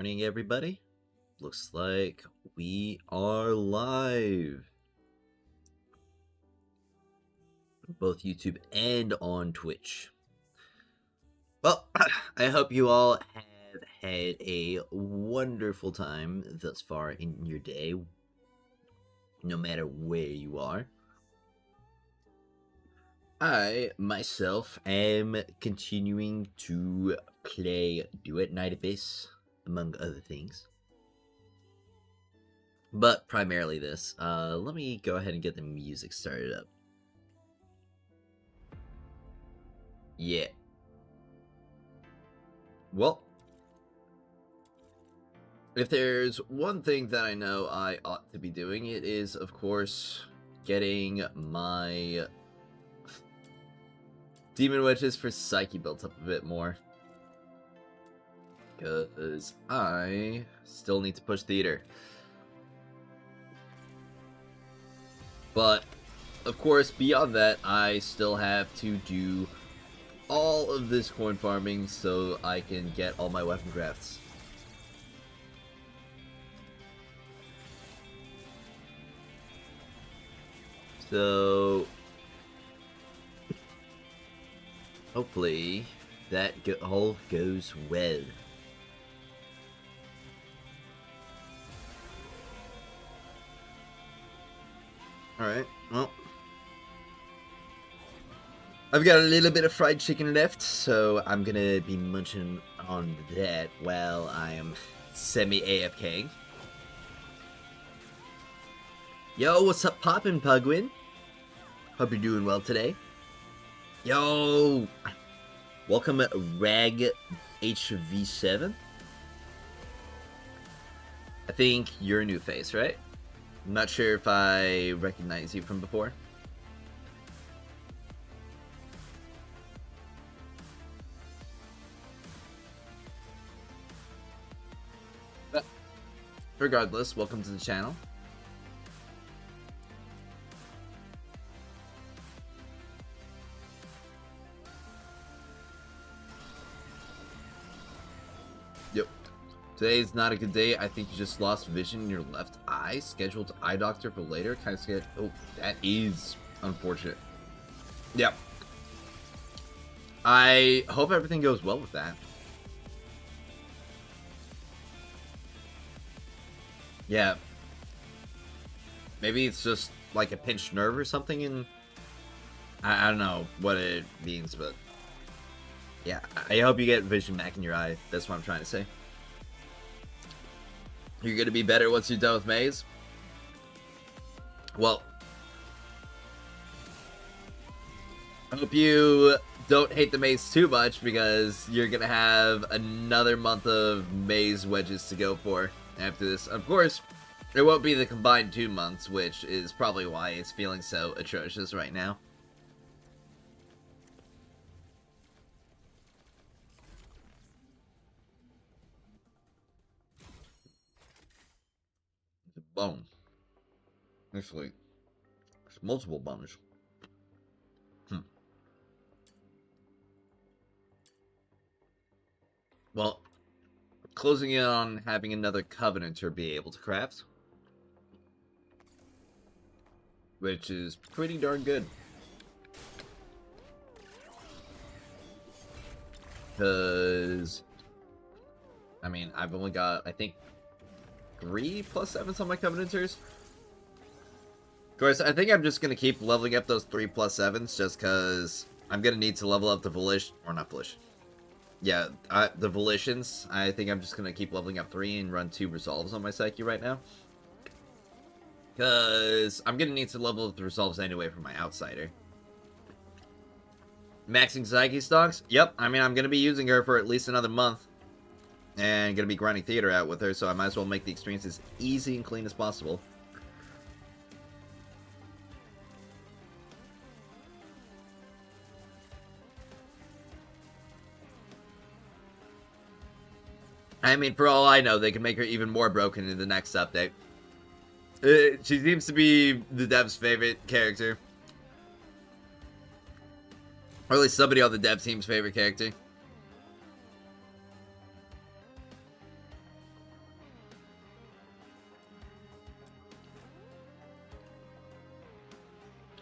Morning, everybody. Looks like we are live. Both YouTube and on Twitch. Well, I hope you all have had a wonderful time thus far in your day, no matter where you are. I, myself, am continuing to play Duet Night Abyss, among other things. But primarily this. Let me go ahead and get the music started up. Yeah. Well, if there's one thing that I know I ought to be doing, it is, of course, getting my Demon Wedges for Psyche built up a bit more. Because I still need to push Theater. But, of course, beyond that, I still have to do all of this coin farming so I can get all my weapon crafts. So, hopefully, that all goes well. Alright, well. I've got a little bit of fried chicken left, so I'm gonna be munching on that while I am semi-AFKing. Yo, what's up poppin', Pugwin? Hope you're doing well today. Yo! Welcome Rag HV7. I think you're a new face, right? I'm not sure if I recognize you from before. But regardless, welcome to the channel. Yep. Today's not a good day. I think you just lost vision in your left eye. Scheduled eye doctor for later. Kind of scared. Oh, that is unfortunate. Yep. I hope everything goes well with that. Yeah. Maybe it's just like a pinched nerve or something, and I don't know what it means, but yeah, I hope you get vision back in your eye. That's what I'm trying to say. You're gonna be better once you're done with Maze? Well, I hope you don't hate the Maze too much, because you're gonna have another month of Maze wedges to go for after this. Of course, it won't be the combined 2 months, which is probably why it's feeling so atrocious right now. Bone. Actually, there's multiple bones. Well, closing in on having another Covenanter be able to craft, which is pretty darn good. Because, I mean, I've only got, I think, 3 +7s on my Covenanters. Of course, I think I'm just going to keep leveling up those 3 +7s, just because I'm going to need to level up the Volition, or not Volition. Yeah, the Volitions. I think I'm just going to keep leveling up 3 and run 2 Resolves on my Psyche right now. Because I'm going to need to level up the Resolves anyway for my Outsider. Maxing Psyche stocks? Yep, I mean, I'm going to be using her for at least another month. And going to be grinding Theater out with her, so I might as well make the experience as easy and clean as possible. I mean, for all I know, they can make her even more broken in the next update. She seems to be the dev's favorite character. Or at least somebody on the dev team's favorite character.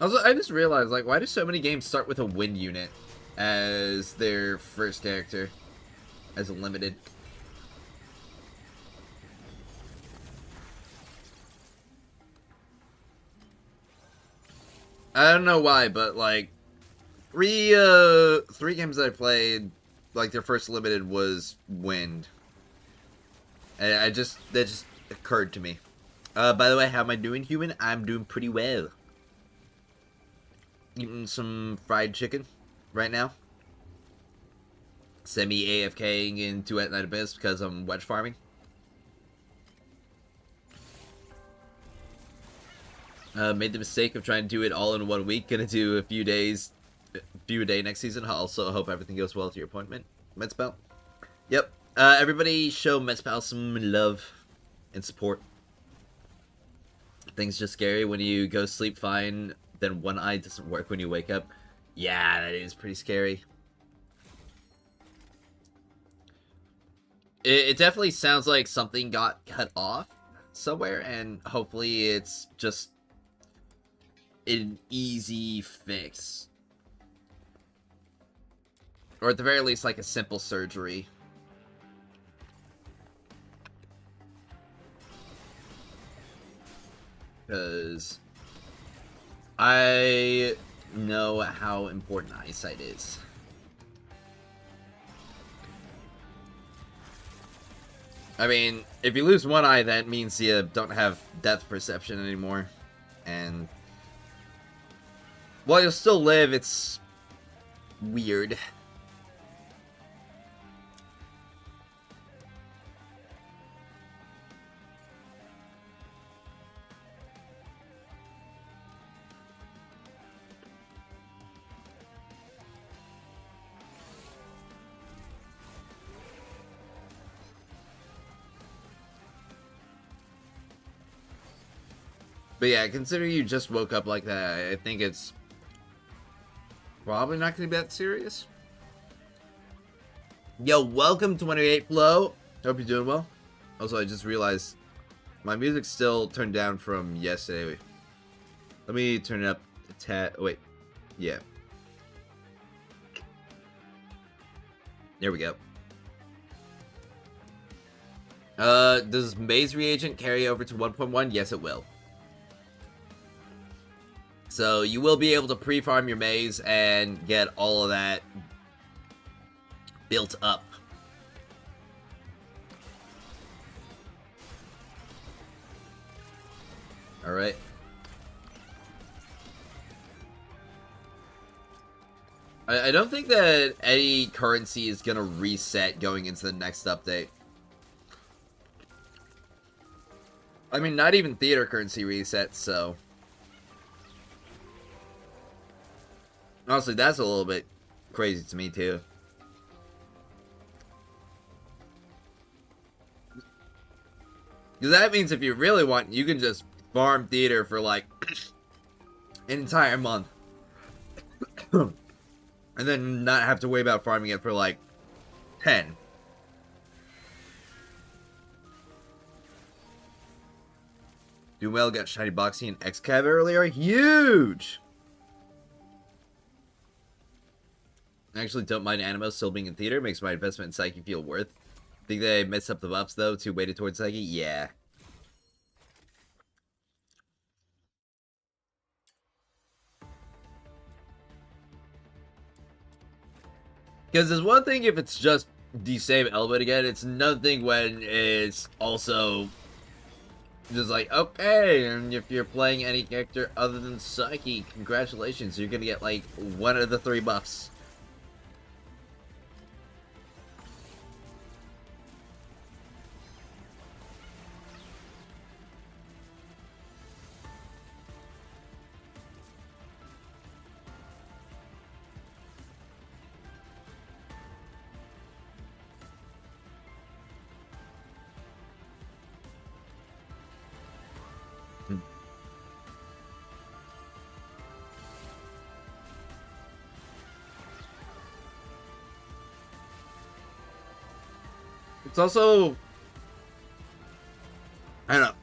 Also, I just realized, like, why do so many games start with a wind unit as their first character, as a limited? I don't know why, but like three games that I played, like their first limited was wind, and that just occurred to me. By the way, how am I doing, human? I'm doing pretty well. Eating some fried chicken right now. Semi AFKing in Duet Night Abyss because I'm wedge farming. Made the mistake of trying to do it all in 1 week. Gonna do a few a day next season. Also, hope everything goes well to your appointment, Metspell. Yep. Everybody show Metspell some love and support. Things just scary when you go sleep fine, then one eye doesn't work when you wake up. Yeah, that is pretty scary. It definitely sounds like something got cut off somewhere, and hopefully it's just an easy fix. Or at the very least, like a simple surgery. Because I know how important eyesight is. I mean, if you lose one eye, that means you don't have depth perception anymore. And while you'll still live, it's weird. But yeah, considering you just woke up like that, I think it's probably not going to be that serious. Yo, welcome 28 Flow. Hope you're doing well. Also, I just realized my music's still turned down from yesterday. Let me turn it up a tad. Wait. Yeah. There we go. Does Maze Reagent carry over to 1.1? Yes, it will. So you will be able to pre-farm your maze and get all of that built up. Alright. I don't think that any currency is going to reset going into the next update. I mean, not even theater currency resets, so... Honestly, that's a little bit crazy to me, too. Because that means if you really want, you can just farm theater for, like, an entire month. And then not have to worry about farming it for, like, 10. Doing well, got Shiny Boxy and X-Cav earlier. Huge! I actually don't mind Animo still being in theater. Makes my investment in Psyche feel worth. Think they messed up the buffs, though, too weighted towards Psyche? Yeah. Because there's one thing if it's just the same element again. It's another thing when it's also just like, okay, and if you're playing any character other than Psyche, congratulations, you're gonna get, like, one of the 3 buffs. It's also, I don't know,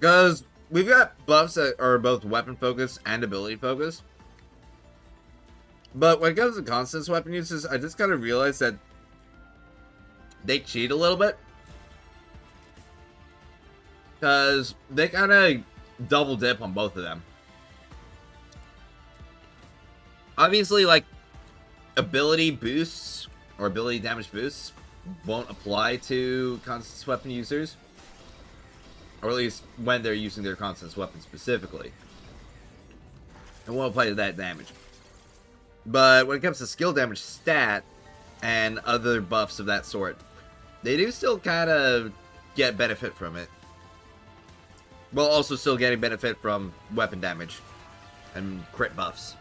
because we've got buffs that are both weapon focused and ability focused. But when it comes to constant weapon uses, I just kind of realized that they cheat a little bit. Because they kind of double dip on both of them. Obviously, like, ability boosts or ability damage boosts won't apply to constant weapon users. Or at least when they're using their constant weapon specifically. It won't apply to that damage. But when it comes to skill damage stat and other buffs of that sort, they do still kind of get benefit from it. While also still getting benefit from weapon damage and crit buffs.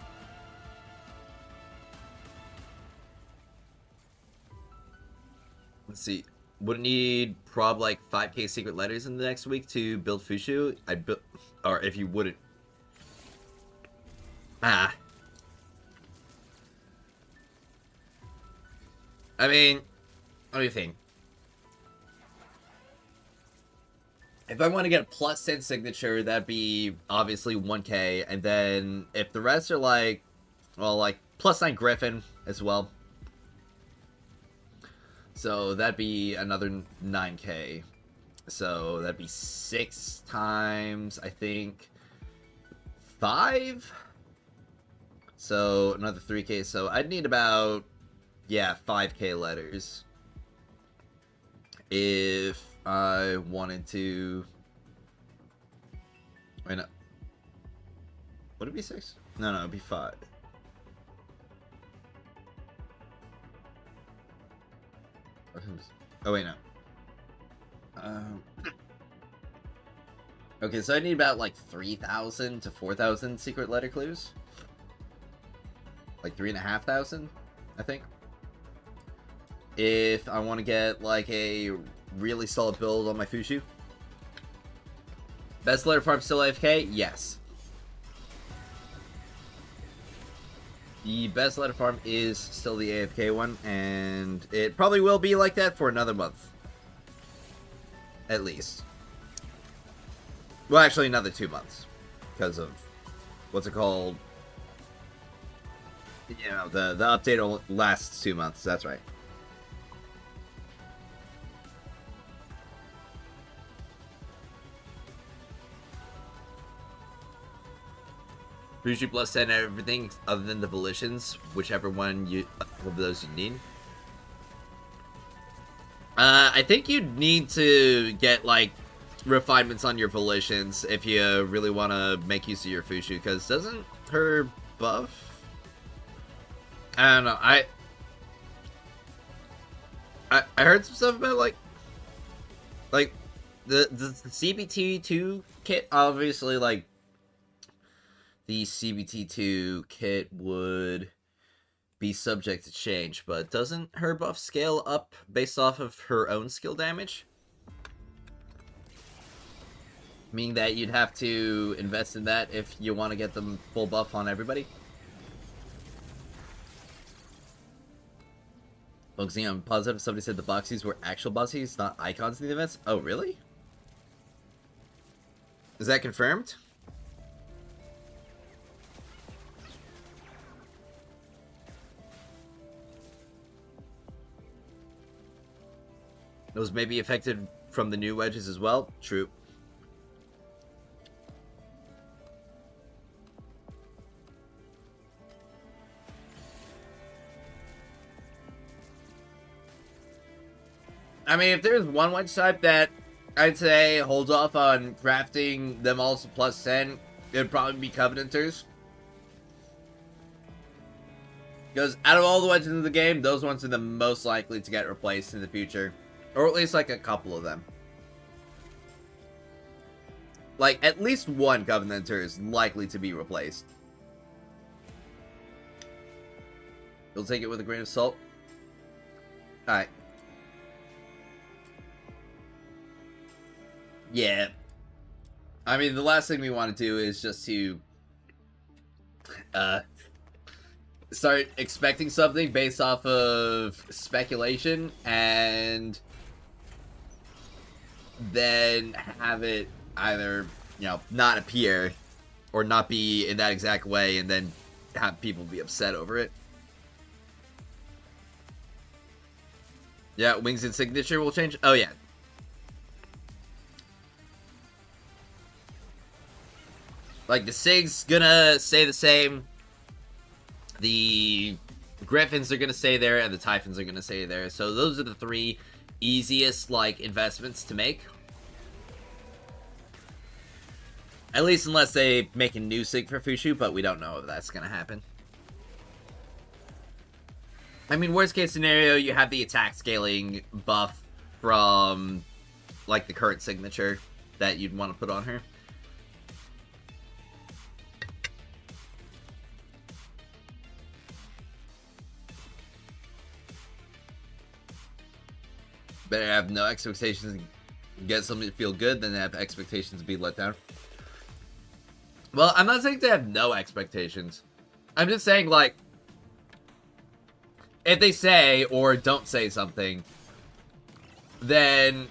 Let's see. Would need prob like 5k secret letters in the next week to build Fushu? Or if you wouldn't. I mean, what do you think? If I want to get a plus 10 signature, that'd be obviously 1k. And then if the rest are like, well, like plus 9 Griffin as well. So that'd be another 9k. So that'd be 6 times, I think, 5? So another 3k. So I'd need about, yeah, 5k letters. If I wanted to... Wait, no. Would it be 6? No, it'd be 5. Oh, wait, no. Okay, so I need about, like, 3,000 to 4,000 secret letter clues. Like, 3,500, I think. If I want to get, like, a really solid build on my Fushu. Best letter farm still AFK? Yes. The best letter farm is still the AFK one, and it probably will be like that for another month. At least. Well, actually another 2 months. Because of, what's it called? You know, the update will last 2 months, that's right. Fushu plus 10 everything other than the volitions, whichever one of those you need. I think you need to get, like, refinements on your volitions if you really want to make use of your Fushu, because doesn't her buff? I don't know, I heard some stuff about, like the CBT2 kit, obviously, like, the CBT2 kit would be subject to change, but doesn't her buff scale up based off of her own skill damage? Meaning that you'd have to invest in that if you want to get them full buff on everybody? Focusing on positive, somebody said the boxies were actual boxies, not icons in the events. Oh, really? Is that confirmed? Those may be affected from the new wedges as well. True. I mean, if there's one wedge type that I'd say holds off on crafting them all to plus 10, it'd probably be Covenanters. Because out of all the wedges in the game, those ones are the most likely to get replaced in the future. Or at least, like, a couple of them. Like, at least one Covenanter is likely to be replaced. You'll take it with a grain of salt? Alright. Yeah. I mean, the last thing we want to do is just to... start expecting something based off of speculation and then have it either you know, not appear or not be in that exact way and then have people be upset over it. Yeah, Wings and Signature will change. Oh, yeah. Like, the Sig's gonna stay the same. The Griffins are gonna stay there, and the Typhons are gonna stay there. So those are the three easiest, like, investments to make. At least unless they make a new Sig for Fushu, but we don't know if that's gonna happen. I mean, worst case scenario, you have the attack scaling buff from, like, the current signature that you'd want to put on her. Better have no expectations and get something to feel good than have expectations to be let down. Well, I'm not saying to have no expectations. I'm just saying, like, if they say or don't say something, then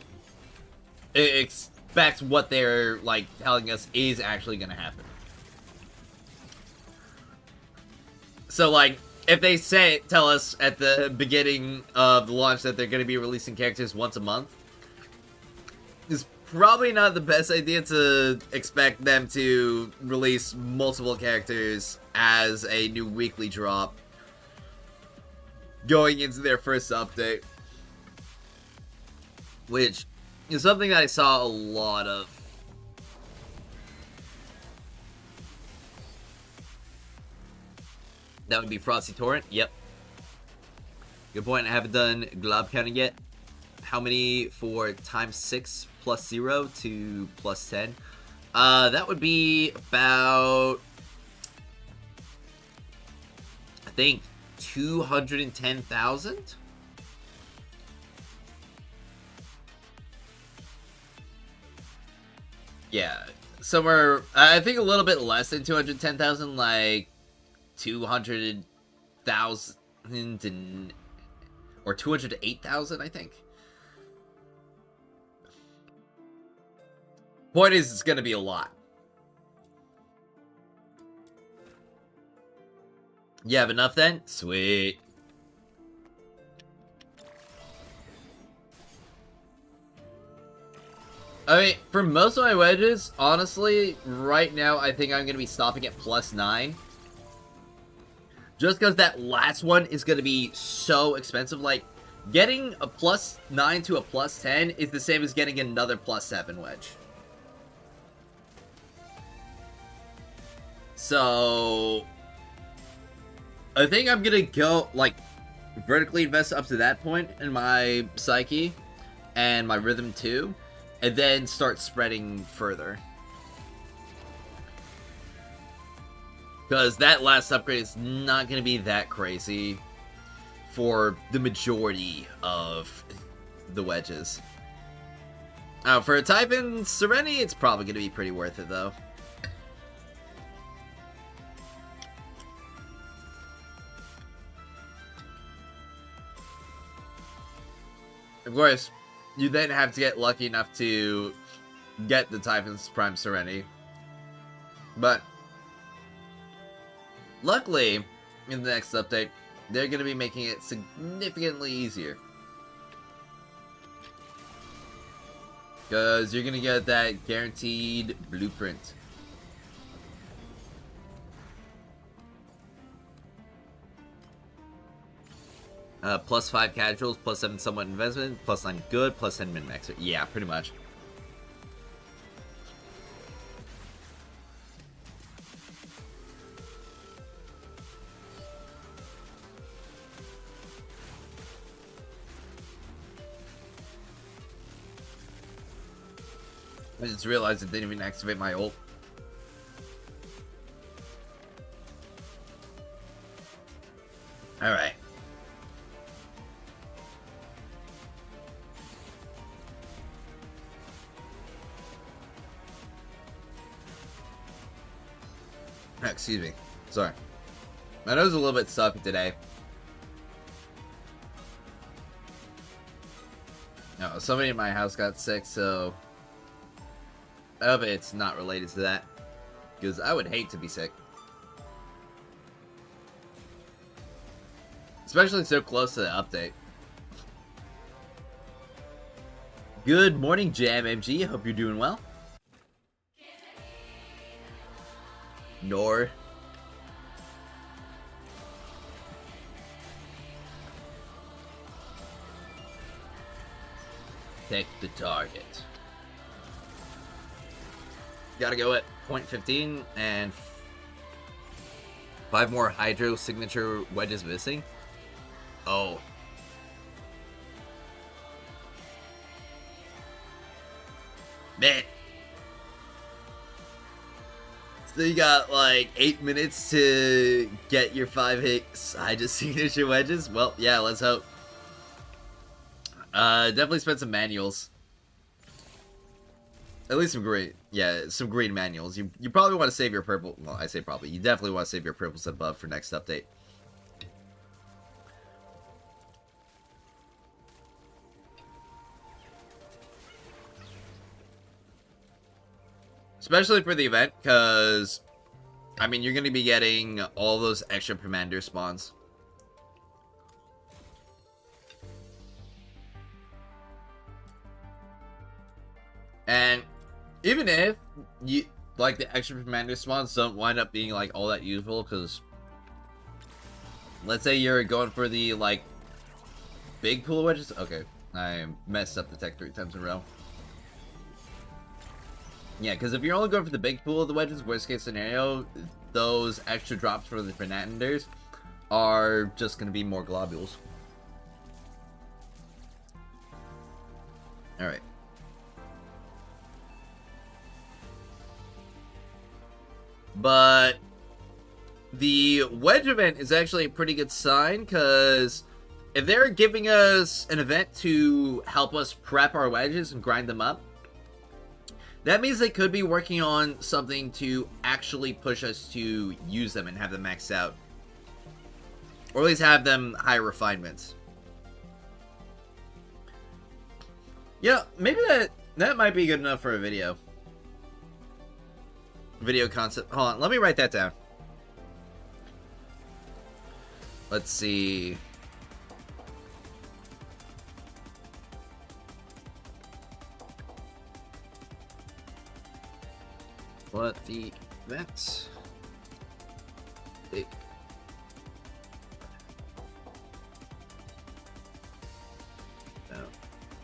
expect what they're, like, telling us is actually going to happen. So, like, if they tell us at the beginning of the launch that they're going to be releasing characters once a month, it's probably not the best idea to expect them to release multiple characters as a new weekly drop going into their first update, which is something that I saw a lot of. That would be Frosty Torrent. Yep. Good point. I haven't done glob counting yet. How many for times 6 plus 0 to plus 10? That would be about, I think, 210,000. Yeah, somewhere, I think a little bit less than 210,000, like 200,000 or 208,000, I think. Point is, it's going to be a lot. You have enough then? Sweet. I mean, for most of my wedges, honestly, right now, I think I'm going to be stopping at plus 9. Just because that last one is going to be so expensive. Like, getting a plus 9 to a plus 10 is the same as getting another plus 7 wedge. So, I think I'm going to go, like, vertically invest up to that point in my Psyche and my Rhythm too, and then start spreading further. Because that last upgrade is not going to be that crazy for the majority of the wedges. For a Typhon Serenity, it's probably going to be pretty worth it, though. Of course, you then have to get lucky enough to get the Typhon's Prime Serenity. But luckily, in the next update, they're going to be making it significantly easier. Because you're going to get that guaranteed blueprint. Plus 5 casuals, plus 7 somewhat investment, plus 9 good, plus 10 min-maxer. Yeah, pretty much. I just realized it didn't even activate my ult. Alright. Excuse me. Sorry. My nose is a little bit stuffy today. No, somebody in my house got sick, so I hope it's not related to that, because I would hate to be sick. Especially so close to the update. Good morning, Jam MG. Hope you're doing well. Nor. Take the target. Gotta go at 0.15 and 5 more Hydro signature wedges missing. Oh. Man. So you got like 8 minutes to get your 5 hits Hydro signature wedges? Well, yeah, let's hope. Definitely spend some manuals. At least some green, yeah, some green manuals. You probably want to save your purple. Well, I say probably. You definitely want to save your purples above for next update. Especially for the event, because I mean, you're going to be getting all those extra commander spawns. And even if you like the extra commander spawns don't wind up being like all that useful, because let's say you're going for the like big pool of wedges. Okay, I messed up the tech 3 times in a row. Yeah, because if you're only going for the big pool of the wedges, worst case scenario, those extra drops for the Fernanders are just going to be more globules. Alright. But the wedge event is actually a pretty good sign, because if they're giving us an event to help us prep our wedges and grind them up, that means they could be working on something to actually push us to use them and have them maxed out. Or at least have them higher refinements. Yeah, maybe that might be good enough for a video. Video concept. Hold on, let me write that down. Let's see. What the event?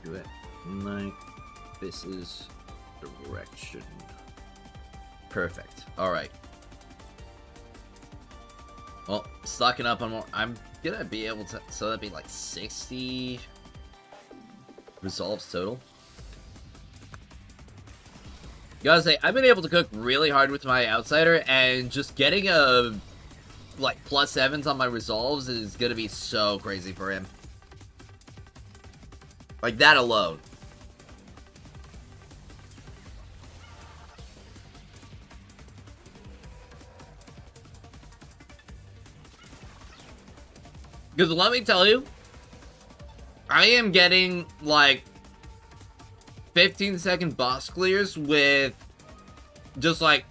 Duet Night Abyss's direction. Perfect. Alright. Well, stocking up on more. I'm gonna be able to. So that'd be like 60 resolves total. Gotta say, I've been able to cook really hard with my outsider, and just getting a like +7s on my resolves is gonna be so crazy for him. Like that alone. Because let me tell you, I am getting like 15-second boss clears with just like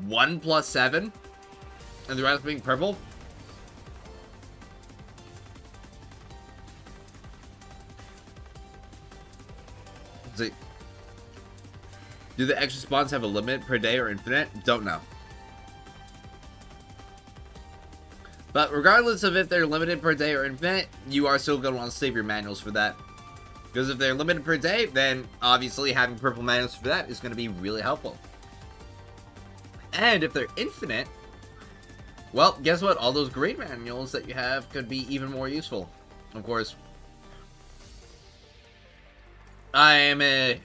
1 +7 and the rest being purple. Let's see. Do the extra spawns have a limit per day or infinite? Don't know. But regardless of if they're limited per day or infinite, you are still going to want to save your manuals for that. Because if they're limited per day, then obviously having purple manuals for that is going to be really helpful. And if they're infinite, well, guess what? All those green manuals that you have could be even more useful. Of course, I am a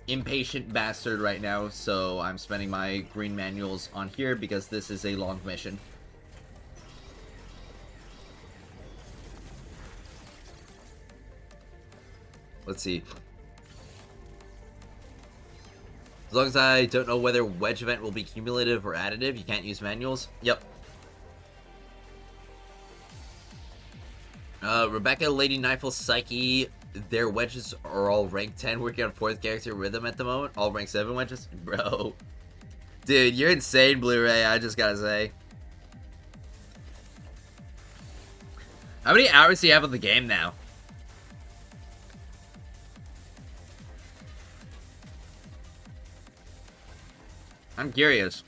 impatient bastard right now, so I'm spending my green manuals on here because this is a long mission. Let's see. As long as I don't know whether wedge event will be cumulative or additive, you can't use manuals. Yep. Rebecca, Lady Knifel, Psyche, their wedges are all rank 10, working on 4th character rhythm at the moment. All rank 7 wedges? Bro. Dude, you're insane, Blu-ray, I just gotta say. How many hours do you have on the game now? I'm curious.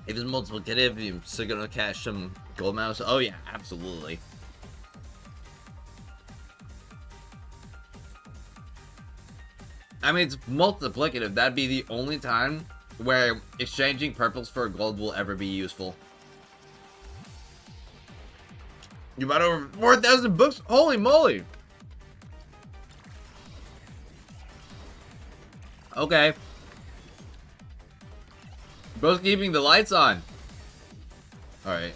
If it's multiplicative, you're still gonna cash some gold mouse. Oh yeah, absolutely. I mean, it's multiplicative. That'd be the only time where exchanging purples for gold will ever be useful. You bought over 4,000 books? Holy moly! Okay. Bro's keeping the lights on. Alright.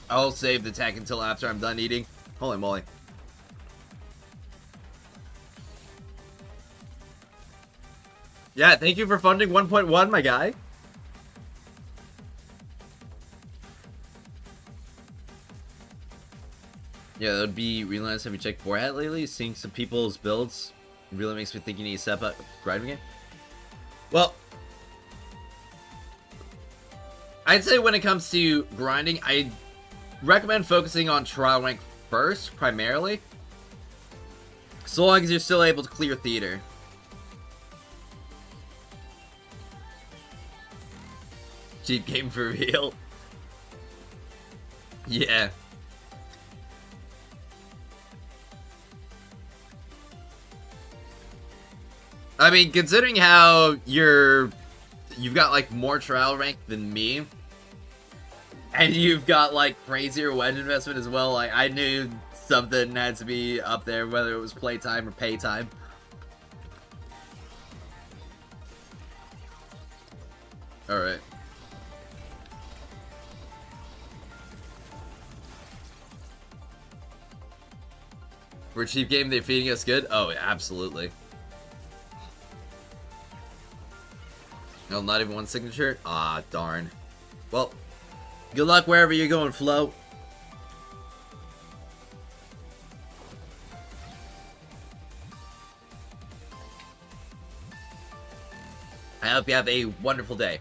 I'll save the attack until after I'm done eating. Holy moly. Yeah, thank you for funding 1.1, my guy. Yeah, that would be really nice. Have you checked Forehead lately? Seeing some people's builds really makes me think you need to step up grinding it. Well, I'd say when it comes to grinding, I recommend focusing on trial rank first, primarily. So long as you're still able to clear theater. Cheap game for real. Yeah. I mean, considering how you've got like more trial rank than me, and you've got like crazier wedge investment as well, like I knew something had to be up there, whether it was playtime or pay time. Alright. For a cheap game, they're feeding us good? Oh, absolutely. No, not even one signature? Ah, darn. Well, good luck wherever you're going, Flo. I hope you have a wonderful day.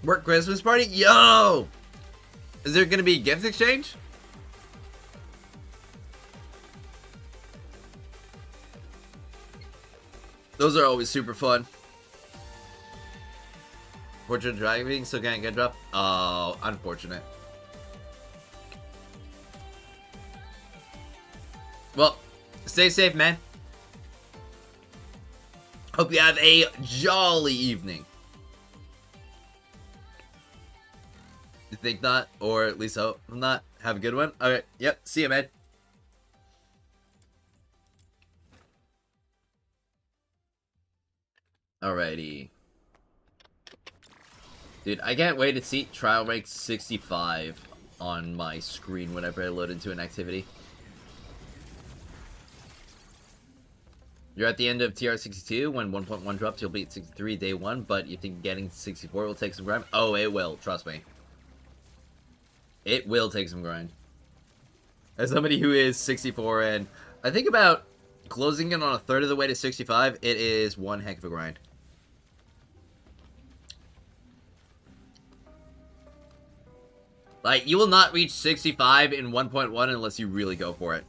Work Christmas party? Yo! Is there gonna be a gift exchange? Those are always super fun. Portrait driving, so can't get dropped? Oh, unfortunate. Well, stay safe, man. Hope you have a jolly evening. You think not? Or at least hope not. Have a good one. Alright, yep, see you, man. Alrighty. Dude, I can't wait to see trial rank 65 on my screen whenever I load into an activity. You're at the end of TR62. When 1.1 drops, you'll be at 63 day 1, but you think getting 64 will take some grind? Oh, it will. Trust me. It will take some grind. As somebody who is 64, and I think about closing in on a third of the way to 65, it is one heck of a grind. Like, you will not reach 65 in 1.1 unless you really go for it.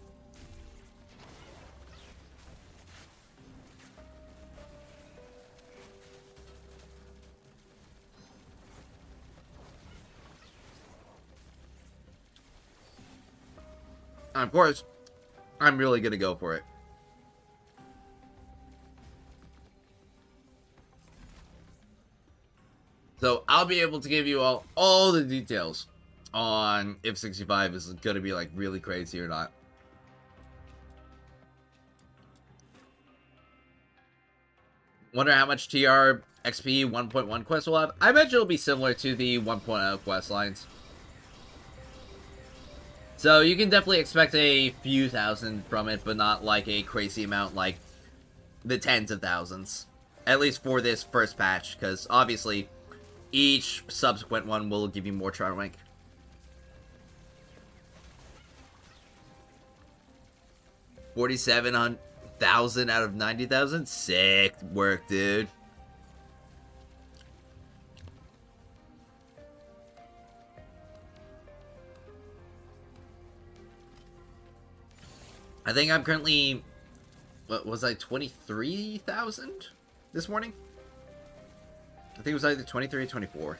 And of course, I'm really gonna go for it. So, I'll be able to give you all the details on if 65 is gonna be, like, really crazy or not. Wonder how much TR XP 1.1 quest will have? I bet it'll be similar to the 1.0 quest lines. So you can definitely expect a few thousand from it, but not like a crazy amount like the tens of thousands. At least for this first patch, because obviously each subsequent one will give you more char rank. 47,000 out of 90,000? Sick work, dude. I think I'm currently, what was I, 23,000 this morning? I think it was either 23 or 24.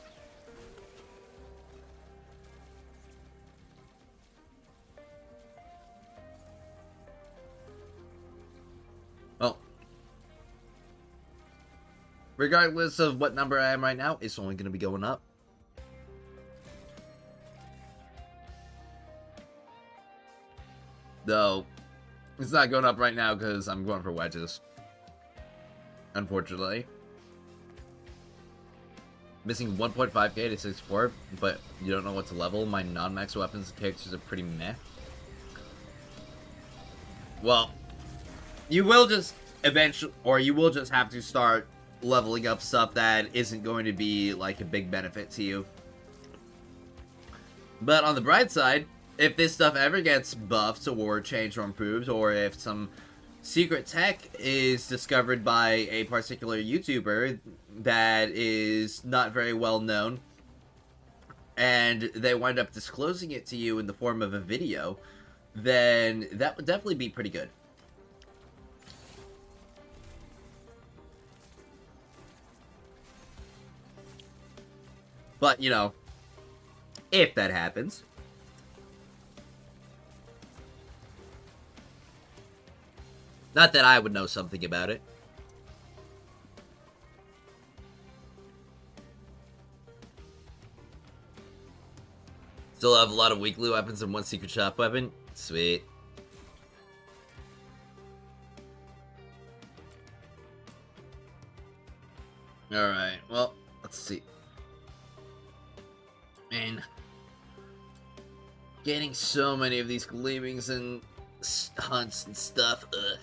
Well, regardless of what number I am right now, it's only going to be going up. Though, it's not going up right now because I'm going for wedges. Unfortunately. Missing 1.5k to 64, but you don't know what to level. My non-max weapons and characters are pretty meh. Well, you will just eventually, or you will just have to start leveling up stuff that isn't going to be like a big benefit to you. But on the bright side, if this stuff ever gets buffed or changed or improved, or if some secret tech is discovered by a particular YouTuber that is not very well known, and they wind up disclosing it to you in the form of a video, then that would definitely be pretty good. But, you know, if that happens, not that I would know something about it. Still have a lot of weekly weapons and one secret shop weapon. Sweet. Alright, well, let's see. Man. Getting so many of these gleamings and hunts and stuff. Ugh.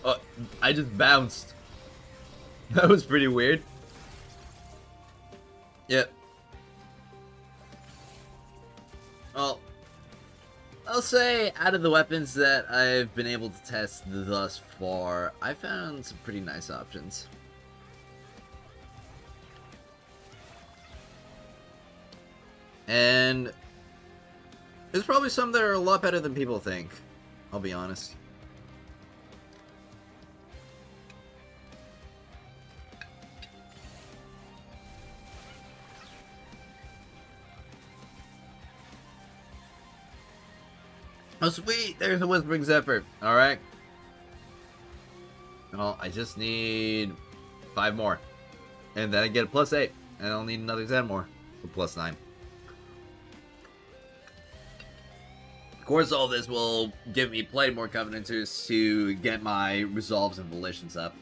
Oh, I just bounced. That was pretty weird. Yep. Well, I'll say out of the weapons that I've been able to test thus far, I found some pretty nice options. And there's probably some that are a lot better than people think, I'll be honest. Oh, sweet! There's a Whispering Zephyr. Alright. Well, I just need 5 more. And then I get a +8. And I'll need another 10 more. For +9. Of course, all this will give me plenty more Covenanters to get my Resolves and Volitions up.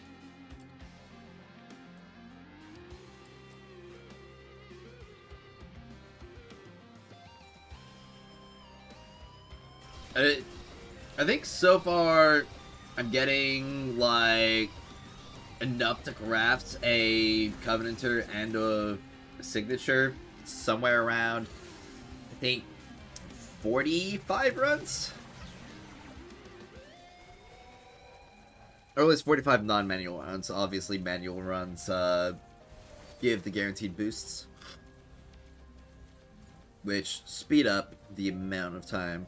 I think so far I'm getting like enough to craft a Covenanter and a signature somewhere around, I think, 45 runs? Or at least 45 non-manual runs. Obviously manual runs give the guaranteed boosts, which speed up the amount of time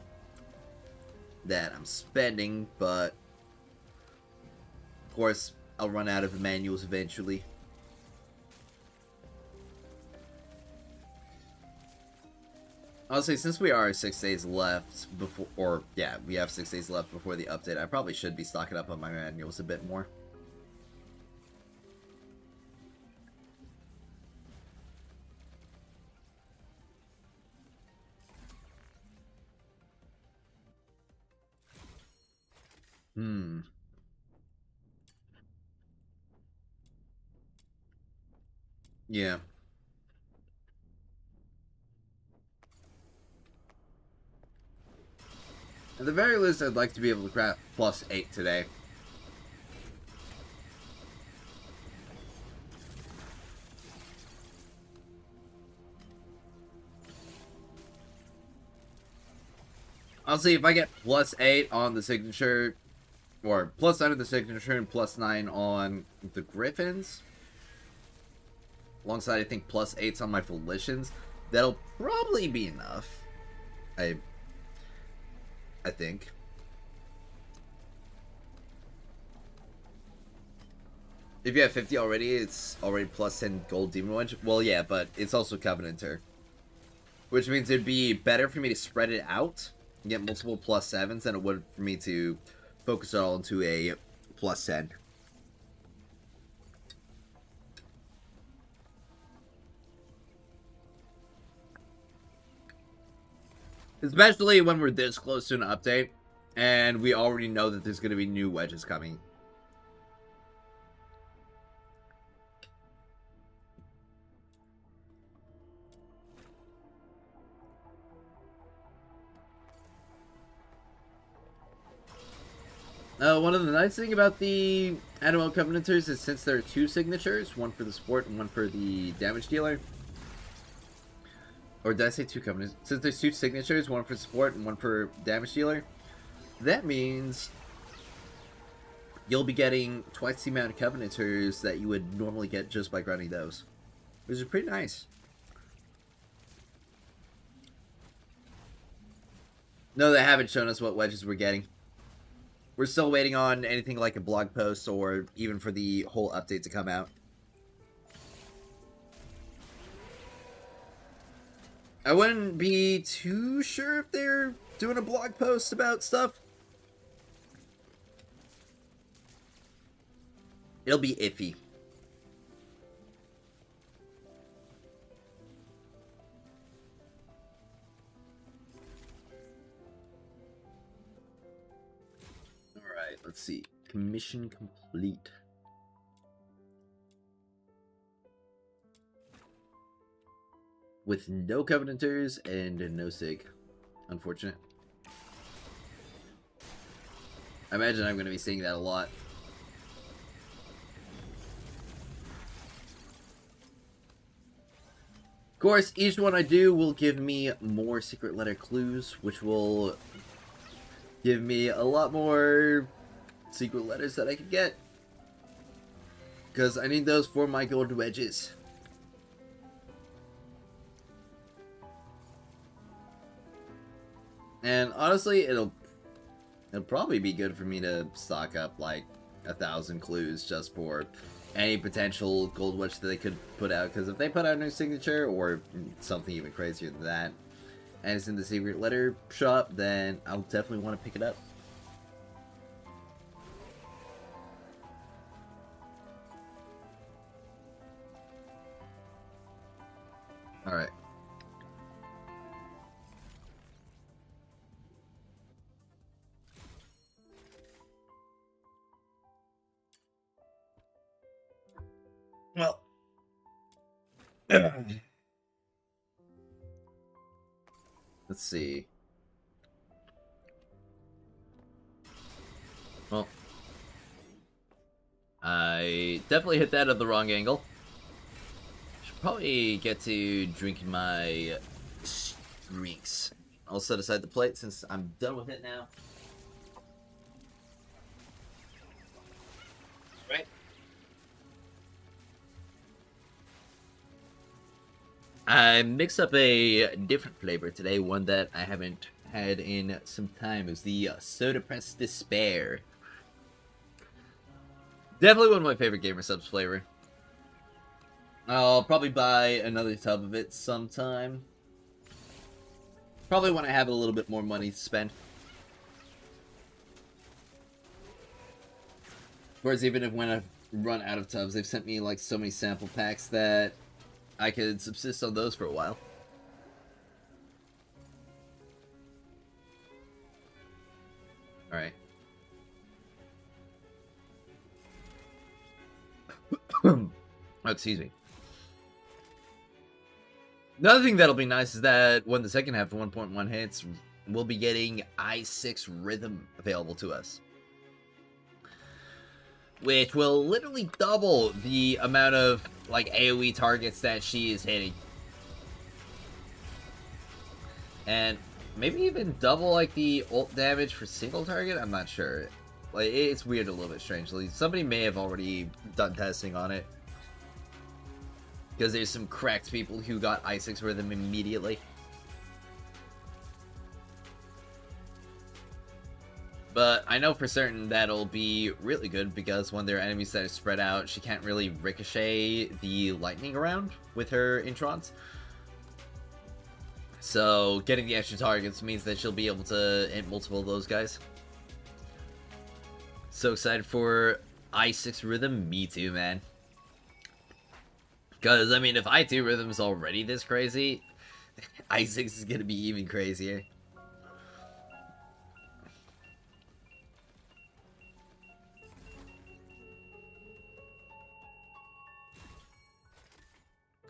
that I'm spending, but of course I'll run out of manuals eventually. Honestly, since we are 6 days left before, or yeah, we have 6 days left before the update, I probably should be stocking up on my manuals a bit more. Yeah. At the very least, I'd like to be able to craft +8 today. Honestly, if I get +8 on the signature, or +9 on the signature and +9 on the Griffins, alongside I think +8s on my Volitions, that'll probably be enough. I think. If you have 50 already, it's already +10 gold Demon Wedge. Well, yeah, but it's also Covenanter. Which means it'd be better for me to spread it out and get multiple +7s than it would for me to focus it all into a +10. Especially when we're this close to an update, and we already know that there's going to be new wedges coming. One of the nice things about the Animal Covenanters is since there are 2 signatures, one for the support and one for the damage dealer. Or did I say 2 Covenanters? Since there's 2 signatures, one for support and one for damage dealer, that means you'll be getting twice the amount of Covenanters that you would normally get just by grinding those. Which is pretty nice. No, they haven't shown us what wedges we're getting. We're still waiting on anything like a blog post or even for the whole update to come out. I wouldn't be too sure if they're doing a blog post about stuff. It'll be iffy. Alright, let's see. Commission complete. With no Covenanters and no Sig. Unfortunate. I imagine I'm going to be seeing that a lot. Of course, each one I do will give me more secret letter clues, which will give me a lot more secret letters that I can get. Because I need those for my gold wedges. And honestly, it'll probably be good for me to stock up like 1,000 clues just for any potential gold wedge that they could put out. Because if they put out a new signature or something even crazier than that, and it's in the secret letter shop, then I'll definitely want to pick it up. Alright. Well. Let's see. Well. I definitely hit that at the wrong angle. Should probably get to drinking my drinks. I'll set aside the plate since I'm done with it now. Right. I mixed up a different flavor today, one that I haven't had in some time. It was the Soda Press Despair. Definitely one of my favorite Gamer Subs flavor. I'll probably buy another tub of it sometime. Probably when I have a little bit more money to spend. Of course, even if when I've run out of tubs, they've sent me like so many sample packs that I could subsist on those for a while. Alright. Oh, excuse me. Another thing that'll be nice is that when the second half of 1.1 hits, we'll be getting I6 Rhythm available to us, which will literally double the amount of like AoE targets that she is hitting, and maybe even double like the ult damage for single target. I'm not sure. Like, it's weird a little bit strangely. Somebody may have already done testing on it, because there's some cracked people who got I6 Rhythm immediately. But I know for certain that'll be really good, because when there are enemies that are spread out, she can't really ricochet the lightning around with her introns. So getting the extra targets means that she'll be able to hit multiple of those guys. So excited for I6 Rhythm. Me too, man. Because, I mean, if I2 Rhythm is already this crazy, I6 is going to be even crazier.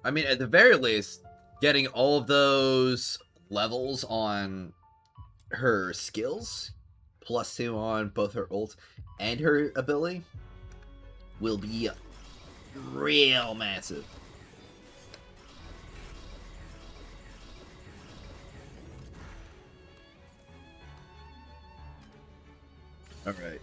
I mean, at the very least, getting all of those levels on her skills, +2 on both her ult and her ability, will be real massive. Alright.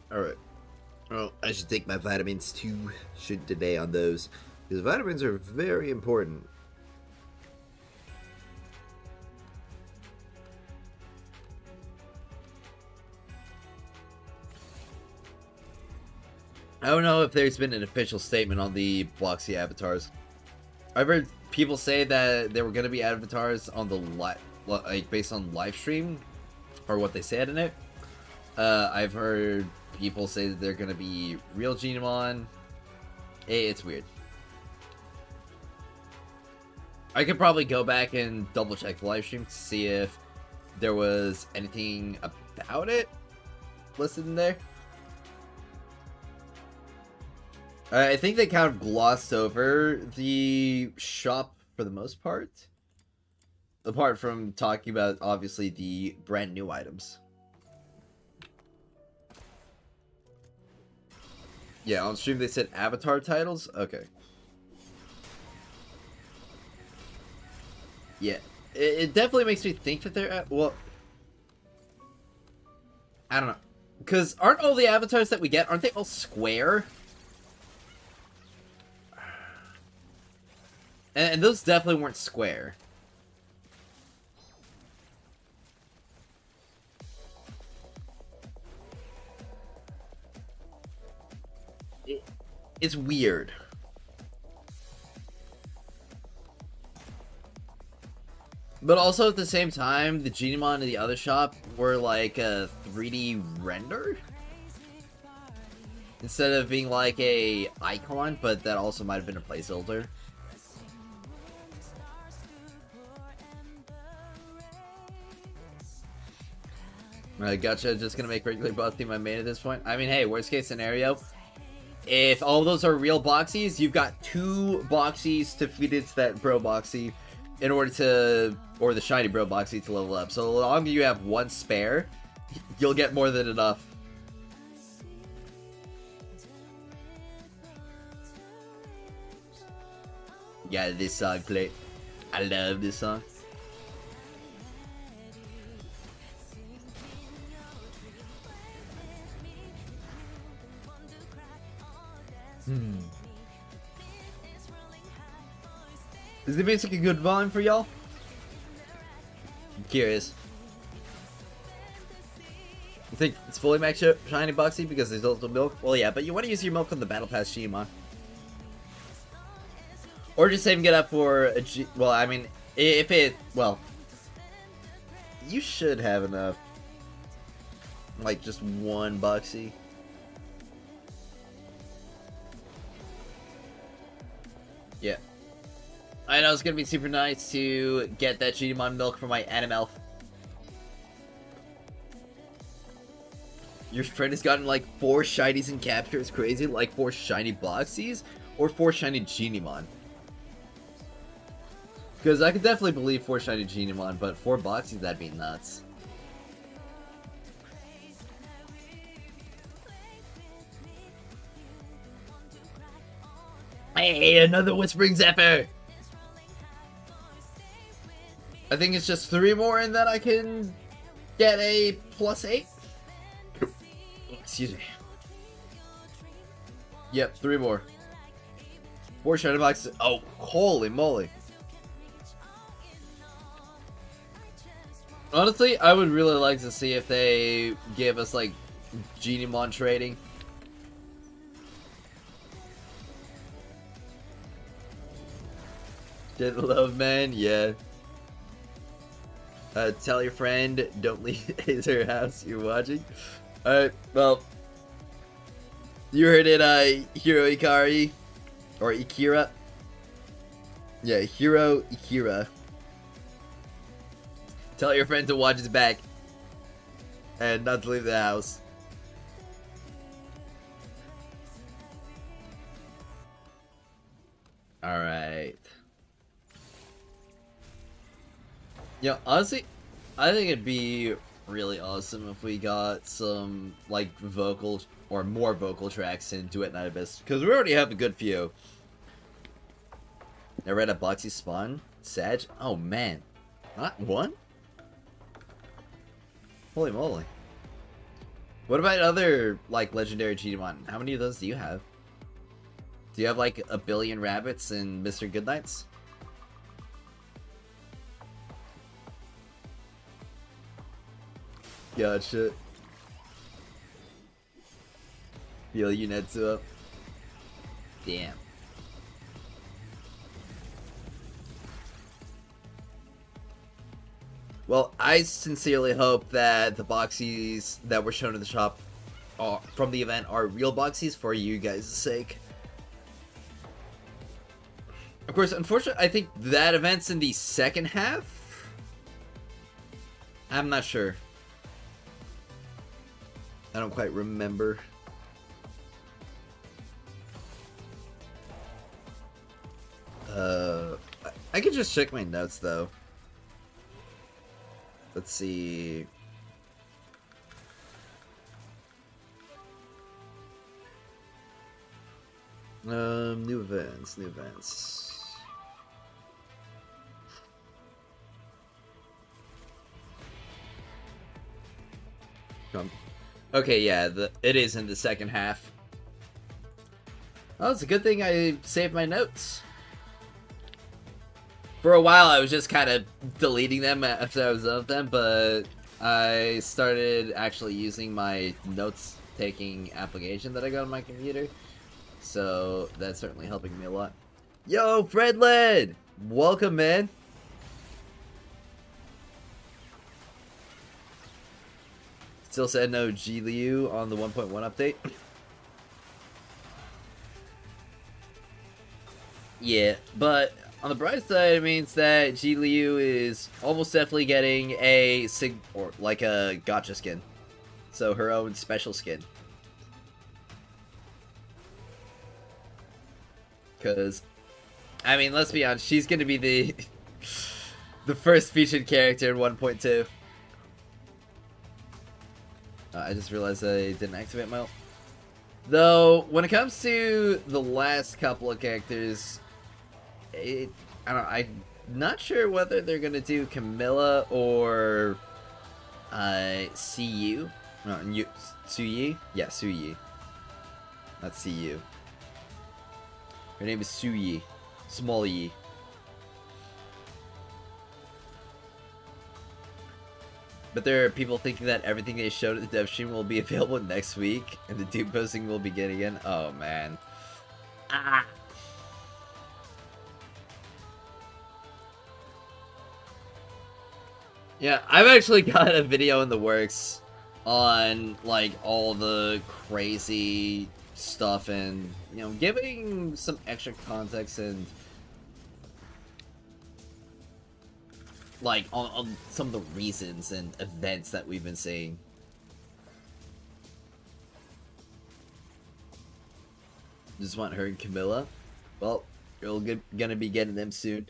Alright. Well, I should take my vitamins too. Should today on those. Because vitamins are very important. I don't know if there's been an official statement on the Bloxy avatars. I've heard people say that there were going to be avatars on the like based on live stream, or what they said in it. I've heard people say that they're going to be real Genomon. It's weird. I could probably go back and double check the live stream to see if there was anything about it listed in there. I think they kind of glossed over the shop for the most part. Apart from talking about, obviously, the brand new items. Yeah, on stream they said avatar titles? Okay. Yeah, it definitely makes me think that they're... well, I don't know. Because aren't all the avatars that we get, aren't they all square? And those definitely weren't square. It's weird. But also at the same time, the Genomon in the other shop were like a 3D render? Instead of being like a icon, but that also might have been a placeholder. Gotcha, just gonna make regular Boxy my main at this point. I mean, hey, worst case scenario, if all those are real Boxies, you've got 2 Boxies to feed into that Bro Boxy in order to, or the shiny Bro Boxy to level up. So as long as you have 1 spare, you'll get more than enough. Yeah, this song play. I love this song. Is the music a good volume for y'all? I'm curious. You think it's fully max shiny Boxy because there's also milk? Well, yeah, but you want to use your milk on the Battle Pass Genomon. Or just saving it up for a well, I mean, if it, well, you should have enough. Like, just 1 Boxy. Yeah. I know it's gonna be super nice to get that Genimon milk for my Animelf. Your friend has gotten like 4 shinies in capture. It's crazy. Like 4 shiny Boxies or 4 shiny Genimon. Because I could definitely believe 4 shiny Genimon, but 4 Boxies, that'd be nuts. Hey, another Whispering Zephyr! I think it's just 3 more and then I can get a +8. Excuse me. Yep, 3 more. 4 shiny boxes. Oh, holy moly. Honestly, I would really like to see if they give us, like, Genimon trading. Did love, man? Yeah. Tell your friend, don't leave her house you're watching. Alright, well. You heard it, Hiro Ikari. Or Ikira. Yeah, Hiro Ikira. Tell your friend to watch his back. And not to leave the house. Alright. Yeah, honestly, I think it'd be really awesome if we got some, like, vocal, or more vocal tracks in Duet Night Abyss. Because we already have a good few. I read a Boxy Spawn? Sag? Oh, man. Not one? Holy moly. What about other, like, legendary Genimon? How many of those do you have? Do you have, like, a billion rabbits in Mr. Goodnights? Gotcha. Feel you, Netsuo. Damn. Well, I sincerely hope that the Boxies that were shown in the shop from the event are real Boxies for you guys' sake. Of course, unfortunately, I think that event's in the second half? I'm not sure. I don't quite remember. I could just check my notes, though. Let's see. New events. Okay, yeah, it is in the second half. Oh, it's a good thing I saved my notes. For a while, I was just kind of deleting them after I was done with them, but I started actually using my notes-taking application that I got on my computer. So, that's certainly helping me a lot. Yo, Fredlin! Welcome, man! Still said no G Liu on the 1.1 update. Yeah, but on the bright side, it means that G Liu is almost definitely getting a gotcha skin. So her own special skin. Because, I mean, let's be honest, she's gonna be the the first featured character in 1.2. I just realized I didn't activate my ult. Though, when it comes to the last couple of characters, I don't know, I'm not sure whether they're gonna do Camilla or CU. No, Suyi? Yeah, Suyi. Not CU. Her name is Suyi. Small Yi. But there are people thinking that everything they showed at the dev stream will be available next week, and the dupe posting will begin again. Oh man. Ah. Yeah, I've actually got a video in the works on like all the crazy stuff and, you know, giving some extra context and, like, on some of the reasons and events that we've been seeing. Just want her and Camilla. Well, you're gonna be getting them soon.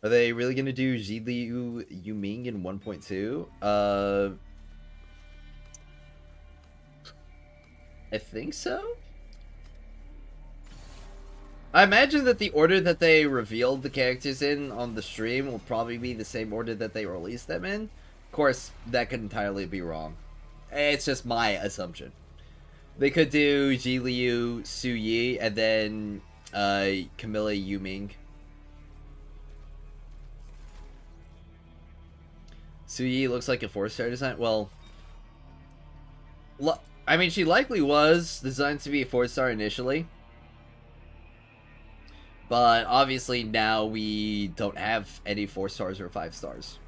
Are they really gonna do Zhiyu Yuming in 1.2? I think so? I imagine that the order that they revealed the characters in on the stream will probably be the same order that they released them in. Of course, that could entirely be wrong. It's just my assumption. They could do Ji Liu, Su Yi, and then Camilla Yuming. Su Yi looks like a 4-star design. Well, I mean, she likely was designed to be a 4-star initially. But obviously now we don't have any 4 stars or 5 stars.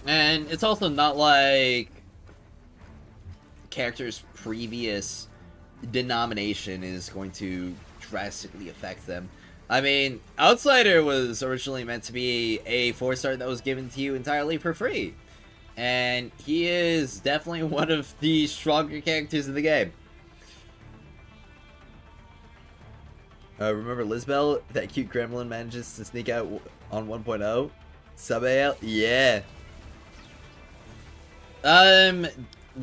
And it's also not like character's previous denomination is going to drastically affect them. I mean, Outsider was originally meant to be a 4-star that was given to you entirely for free. And he is definitely one of the stronger characters in the game. Remember Lizbel? That cute gremlin manages to sneak out on 1.0? Sub AL? Yeah. I'm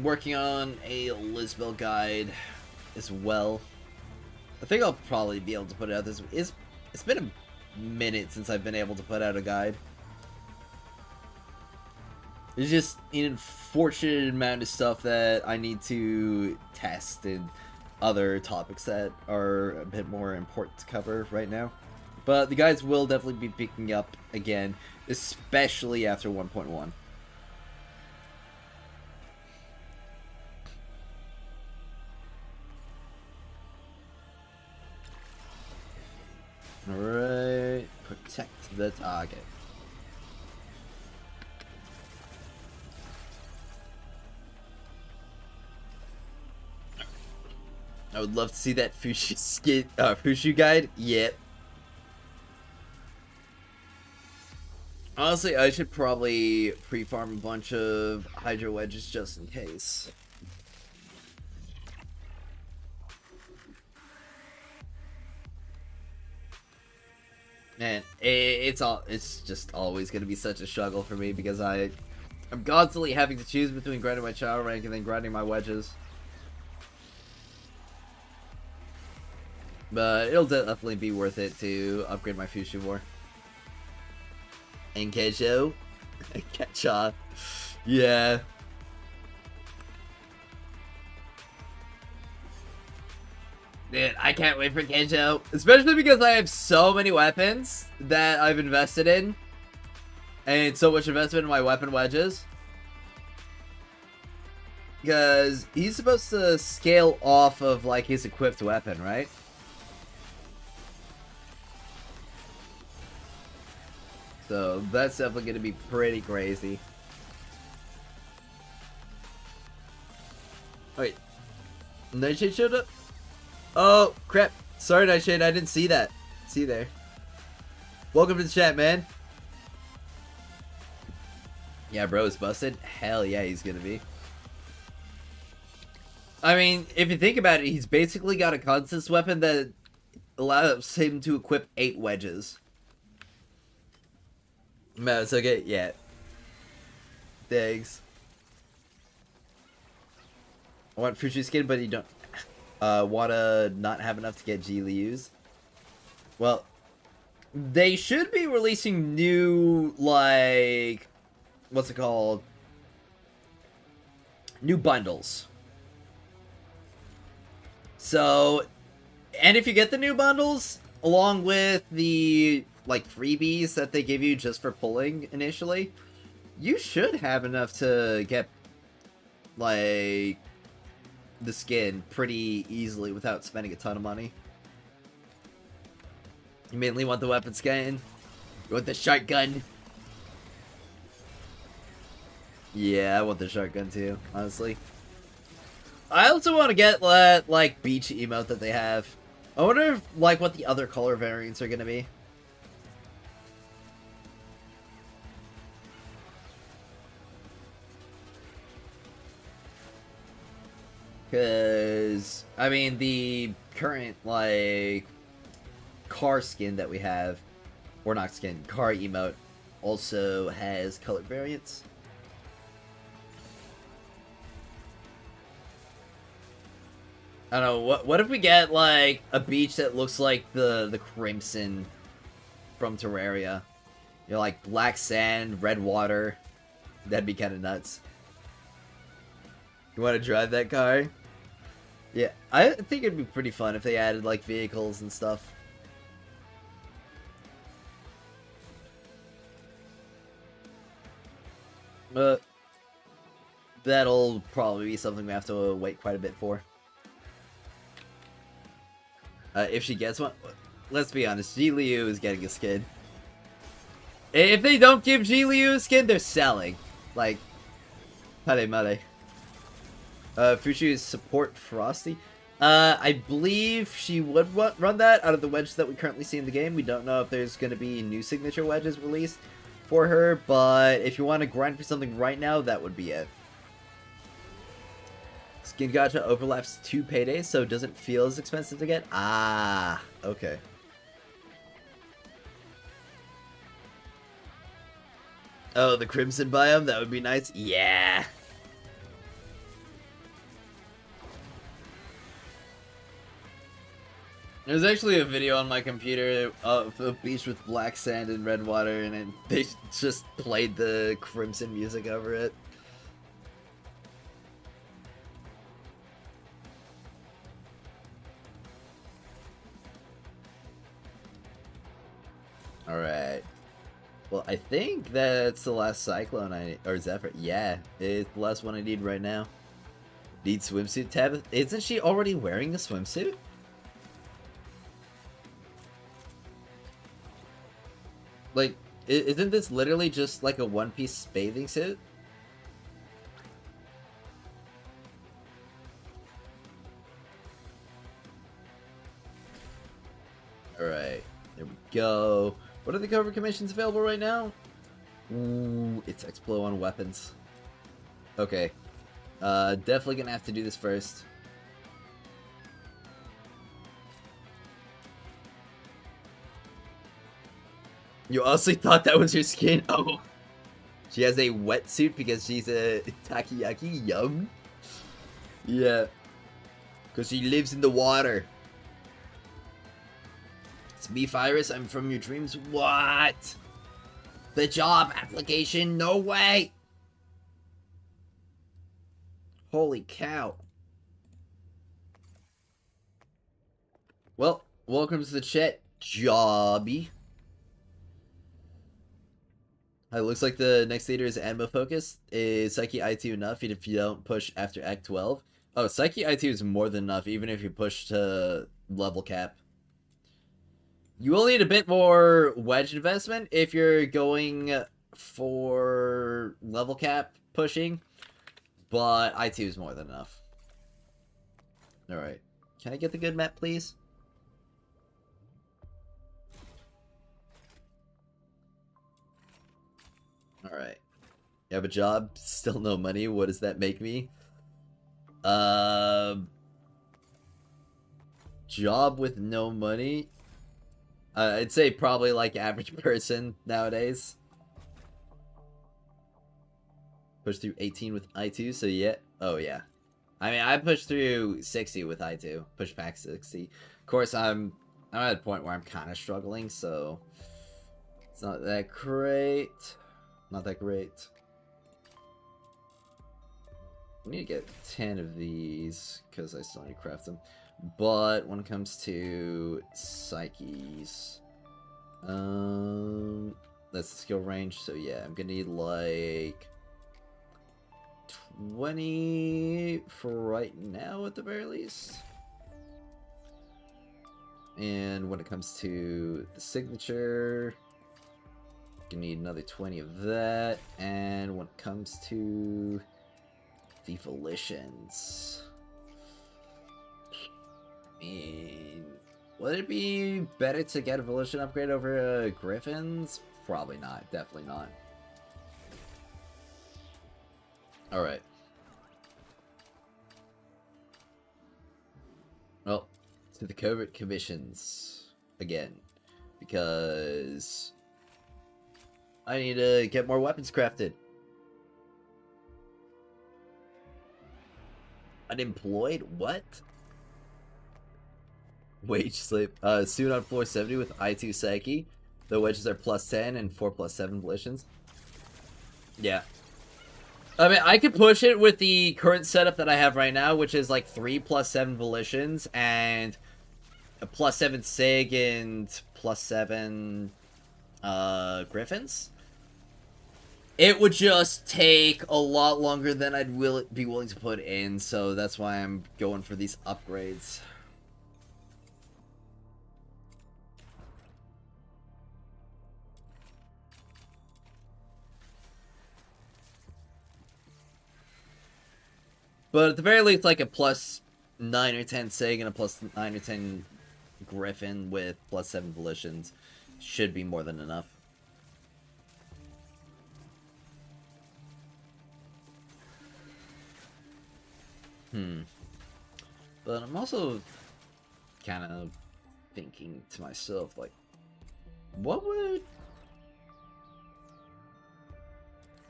working on a Lizbel guide as well. I think I'll probably be able to put it out this week. It's been a minute since I've been able to put out a guide. There's just an unfortunate amount of stuff that I need to test and other topics that are a bit more important to cover right now. But the guides will definitely be picking up again, especially after 1.1. Alright, protect the target. I would love to see that Fushu guide. Yep. Honestly, I should probably pre-farm a bunch of Hydro Wedges just in case. Man, it's just always gonna be such a struggle for me because I'm constantly having to choose between grinding my Chao rank and then grinding my wedges. But it'll definitely be worth it to upgrade my Fushu more. And Keisho. Ketcha. Yeah. Dude, I can't wait for Keisho. Especially because I have so many weapons that I've invested in. And so much investment in my weapon wedges. Because he's supposed to scale off of like his equipped weapon, right? So that's definitely going to be pretty crazy. Wait. Nightshade showed up? Oh, crap. Sorry, Nightshade. I didn't see that. See you there. Welcome to the chat, man. Yeah, bro is busted. Hell yeah, he's going to be. I mean, if you think about it, he's basically got a Constance weapon that allows him to equip 8 wedges. No, it's okay. Yeah. Thanks. I want Fushu skin, but you don't wanna not have enough to get Ji Liu's. Well, they should be releasing new, like, what's it called? New bundles. So, and if you get the new bundles, along with the like freebies that they give you just for pulling initially, you should have enough to get like the skin pretty easily without spending a ton of money. You mainly want the weapon skin? You want the shotgun? Yeah, I want the shotgun too, honestly. I also want to get that, like, beach emote that they have. I wonder if, like, what the other color variants are gonna be. Because, I mean, the current, like, car skin that we have, or not skin, car emote, also has color variants. I don't know, what if we get, like, a beach that looks like the Crimson from Terraria? You know, like, black sand, red water. That'd be kind of nuts. You want to drive that car? Yeah, I think it'd be pretty fun if they added, like, vehicles and stuff. But that'll probably be something we have to wait quite a bit for. If she gets one, let's be honest, Ji Liu is getting a skin. If they don't give Ji Liu a skin, they're selling. Like, Hade Made. Fushu's support Frosty. I believe she would run that out of the wedge that we currently see in the game. We don't know if there's going to be new signature wedges released for her, but if you want to grind for something right now, that would be it. Skin Gacha overlaps 2 paydays, so it doesn't feel as expensive to get. Ah, okay. Oh, the Crimson biome? That would be nice. Yeah. There's actually a video on my computer of a beach with black sand and red water, and they just played the Crimson music over it. Alright. Well, I think that's the last Cyclone I need. Or Zephyr. Yeah, it's the last one I need right now. Need swimsuit tab? Isn't she already wearing a swimsuit? Like, isn't this literally just like a one-piece bathing suit? Alright, there we go. What are the cover commissions available right now? Ooh, it's Explo on weapons. Okay. Definitely gonna have to do this first. You honestly thought that was her skin? Oh. She has a wetsuit because she's a takoyaki? Yum. Yeah. Because she lives in the water. It's me, Virus. I'm from your dreams. What? The job application? No way! Holy cow. Well, welcome to the chat, Jobby. It looks like the next leader is animo focused. Is Psyche I2 enough if you don't push after Act 12? Oh, Psyche I2 is more than enough even if you push to level cap. You will need a bit more wedge investment if you're going for level cap pushing, but I2 is more than enough. Alright. Can I get the good map, please? Alright. You have a job, still no money. What does that make me? Job with no money? I'd say probably like average person nowadays. Push through 18 with I2, so yeah. Oh, yeah. I mean, I pushed through 60 with I2. Push back 60. Of course, I'm at a point where I'm kind of struggling, so it's not that great. Not that great. I need to get 10 of these, because I still need to craft them. But when it comes to Psyches, that's the skill range, so yeah, I'm gonna need like 20 for right now at the very least. And when it comes to the signature, gonna need another 20 of that. And when it comes to the volitions, would it be better to get a volition upgrade over Griffins? Probably not. Definitely not. Alright. Well, to the covert commissions again, because I need to get more weapons crafted. Unemployed? What? Wage slip. Soon on floor 70 with I2 Psyche. The wedges are +10 and 4+7 volitions. Yeah. I mean, I could push it with the current setup that I have right now, which is like 3+7 volitions and a +7 Sig and +7 Griffins. It would just take a lot longer than I'd be willing to put in, so that's why I'm going for these upgrades. But at the very least, like a +9 or 10 Sig and a +9 or 10 Griffin with +7 volitions should be more than enough. But I'm also kind of thinking to myself, like, what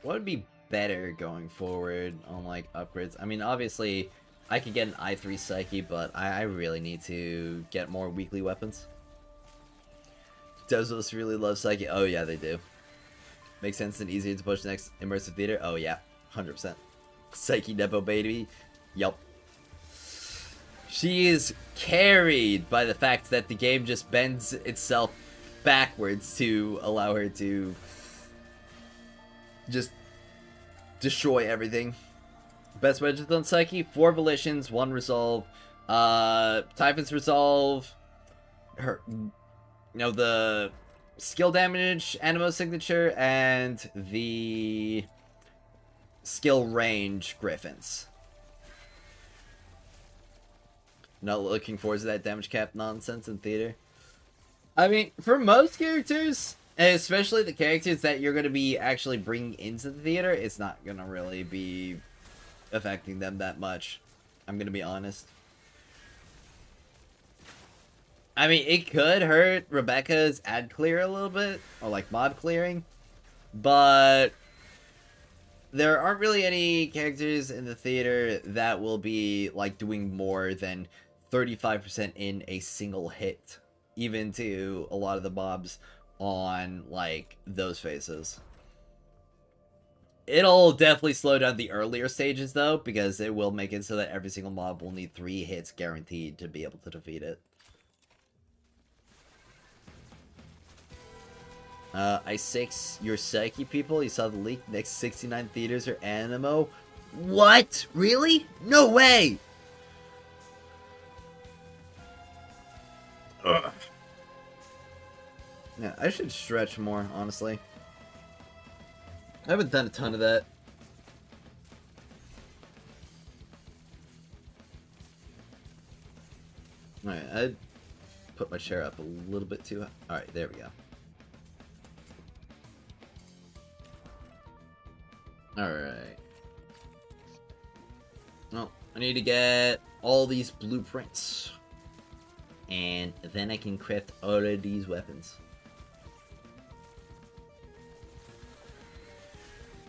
would be better going forward on, like, upgrades? I mean, obviously, I could get an I3 Psyche, but I really need to get more weekly weapons. Does those really love Psyche? Oh, yeah, they do. Makes sense and easier to push the next immersive theater? Oh, yeah, 100%. Psyche Nepo baby? Yup. She is carried by the fact that the game just bends itself backwards to allow her to just destroy everything. Best wedges on Psyche, 4 volitions, 1 resolve. Typhon's resolve. Her, the skill damage, Animo signature, and the skill range Griffins. Not looking forward to that damage cap nonsense in theater. I mean, for most characters, and especially the characters that you're going to be actually bringing into the theater, it's not going to really be affecting them that much. I'm going to be honest. I mean, it could hurt Rebecca's ad clear a little bit, or like mod clearing, but there aren't really any characters in the theater that will be like doing more than 35% in a single hit, even to a lot of the mobs on like those phases. It'll definitely slow down the earlier stages though, because it will make it so that every single mob will need 3 hits guaranteed to be able to defeat it. I6, your Psyche people, you saw the leak, next 69 theaters are Animo. What? Really? No way! Ugh. Yeah, I should stretch more, honestly. I haven't done a ton of that. Alright, I put my chair up a little bit too high. Alright, there we go. Alright. Well, I need to get all these blueprints. And then I can craft all of these weapons.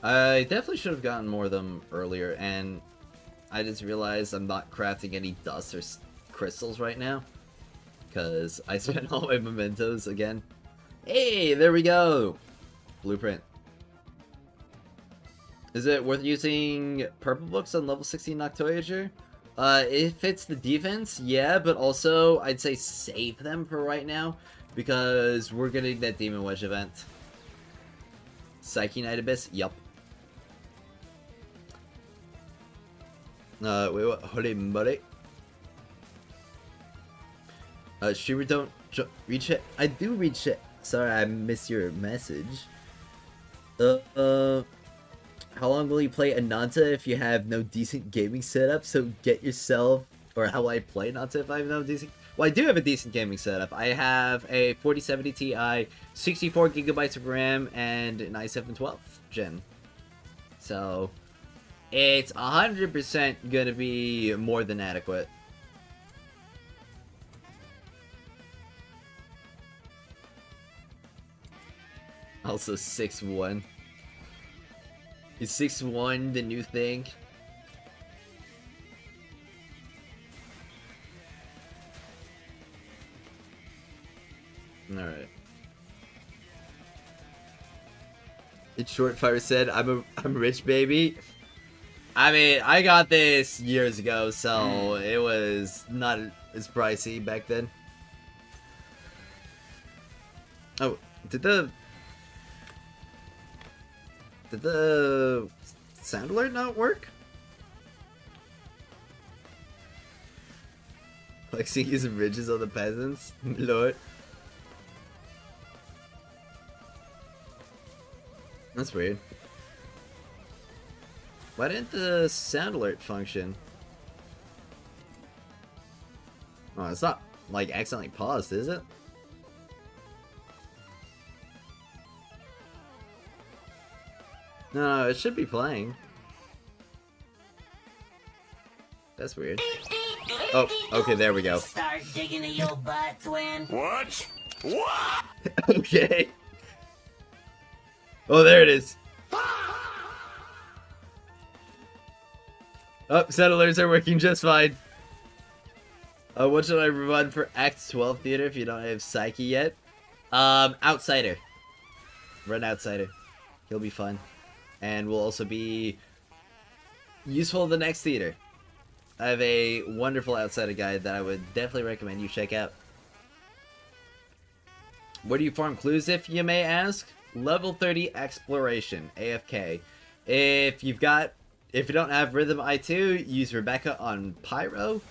I definitely should have gotten more of them earlier, and I just realized I'm not crafting any dust or crystals right now. Because I spent all my mementos again. Hey, there we go! Blueprint. Is it worth using purple books on level 16 Noctoyager? If it's the defense, yeah, but also I'd say save them for right now, because we're gonna need that Demon Wedge event. Duet Night Abyss, yup. Wait, what? Holy moly. Streamer don't reach it. I do reach it. Sorry, I missed your message. How long will you play Ananta if you have no decent gaming setup? So get yourself, or how will I play Ananta if I have no decent? Well, I do have a decent gaming setup. I have a 4070 Ti, 64 gigabytes of RAM, and an i7 12th gen. So it's 100% gonna be more than adequate. Also 6'1". Is 6'1" the new thing? Alright. It's short fire said, I'm rich, baby. I mean, I got this years ago, so it was not as pricey back then. Oh, did the sound alert not work? Like seeing using ridges on the peasants? Lord. That's weird. Why didn't the sound alert function? Oh, it's not like accidentally paused, is it? No, it should be playing. That's weird. Oh, okay, there we go. Start digging in your butt, twin. What? What? Okay. Oh, there it is. Oh, settlers are working just fine. What should I run for Act 12 theater if you don't have Psyche yet? Outsider. Run Outsider. He'll be fun. And will also be useful in the next theater. I have a wonderful Outsider guide that I would definitely recommend you check out. Where do you farm clues, if you may ask? Level 30 Exploration, AFK. If you don't have Rhythm I2, use Rebecca on Pyro.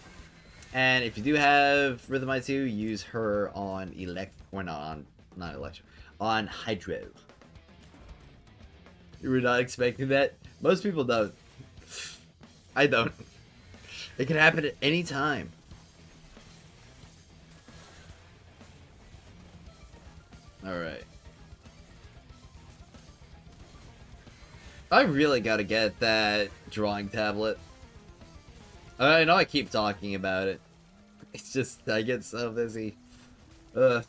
And if you do have Rhythm I2, use her on on Hydro. You were not expecting that? Most people don't. I don't. It can happen at any time. Alright. I really gotta get that drawing tablet. I know I keep talking about it. It's just, I get so busy. By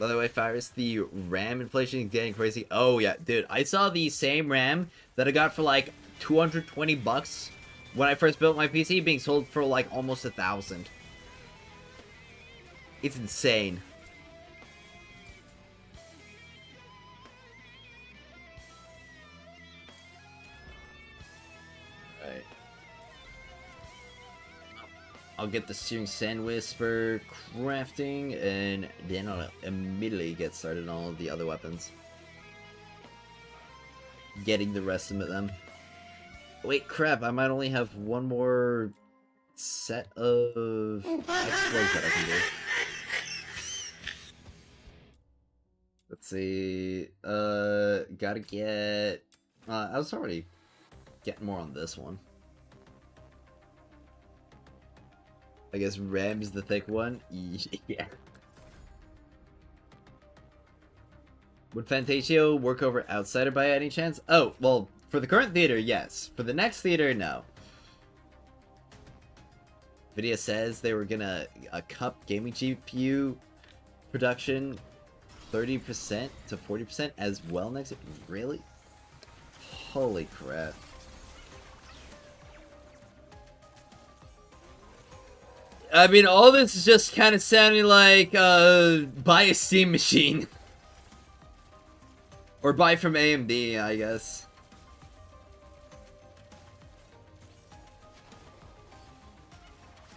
the way, Fyrus, the RAM inflation is getting crazy. Oh yeah, dude, I saw the same RAM that I got for like 220 bucks when I first built my PC being sold for like almost 1,000. It's insane. Right. I'll get the Searing Sand Whisper crafting, and then I'll immediately get started on all the other weapons. Getting the rest of them. Wait, crap, I might only have one more set of exploits that I can do. Let's see, gotta get, I was already getting more on this one. I guess Ram's the thick one? Yeah. Would Fantasio work over Outsider by any chance? Oh, well, for the current theater, yes. For the next theater, no. Video says they were gonna cup gaming GPU production 30% to 40% as well next year. Really? Holy crap. I mean, all this is just kind of sounding like, buy a Steam machine. Or buy from AMD, I guess.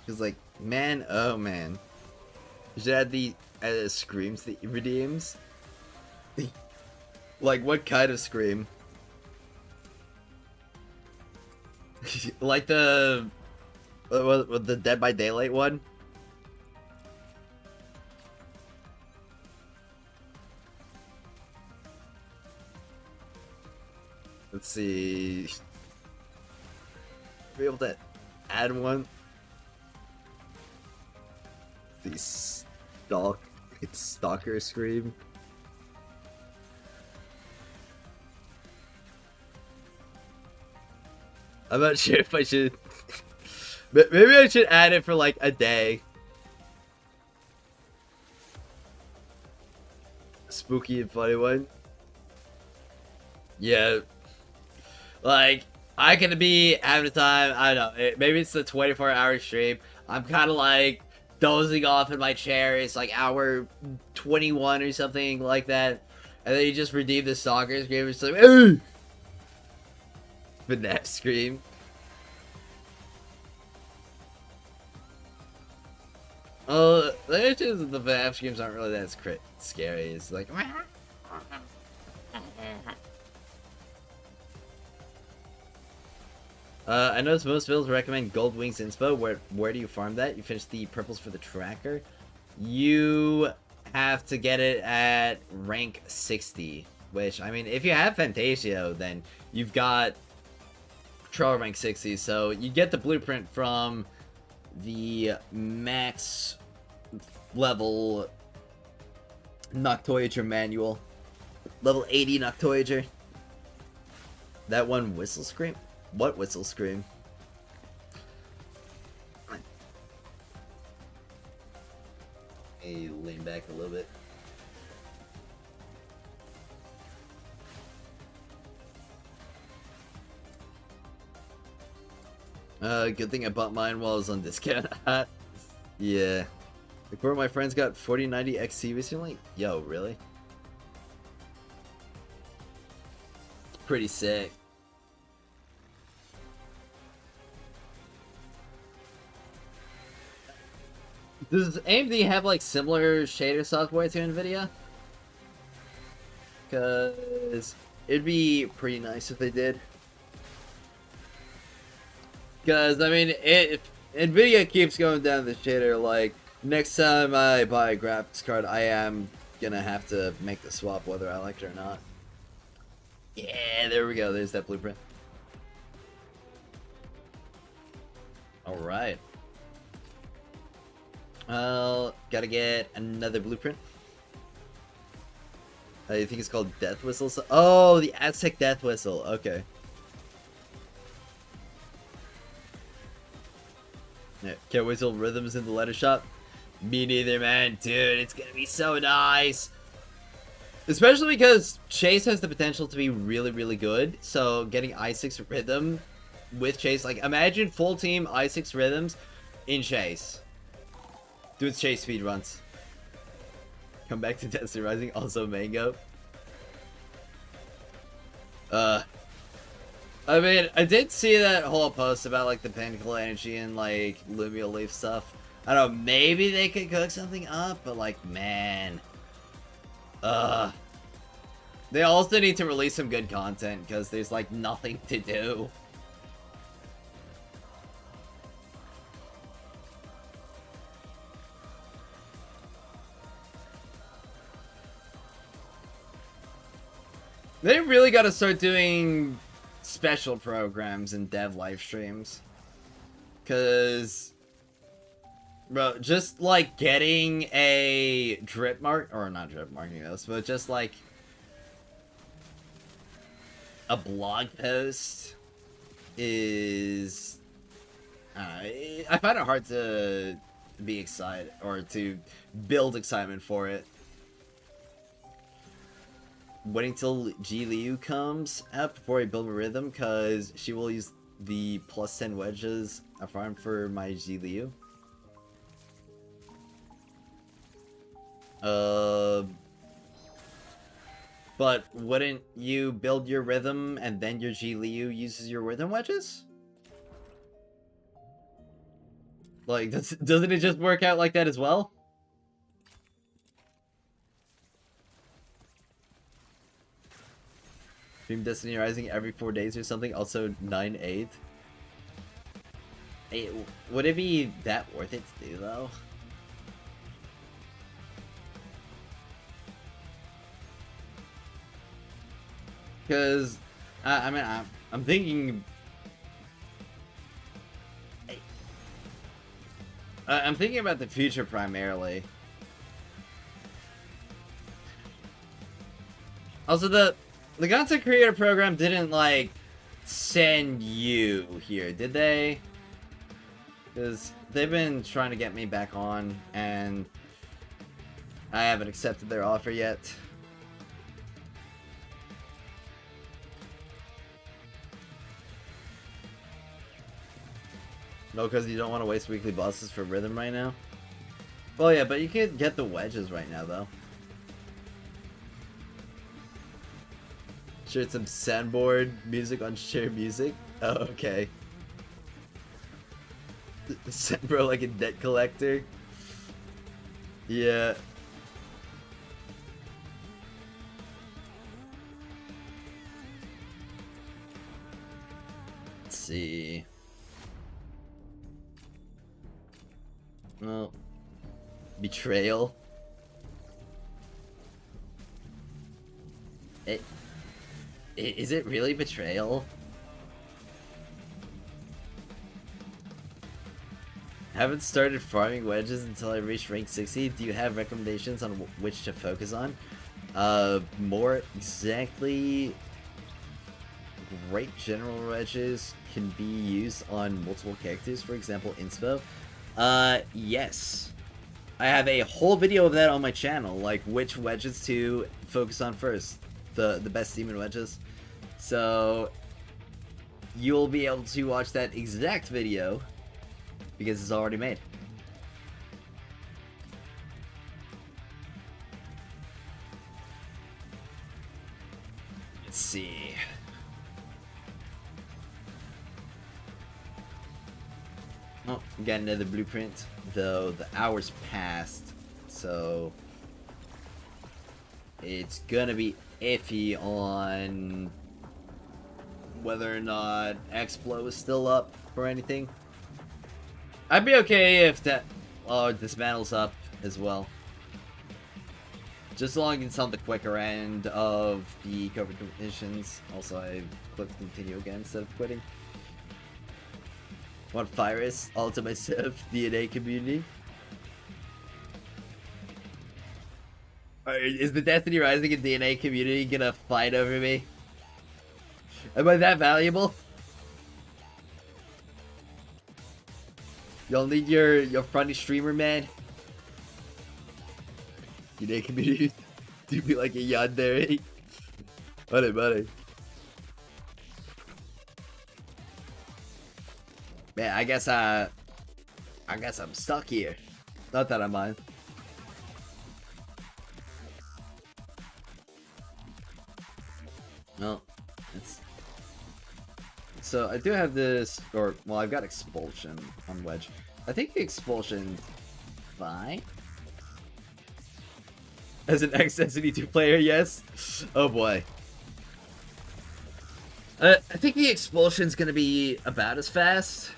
Because, like, man, oh man. You should add the screams that he redeems. Like, what kind of scream? Like the With the Dead by Daylight one? Let's see. Be able to add one. The Stalker Scream. I'm not sure if I should. But maybe I should add it for like a day. Spooky and funny one. Yeah. Like, I could be having a time, I don't know, maybe it's the 24-hour stream. I'm kind of like dozing off in my chair. It's like hour 21 or something like that. And then you just redeem the Stalker Scream. It's like, ooh! FNAF Scream. Oh, the issue is that the FNAF Screams aren't really that scary. It's like... I noticed most builds recommend Gold Wings Inspo. Where do you farm that? You finish the purples for the tracker. You have to get it at rank 60. Which, I mean, if you have Fantasio, then you've got Patrol rank 60. So you get the blueprint from the max level Noctoyager manual. Level 80 Noctoyager. That one Whistle Scream? What Whistle Scream? Hey, lean back a little bit. Good thing I bought mine while I was on discount. Yeah. Like, one of my friends got 4090 XT recently. Yo, really? It's pretty sick. Does AMD have like similar shader software to NVIDIA? Because it'd be pretty nice if they did. Because, I mean, if NVIDIA keeps going down the shader, like, next time I buy a graphics card, I am gonna have to make the swap whether I like it or not. Yeah, there we go. There's that blueprint. Alright. Gotta get another blueprint. You think it's called Death Whistle? Oh, the Aztec Death Whistle. Okay. Yeah, can't whistle rhythms in the letter shop. Me neither, man. Dude, it's gonna be so nice. Especially because Chase has the potential to be really, really good. So getting i6 rhythm with Chase, like imagine full team i6 rhythms in Chase. Do its Chase speed runs. Come back to Destiny Rising, also Mango. I mean, I did see that whole post about like the Pinnacle Energy and like Lumia Leaf stuff. I don't know, maybe they could cook something up, but like, man. They also need to release some good content because there's like nothing to do. They really got to start doing special programs and dev live streams. Because, bro, just like getting a drip mark, or not drip marking this, but just like a blog post is, I find it hard to be excited or to build excitement for it. Waiting till G Liu comes out before I build a rhythm, because she will use the plus 10 wedges I farmed for my G Liu. But wouldn't you build your rhythm and then your G Liu uses your rhythm wedges? Like, doesn't it just work out like that as well? Stream Destiny Rising every 4 days or something. Also 9/8. Would it be that worth it to do, though? Because, I mean, I'm thinking... I'm thinking about the future primarily. Also, the content creator program didn't, like, send you here, did they? Because they've been trying to get me back on, and I haven't accepted their offer yet. No, because you don't want to waste weekly bosses for rhythm right now? Well, yeah, but you can get the wedges right now, though. Shared some sandboard music on shared music? Oh, okay. Bro, like a debt collector? Yeah. Let's see. Well, betrayal. Is it really betrayal? Haven't started farming wedges until I reach rank 60. Do you have recommendations on which to focus on? More exactly, great general wedges can be used on multiple characters, for example, inspo. Yes. I have a whole video of that on my channel, like which wedges to focus on first. The best demon wedges. So, you'll be able to watch that exact video because it's already made. Let's see. Oh, got another blueprint, though the hours passed, so it's gonna be iffy on whether or not Explo is still up or anything. I'd be okay if that dismantles up as well. Just as long as it's on the quicker end of the cover conditions. Also, I clicked continue again instead of quitting. Want virus, all to myself, DNA community. Is the Destiny Rising and DNA community gonna fight over me? Am I that valuable? Y'all need your funny streamer, man. DNA community do be like a yandere. Buddy. Man, I guess I'm stuck here. Not that I mind. No, it's so I do have this, or well, I've got expulsion on wedge. I think the expulsion fine. As an ex-SNE2 player, yes. Oh boy. I think the expulsion's gonna be about as fast.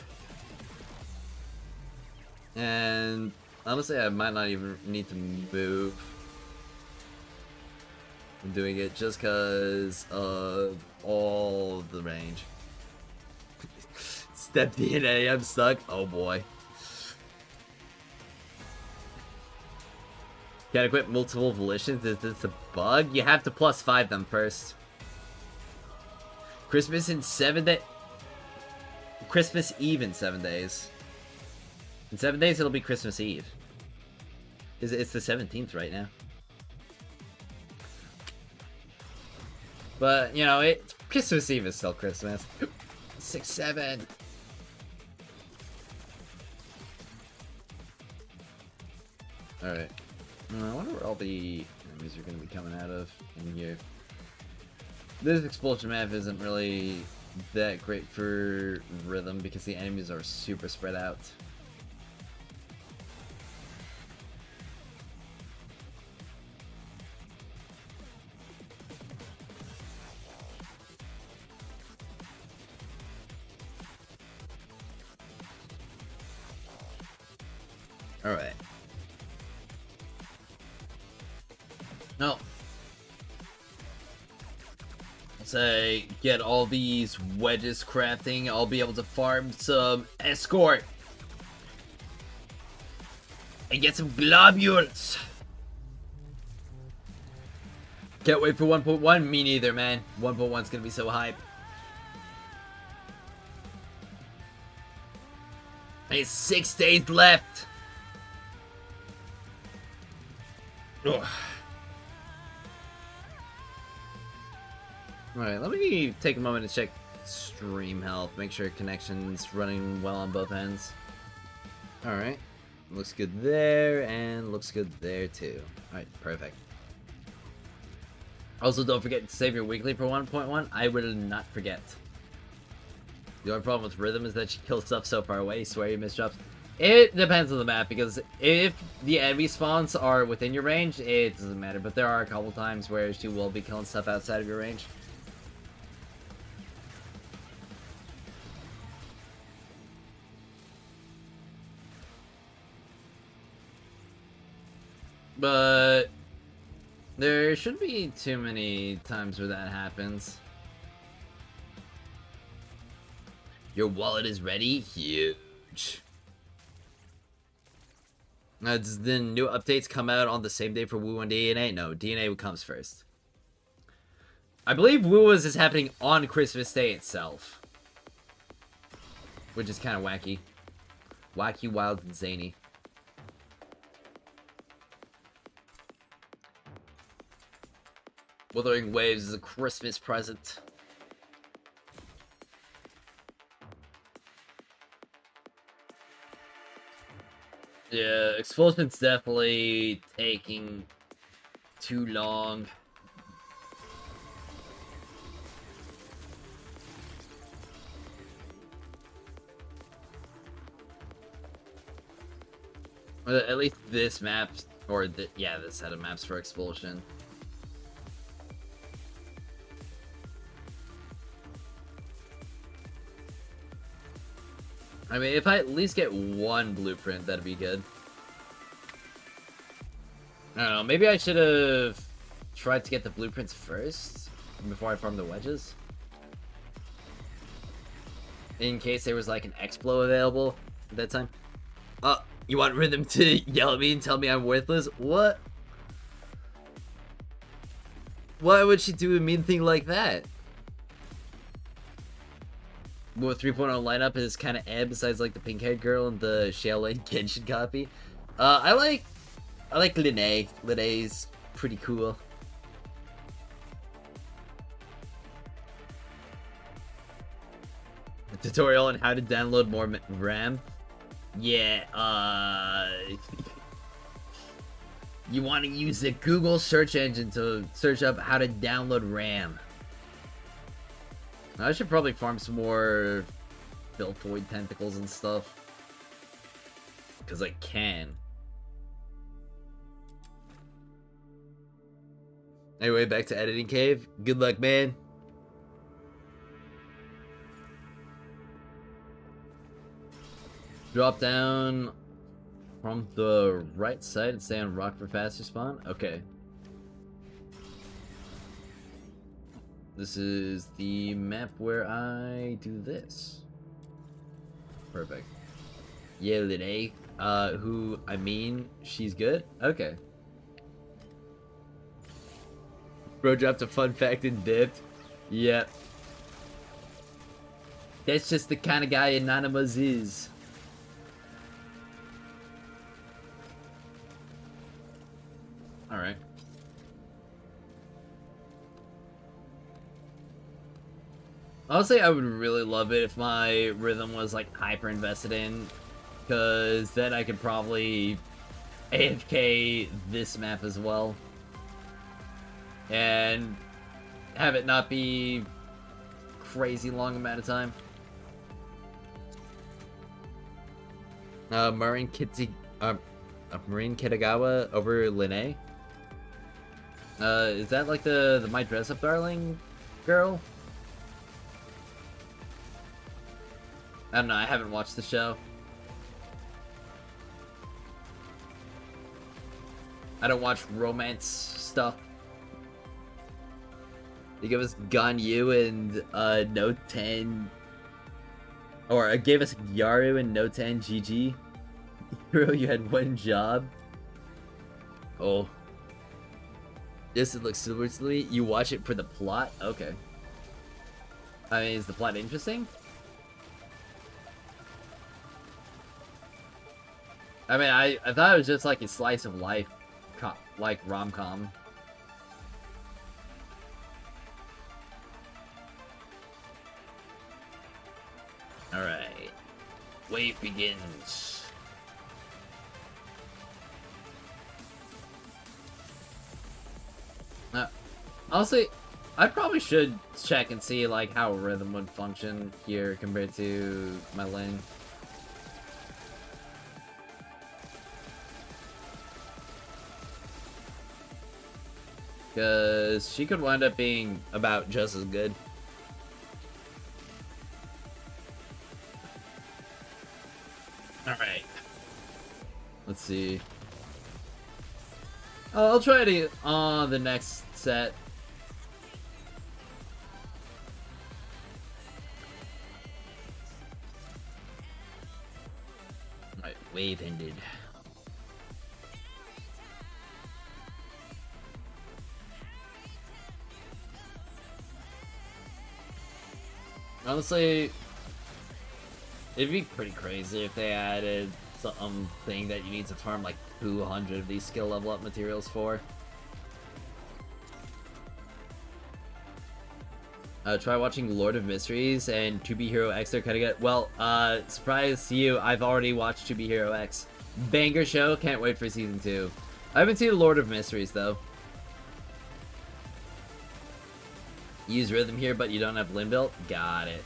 And honestly, I might not even need to move. I'm doing it just because of all the range. Step DNA, I'm stuck. Oh boy. Can I equip multiple volitions? Is this a bug? You have to +5 them first. Christmas in 7 days. Christmas Eve in 7 days. In 7 days, it'll be Christmas Eve. It's the 17th right now. But, you know, Christmas Eve is still Christmas. 6, 7. Alright. I wonder where all the enemies are going to be coming out of in here. This expulsion map isn't really that great for rhythm because the enemies are super spread out. Alright. No. Once I get all these wedges crafting, I'll be able to farm some escort. And get some globules. Can't wait for 1.1. Me neither, man. 1.1's gonna be so hype. It's 6 days left. Ugh. Alright, let me take a moment to check stream health. Make sure connection's running well on both ends. Alright. Looks good there, and looks good there too. Alright, perfect. Also, don't forget to save your weekly for 1.1. I will not forget. The only problem with Rhythm is that she kills stuff so far away. Swear you miss drops. It depends on the map, because if the enemy spawns are within your range, it doesn't matter. But there are a couple times where she will be killing stuff outside of your range. But there shouldn't be too many times where that happens. Your wallet is ready? Huge. Does the new updates come out on the same day for Woo and DNA? No, DNA comes first. I believe Woo is happening on Christmas Day itself. Which is kind of wacky. Wacky, wild, and zany. Wuthering Waves is a Christmas present. Yeah, Expulsion's definitely taking too long. At least this map, or yeah, this set of maps for Expulsion. I mean, if I at least get one blueprint, that'd be good. I don't know, maybe I should have tried to get the blueprints first before I farmed the wedges. In case there was like an Explo available at that time. You want Rhythm to yell at me and tell me I'm worthless? What? Why would she do a mean thing like that? What 3.0 lineup is kind of besides like the pink-haired girl and the Shaolin Genshin copy. I like Linnea. Linnea's pretty cool. A tutorial on how to download more RAM. Yeah, you want to use the Google search engine to search up how to download RAM. I should probably farm some more Filthoid tentacles and stuff. Because I can. Anyway, back to editing cave. Good luck, man. Drop down from the right side and stay on rock for faster spawn? Okay. This is the map where I do this. Perfect. Yeah, Linnea. Who, I mean, she's good? Okay. Bro dropped a fun fact and dipped. Yep. That's just the kind of guy Anonymous is. Alright. Honestly, I would really love it if my Rhythm was like hyper invested in, because then I could probably AFK this map as well. And have it not be crazy long amount of time. Marine Kitagawa over Linnea. Is that like the My Dress Up Darling girl? I don't know, I haven't watched the show. I don't watch romance stuff. They give us Ganyu and Note 10, or gave us Yaru and Note 10 GG. Hero, you had one job. Oh. This looks similar to me. You watch it for the plot? Okay. I mean, is the plot interesting? I mean, I thought it was just like a slice of life, like rom-com. Alright. Wave begins. Honestly, I probably should check and see like how rhythm would function here compared to my lane. Because she could wind up being about just as good. Alright. Let's see. I'll try it on the next set. Alright, wave ended. Honestly, it'd be pretty crazy if they added something that you need to farm like 200 of these skill level up materials for. Try watching Lord of Mysteries and 2B Hero X. They're kind of good. Well, surprise to you, I've already watched 2B Hero X. Banger show. Can't wait for season 2. I haven't seen Lord of Mysteries though. Use rhythm here, but you don't have lane built? Got it.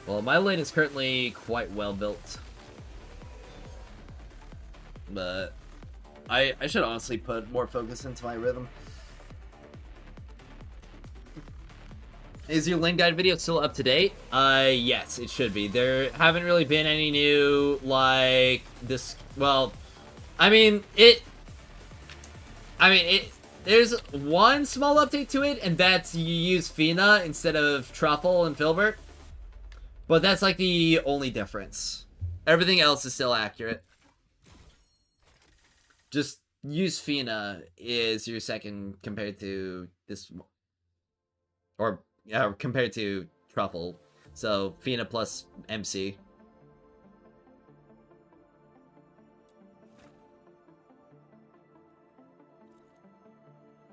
Well, my lane is currently quite well built. But I should honestly put more focus into my rhythm. Is your lane guide video still up to date? Yes, it should be. There haven't really been any new, like, this, well, there's one small update to it, and that's you use Fina instead of Truffle and Filbert. But that's like the only difference. Everything else is still accurate. Just use Fina is your second compared to this, or yeah, compared to Truffle. So Fina plus MC.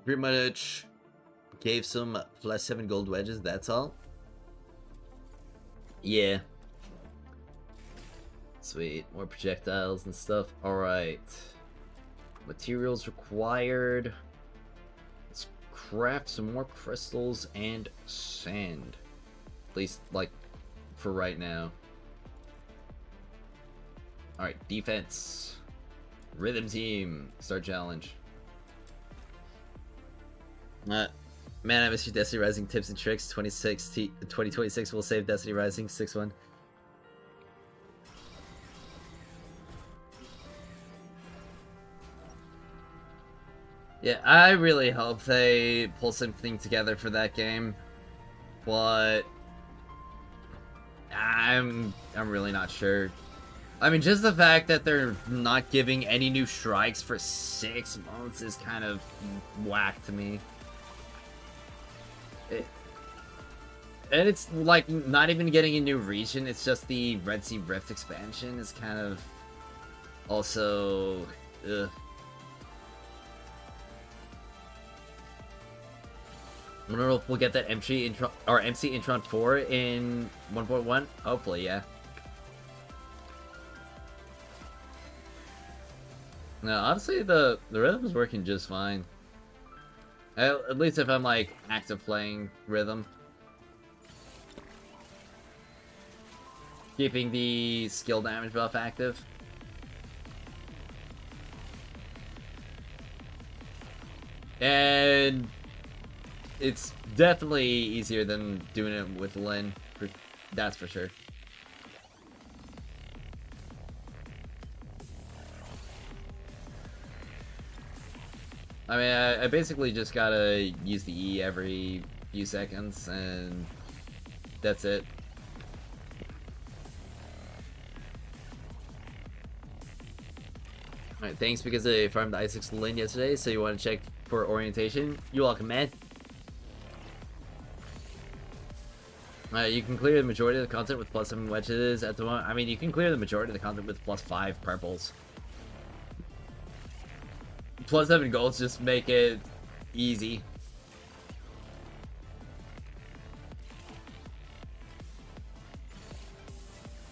Pretty much gave some +7 gold wedges, that's all. Yeah. Sweet, more projectiles and stuff. Alright. Materials required. Let's craft some more crystals and sand. At least, like, for right now. Alright, defense. Rhythm team. Start challenge. Man, I miss your Destiny Rising tips and tricks. 2026 will save Destiny Rising 6-1. Yeah, I really hope they pull something together for that game, but I'm really not sure. I mean, just the fact that they're not giving any new strikes for 6 months is kind of whack to me. And it's like not even getting a new region, it's just the Red Sea Rift expansion is kind of also ugh. I don't know if we'll get that MC Intron 4 in 1.1. Hopefully, yeah. No, honestly, the rhythm is working just fine. At least if I'm like active playing rhythm. Keeping the skill damage buff active. And it's definitely easier than doing it with Lin. That's for sure. I mean, I basically just gotta use the E every few seconds, and that's it. Alright, thanks because I farmed the I-6 lane yesterday, so you want to check for orientation. You're welcome, man. You can clear the majority of the content with +7 wedges at the moment. I mean, you can clear the majority of the content with +5 purples. +7 golds just make it easy.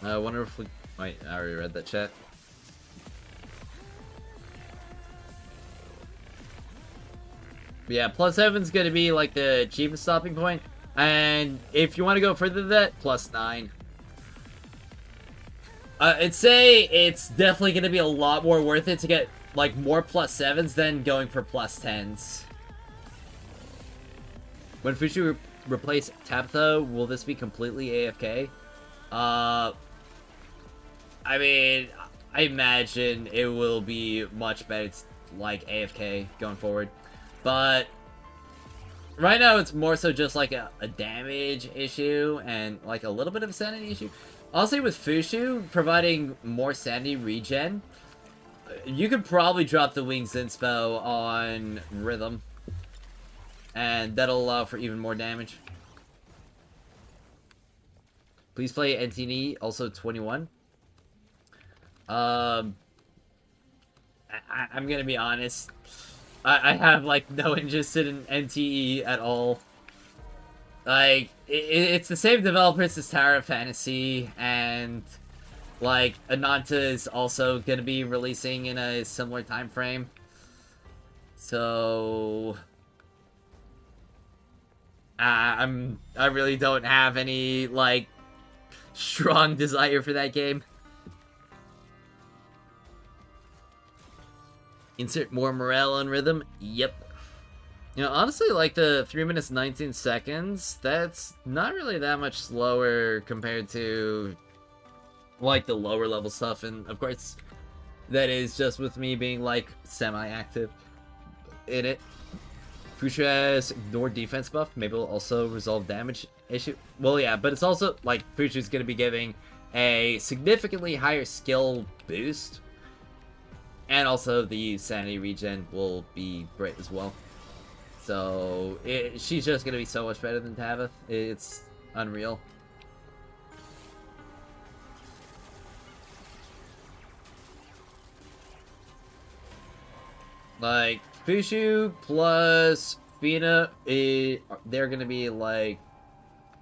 I wonder if we... Wait, I already read that chat. But yeah, +7's gonna be like the cheapest stopping point. And if you want to go further than that, +9. I'd say it's definitely gonna be a lot more worth it to get like more +7s than going for +10s. When Fushu replace Tabitha, will this be completely AFK? I mean, I imagine it will be much better like AFK going forward. But right now it's more so just like a damage issue and like a little bit of a sanity issue. Honestly, with Fushu providing more sanity regen, you could probably drop the Wings Inspo on Rhythm, and that'll allow for even more damage. Please play NTE, also 21. I'm gonna be honest. I have like no interest in NTE at all. Like it's the same developers as Tower of Fantasy, and like Ananta is also gonna be releasing in a similar time frame. So I really don't have any like strong desire for that game. Insert more morale on Rhythm. Yep. You know, honestly, like the 3 minutes 19 seconds, that's not really that much slower compared to like the lower level stuff. And of course, that is just with me being like semi-active in it. Fushu has ignored defense buff. Maybe it'll also resolve damage issue. Well, yeah, but it's also like Fushu's going to be giving a significantly higher skill boost. And also the sanity regen will be great as well. So she's just going to be so much better than Tabith. It's unreal. Like, Fushu plus Fina, they're going to be like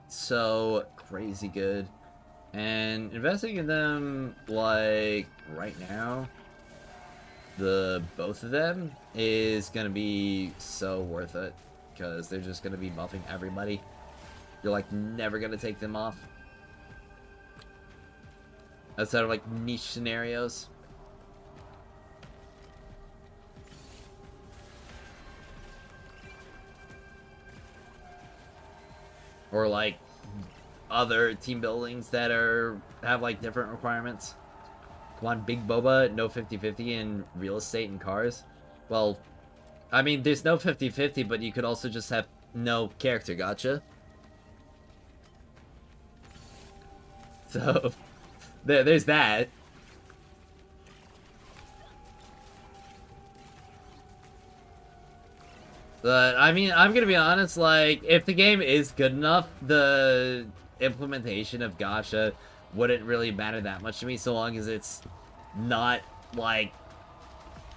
so crazy good. And investing in them like right now, both of them is gonna be so worth it because they're just gonna be buffing everybody. You're like never gonna take them off outside of like niche scenarios. Or like other team buildings that have like different requirements. Come on, Big Boba, no 50-50 in real estate and cars. Well, I mean, there's no 50-50, but you could also just have no character gacha. So, there's that. But, I mean, I'm gonna be honest, like, if the game is good enough, the implementation of gacha wouldn't really matter that much to me, so long as it's not, like,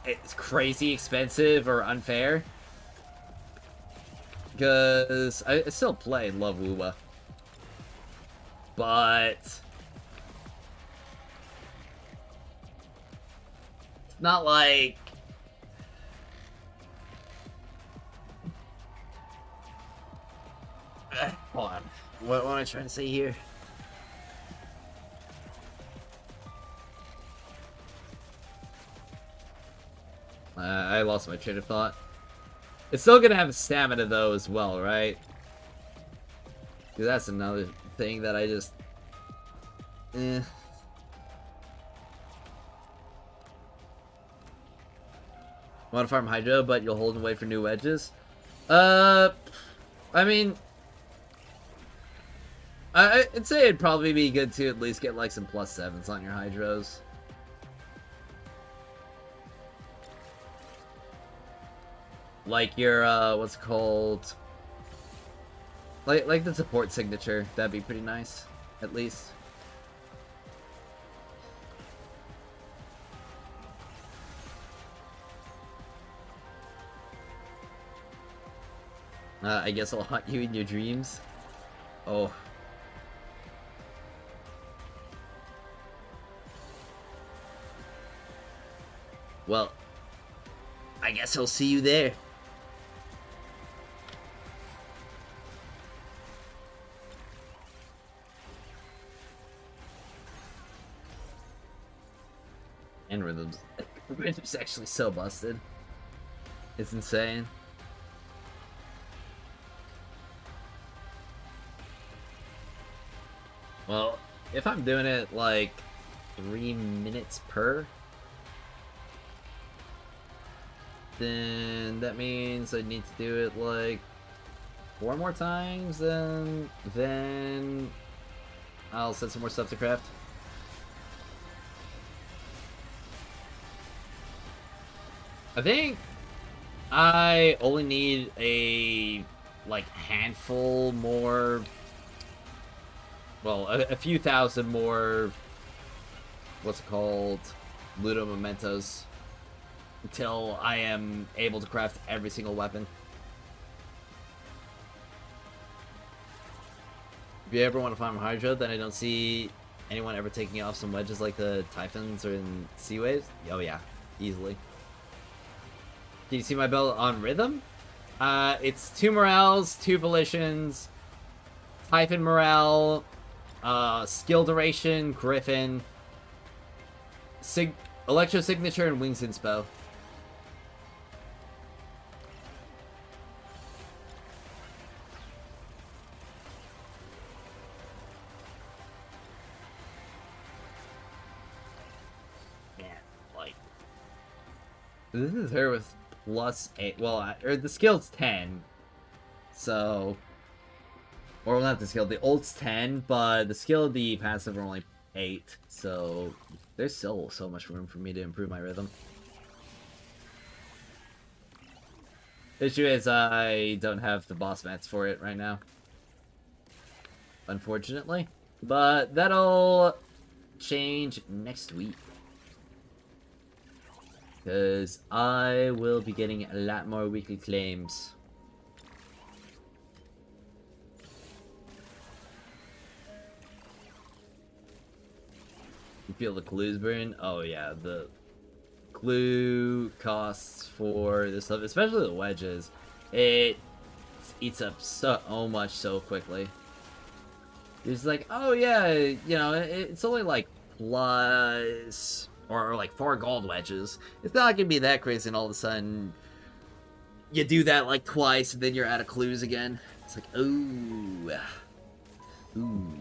it's crazy expensive or unfair. Because I still play and love Wuba. But it's not like... Hold on. What am I trying to say here? I lost my train of thought. It's still gonna have stamina though as well, right? Because that's another thing that I just... Want to farm Hydro, but you'll hold and wait for new wedges? I mean, I'd say it'd probably be good to at least get like some +7s on your Hydros. Like your, what's it called? Like the support signature. That'd be pretty nice, at least. I guess I'll haunt you in your dreams. Oh. Well, I guess I'll see you there. And rhythms. Rhythm's actually so busted. It's insane. Well, if I'm doing it like 3 minutes per, then that means I need to do it like 4 more times, and then I'll set some more stuff to craft. I think I only need a like handful more, well, a few thousand more, what's it called, Luno mementos, until I am able to craft every single weapon. If you ever want to farm Hydro, then I don't see anyone ever taking off some wedges like the Typhons or in Sea Waves. Oh yeah, easily. Can you see my build on Rhythm? It's 2 morales, 2 volitions, Typhon morale, skill duration, Griffin, Electro signature, and Wings inspo. Man, like, this is her with +8. Well, or the skill's 10, so, or not the skill. The ult's 10, but the skill, the passive are only 8, so there's still so much room for me to improve my rhythm. The issue is I don't have the boss mats for it right now, unfortunately, but that'll change next week, because I will be getting a lot more weekly claims. You feel the clues burn? Oh yeah, the glue costs for this stuff, especially the wedges, it eats up so much so quickly. It's like, oh yeah, you know, it's only like plus or like 4 gold wedges. It's not gonna be that crazy, and all of a sudden you do that like twice, and then you're out of clues again. It's like, ooh, ooh.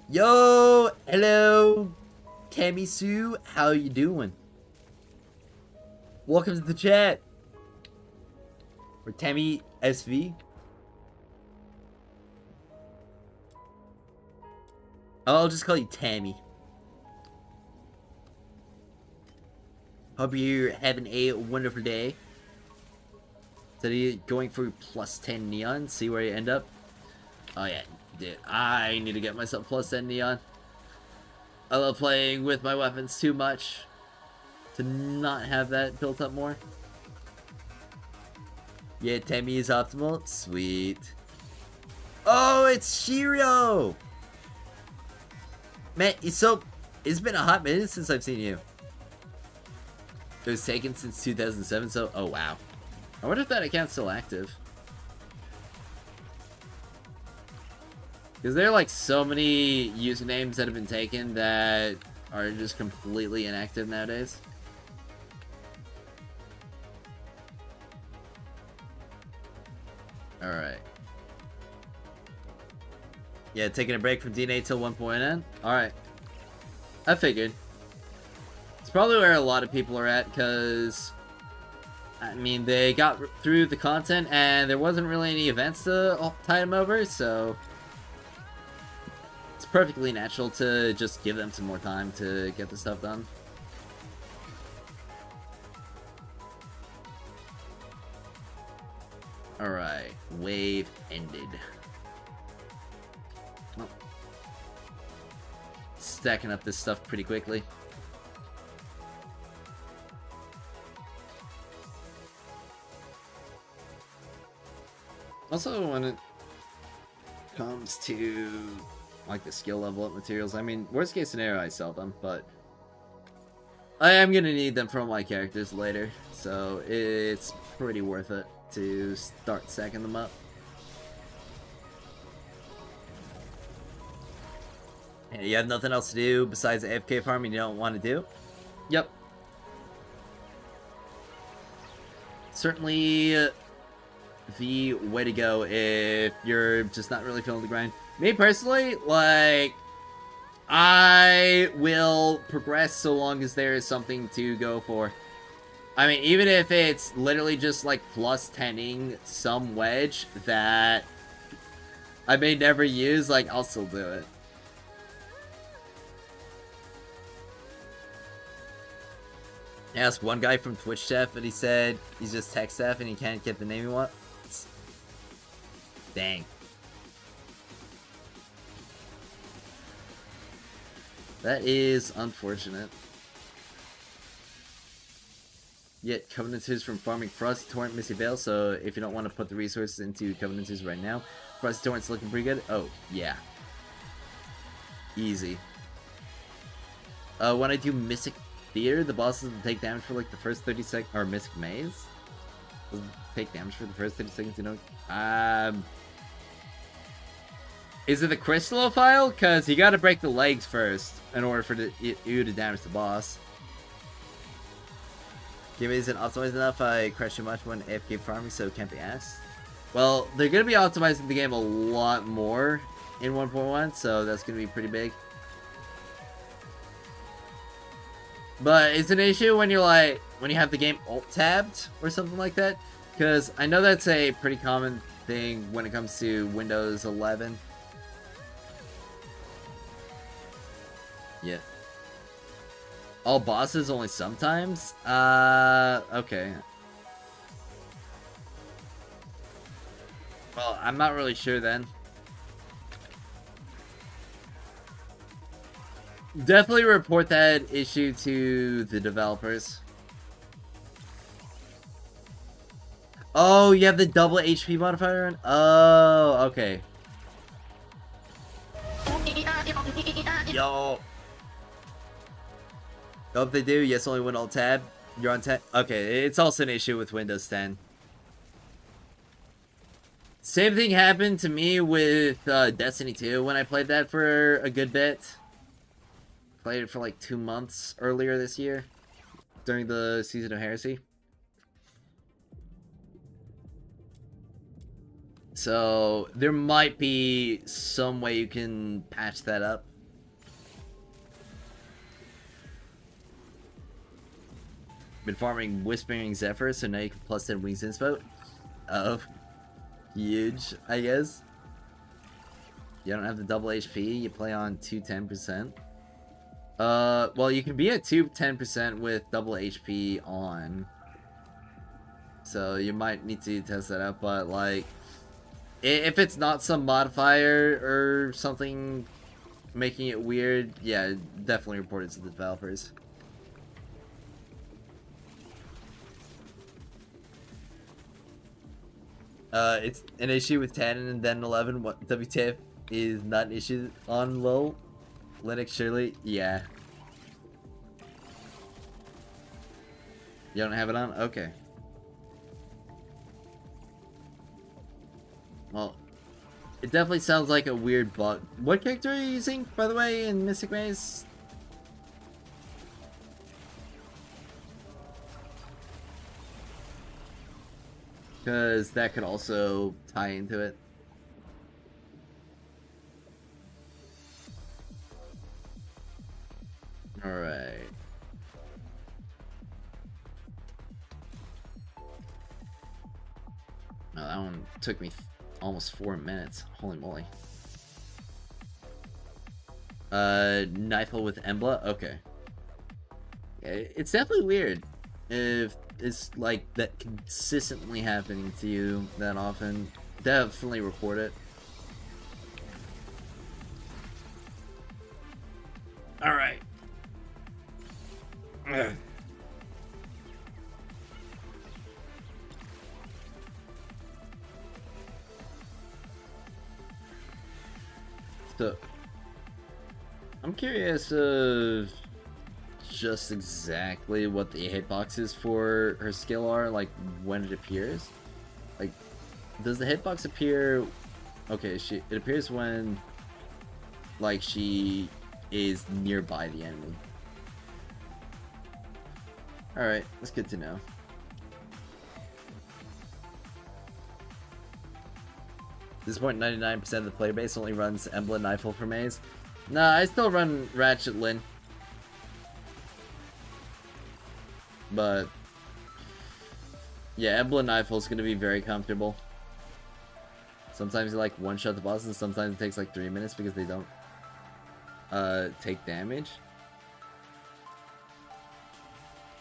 Yo, hello, Tammy Sue, how you doing? Welcome to the chat. Or Tammy SV. I'll just call you Tammy. Hope you're having a wonderful day. Today, going for +10 neon, see where you end up. Oh yeah. Dude, I need to get myself +10 neon. I love playing with my weapons too much to not have that built up more. Yeah, Tammy is optimal. Sweet. Oh, it's Shiro! Man, it's been a hot minute since I've seen you. It was taken since 2007, so, oh wow. I wonder if that account's still active. Because there are like so many usernames that have been taken that are just completely inactive nowadays. Alright. Yeah, taking a break from DNA till 1.9. Alright. I figured. probably where a lot of people are at, because I mean, they got through the content and there wasn't really any events to tide them over, so it's perfectly natural to just give them some more time to get the stuff done. Alright, wave ended. Well, stacking up this stuff pretty quickly. Also, when it comes to like the skill level up materials, I mean, worst case scenario, I sell them, but I am gonna need them for my characters later, so it's pretty worth it to start stacking them up. Hey, you have nothing else to do besides AFK farming you don't want to do? Yep. Certainly the way to go if you're just not really feeling the grind. Me personally, like, I will progress so long as there is something to go for. I mean, even if it's literally just like plus 10ing some wedge that I may never use, like, I'll still do it. I asked one guy from Twitch Chef, and he said he's just tech staff and he can't get the name he wants. Dang. That is unfortunate. Yet Covenanters from farming Frosty Torrent, Misty Vale, so if you don't want to put the resources into Covenanters right now, Frosty Torrent's looking pretty good. Oh, yeah. Easy. When I do Mystic Theater, the boss doesn't take damage for like the first 30 seconds, or Mystic Maze? Doesn't take damage for the first 30 seconds, you know? Is it the Crystallophile? Because you gotta break the legs first in order for you to damage the boss. Game isn't optimized enough. I crash too much when AFK farming, so it can't be asked. Well, they're gonna be optimizing the game a lot more in 1.1, so that's gonna be pretty big. But it's an issue when you're like, when you have the game alt-tabbed or something like that. Because I know that's a pretty common thing when it comes to Windows 11. Yeah. All bosses only sometimes? Okay. Well, I'm not really sure then. Definitely report that issue to the developers. Oh, you have the double HP modifier on? Oh, okay. Yo. Oh, if they do, yes, only when alt tab. You're on 10. Okay, it's also an issue with Windows 10. Same thing happened to me with Destiny 2 when I played that for a good bit. Played it for like 2 months earlier this year during the Season of Heresy. So there might be some way you can patch that up. Been farming Whispering Zephyr, so now you can plus 10 Wings Inspo. Oh, huge, I guess. You don't have the double HP, you play on 210%. Well, you can be at 210% with double HP on. So you might need to test that out, but like, if it's not some modifier or something making it weird, yeah, definitely report it to the developers. It's an issue with 10 and then 11. What WTF is not an issue on low Linux, surely? Yeah. You don't have it on? Okay. Well, it definitely sounds like a weird bug. What character are you using, by the way, in Mystic Maze? Because that could also tie into it. Alright. Oh, that one took me almost 4 minutes. Holy moly. Knifel with Embla? Okay. Yeah, it's definitely weird if it's like that consistently happening to you that often. Definitely report it. Alright. So, I'm curious of just exactly what the hitboxes for her skill are, like when it appears. Like, does the hitbox appear? Okay, it appears when, like, she is nearby the enemy. Alright, that's good to know. At this point, 99% of the player base only runs Embla Knifel for maze. Nah, I still run Ratchet Lin. But yeah, Embla Knifel is going to be very comfortable. Sometimes you like one-shot the bosses, sometimes it takes like 3 minutes because they don't take damage.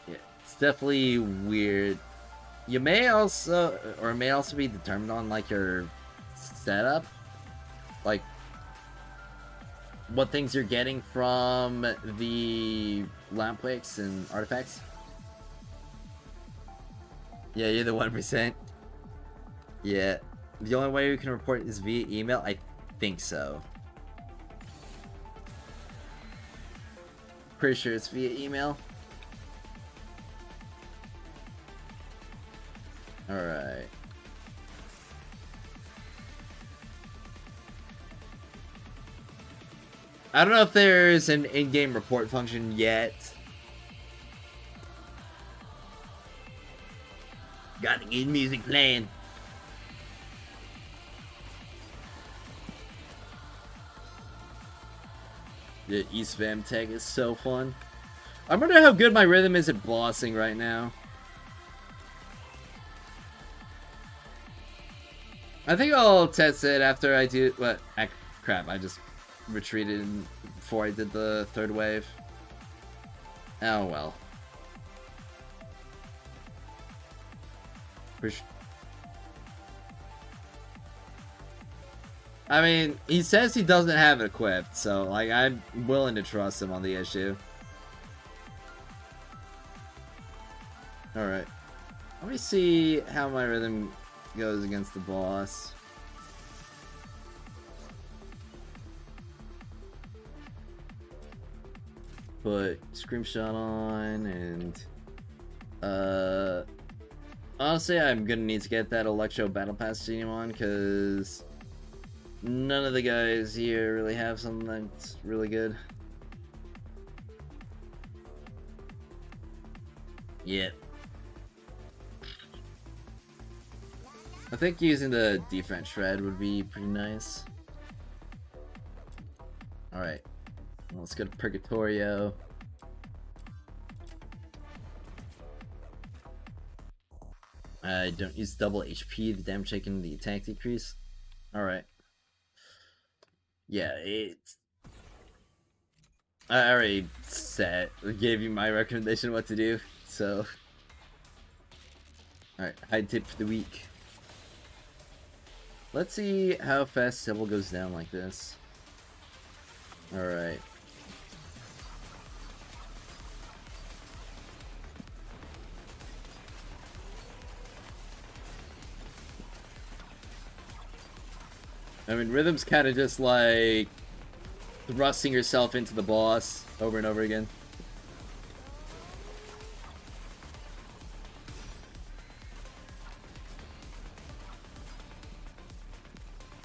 Yeah, it's definitely weird. You may also, or it may also be determined on like your setup, like what things you're getting from the lamp wicks and artifacts. Yeah, you're the 1%. Yeah, the only way we can report is via email. I think so. Pretty sure it's via email. Alright. I don't know if there's an in-game report function yet. Got the good music playing. The East Vam tech is so fun. I wonder how good my rhythm is at bossing right now. I think I'll test it after I do. What? Crap! I just retreated before I did the third wave. Oh well. I mean, he says he doesn't have it equipped, so like I'm willing to trust him on the issue. Alright. Let me see how my rhythm goes against the boss. Put Screamshot on and honestly I'm gonna need to get that Electro Battle Pass genie on because none of the guys here really have something that's really good. Yep. I think using the defense shred would be pretty nice. Alright. Let's go to Purgatorio. I don't use double HP, the damage taken, the attack decrease. Alright. Yeah, it's... I already gave you my recommendation what to do, so... Alright, hide tip for the week. Let's see how fast Sybil goes down like this. Alright. I mean, rhythm's kind of just like thrusting yourself into the boss over and over again.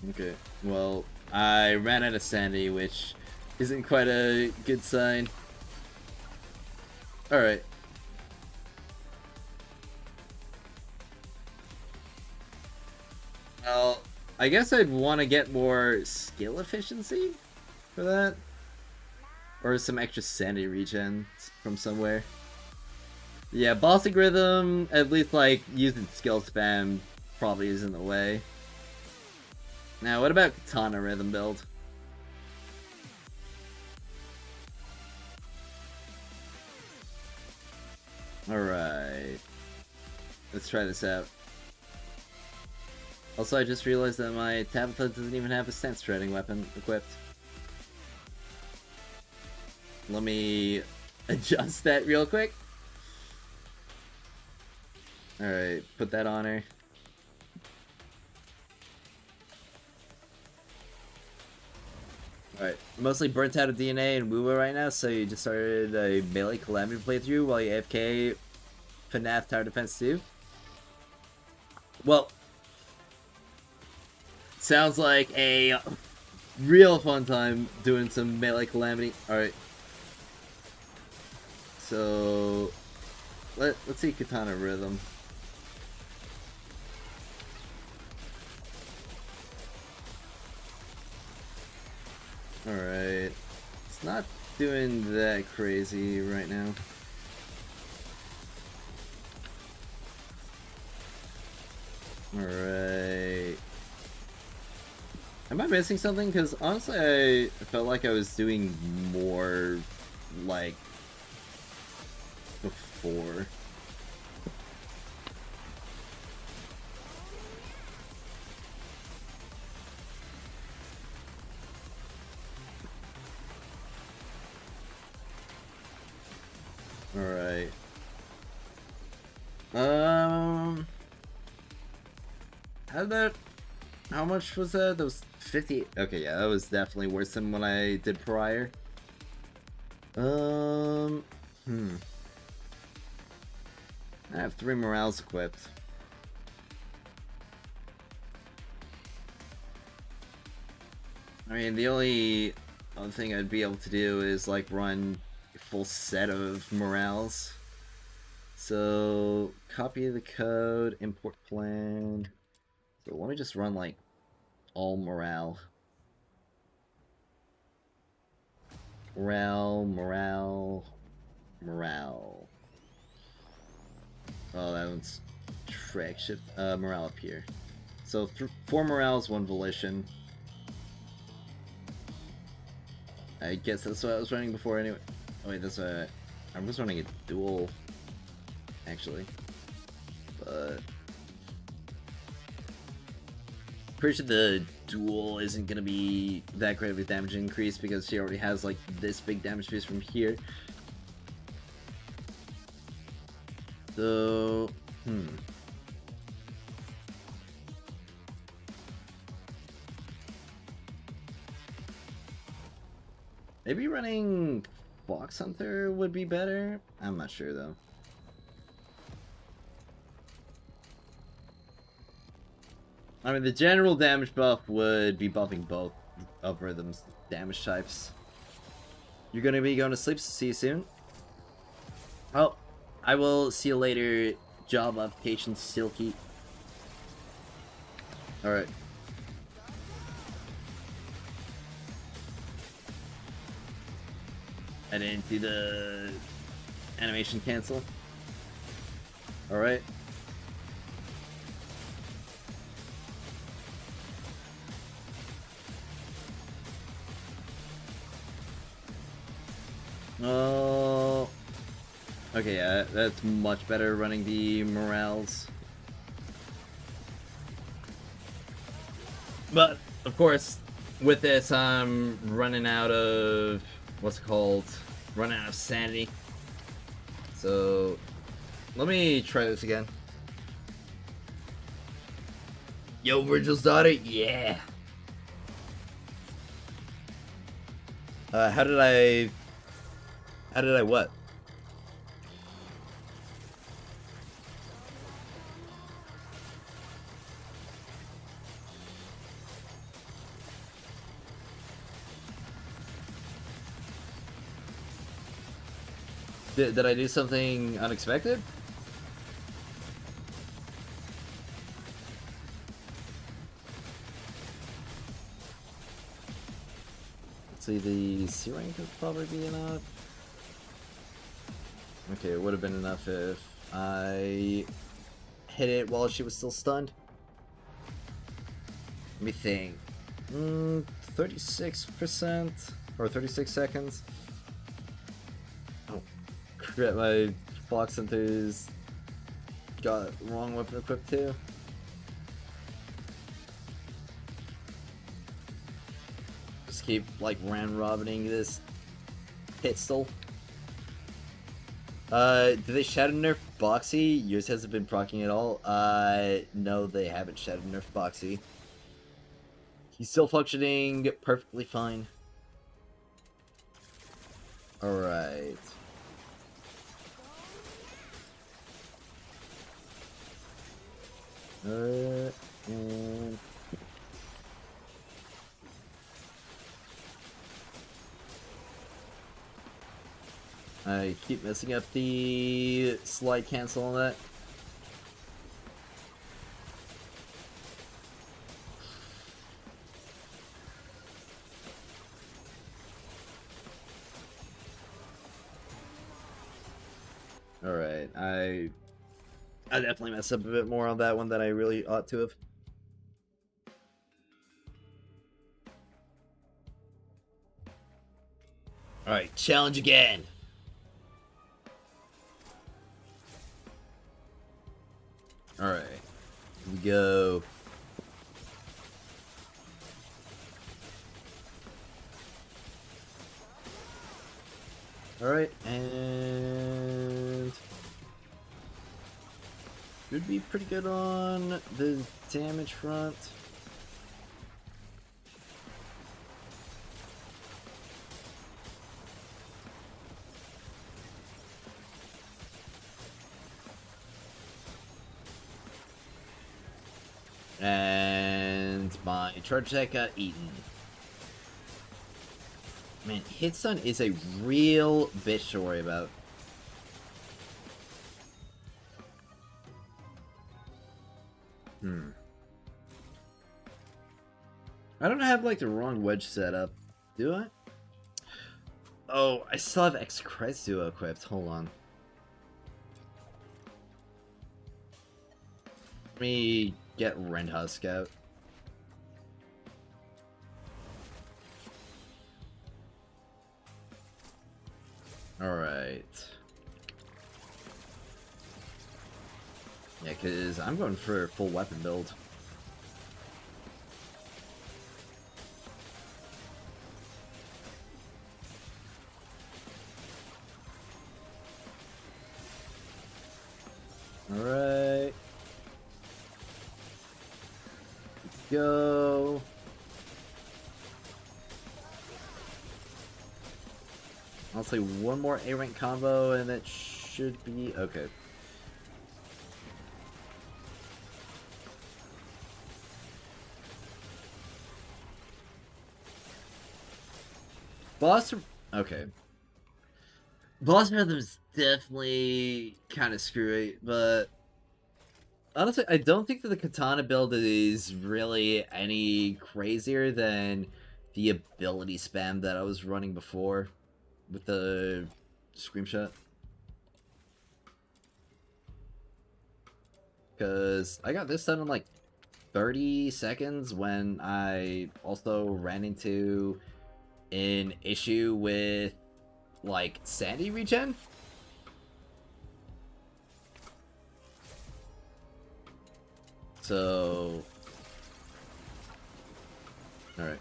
Okay, well, I ran out of sanity, which isn't quite a good sign. Alright. Well, I guess I'd want to get more skill efficiency for that. Or some extra sanity regen from somewhere. Yeah, bossing rhythm, at least like using skill spam, probably is in the way. Now, what about Katana Rhythm build? Alright. Let's try this out. Also, I just realized that my Tabitha doesn't even have a sense shredding weapon equipped. Let me adjust that real quick. Alright, put that on her. Alright, mostly burnt out of DNA and Wuwa right now, so you just started a melee Calamity playthrough while you AFK FNAF Tower Defense 2? Well, sounds like a real fun time doing some melee Calamity. Alright. So, let's see Katana Rhythm. Alright. It's not doing that crazy right now. Alright. Am I missing something? Because honestly, I felt like I was doing more, like, before. Alright. How much was that? That was 50. Okay, yeah, that was definitely worse than what I did prior. I have 3 morales equipped. I mean, the only other thing I'd be able to do is like run a full set of morales. So, copy the code, import plan. So let me just run like all morale. Morale. Oh, that one's track shift. Morale up here. So 4 morales, 1 volition. I guess that's what I was running before anyway. Oh wait, that's what I was running a dual, actually. But pretty sure the duel isn't gonna be that great of a damage increase because she already has like this big damage boost from here. So, maybe running Fox Hunter would be better? I'm not sure though. I mean, the general damage buff would be buffing both of Rhythm's damage types. You're gonna be going to sleep, so see you soon. Oh, I will see you later, job application Silky. Alright. I didn't do the animation cancel. Alright. Oh. Okay, yeah, that's much better running the morales. But, of course, with this, I'm running out of, what's it called? Running out of sanity. So, let me try this again. Yo, Virgil's daughter? Yeah! How did I what? Did I do something unexpected? Let's see, the C rank would probably be enough. Okay, it would have been enough if I hit it while she was still stunned. Let me think. 36% or 36 seconds. Oh, crap! My Fox Hunters got wrong weapon equipped too. Just keep like round-robining this pistol. Did they shadow nerf Boxy? Yours hasn't been proccing at all. No, they haven't shadow nerf Boxy. He's still functioning perfectly fine. Alright. And... I keep messing up the slide cancel on that. Alright, I definitely messed up a bit more on that one than I really ought to have. Alright, challenge again! Alright, here we go. Alright, and... should be pretty good on the damage front. And my charge attack got eaten. Man, hit stun is a real bitch to worry about. I don't have like the wrong wedge set up, do I? Oh, I still have X-Crestu equipped. Hold on. Let me get Rendhusk out. Alright. Yeah, because I'm going for a full weapon build. Alright. Go. I'll say one more A-rank combo and that should be okay. Boss, okay. Boss rhythm's definitely kind of screwy, but honestly, I don't think that the katana build is really any crazier than the ability spam that I was running before with the screenshot. Because I got this done in like 30 seconds when I also ran into an issue with like Sandy regen. So, alright.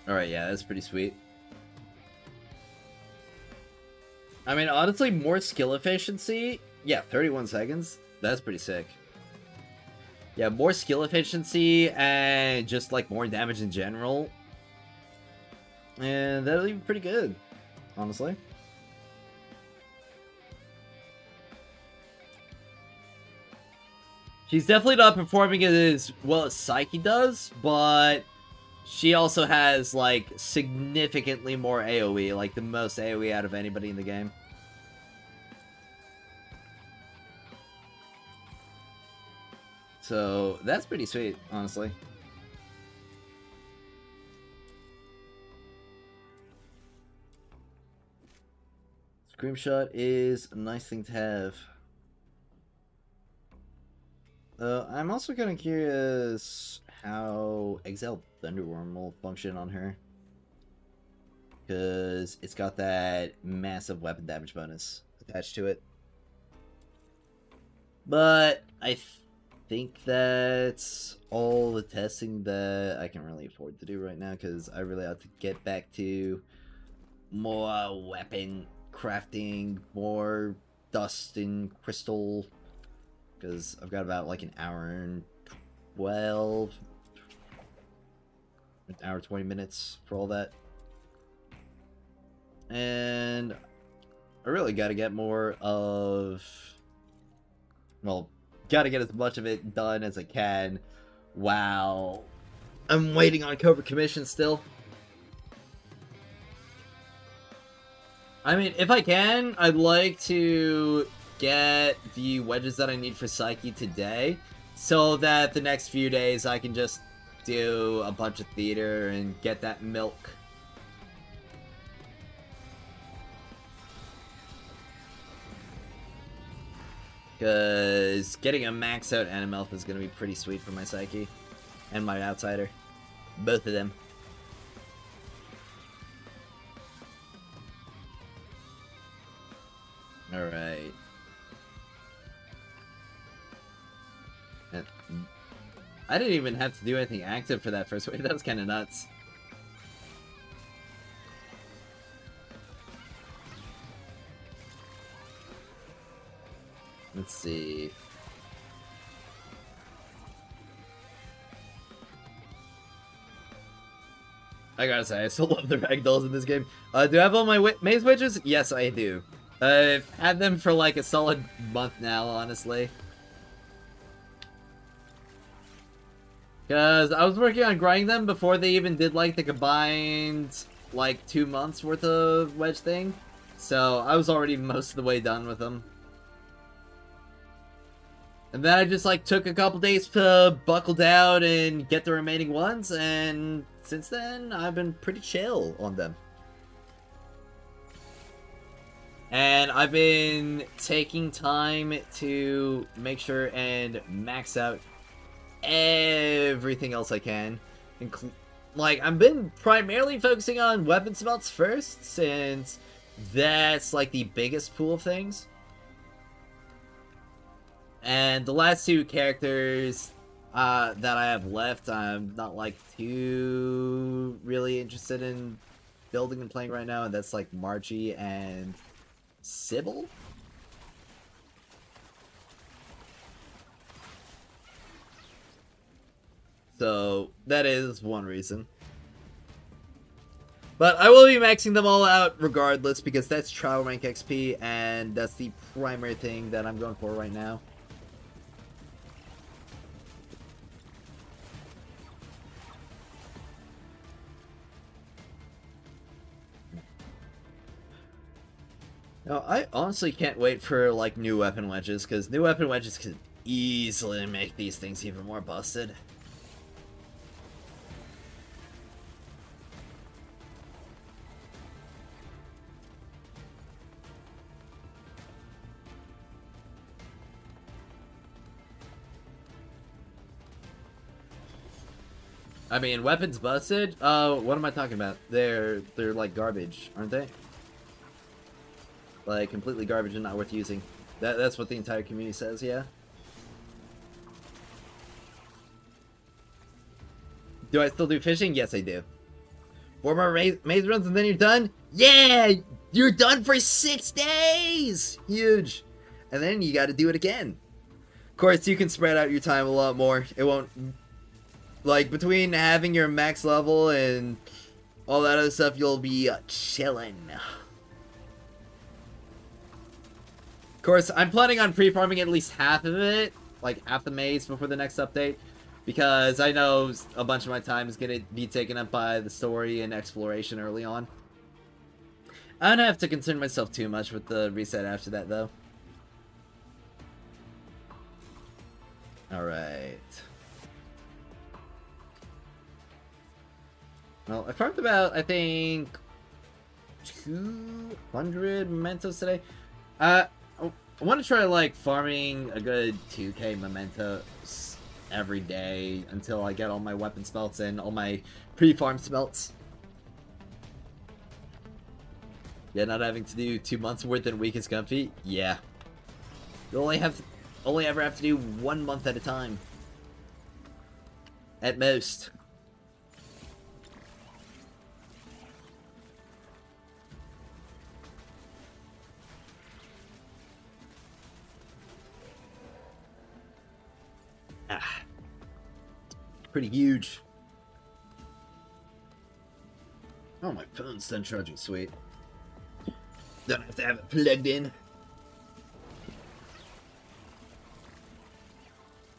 Alright, yeah, that's pretty sweet. I mean, honestly, more skill efficiency. Yeah, 31 seconds. That's pretty sick. Yeah, more skill efficiency and just, like, more damage in general. And that'll be pretty good, honestly. She's definitely not performing as well as Psyche does, but she also has, like, significantly more AoE, like the most AoE out of anybody in the game. So that's pretty sweet, honestly. Screamshot is a nice thing to have. I'm also kind of curious how Exile Thunderworm will function on her. Because it's got that massive weapon damage bonus attached to it. But I think that's all the testing that I can really afford to do right now. Because I really have to get back to more weapon crafting, more dust and crystal. Because I've got about like an hour and 12... an hour 20 minutes for all that. And I really gotta get more of... well, gotta get as much of it done as I can while I'm waiting on Cobra Commission still. I mean, if I can, I'd like to get the wedges that I need for Psyche today, so that the next few days I can just do a bunch of theater and get that milk. Because getting a max out Animelf is going to be pretty sweet for my Psyche and my Outsider. Both of them. Alright. I didn't even have to do anything active for that first wave. That was kind of nuts. Let's see. I gotta say, I still love the ragdolls in this game. Do I have all my maze witches? Yes, I do. I've had them for like a solid month now, honestly. Because I was working on grinding them before they even did like the combined like 2 months worth of wedge thing. So I was already most of the way done with them. And then I just like took a couple days to buckle down and get the remaining ones, and since then I've been pretty chill on them. And I've been taking time to make sure and max out everything else I can. Like, I've been primarily focusing on weapon smelts first, since that's like the biggest pool of things. And the last two characters that I have left, I'm not like too really interested in building and playing right now, and that's like Margie and Sybil. So that is one reason. But I will be maxing them all out regardless, because that's trial rank XP, and that's the primary thing that I'm going for right now. No, I honestly can't wait for like new weapon wedges, because new weapon wedges could easily make these things even more busted. I mean, weapons busted? What am I talking about? They're like garbage, aren't they? Like, completely garbage and not worth using. That's what the entire community says, yeah? Do I still do fishing? Yes, I do. 4 more maze runs and then you're done? Yeah! You're done for 6 days! Huge! And then you gotta do it again. Of course, you can spread out your time a lot more. It won't... like, between having your max level and all that other stuff, you'll be chillin'. Of course, I'm planning on pre-farming at least half of it, like half the maze before the next update, because I know a bunch of my time is going to be taken up by the story and exploration early on. I don't have to concern myself too much with the reset after that, though. Alright. Well, I farmed about, I think, 200 mementos today. I want to try, like, farming a good 2k mementos every day until I get all my weapon spelts and all my pre-farm spelts. Yeah, not having to do 2 months worth in a week is comfy. Yeah. You only ever have to do 1 month at a time. At most. Ah. Pretty huge. Oh, my phone's done charging, sweet. Don't have to have it plugged in.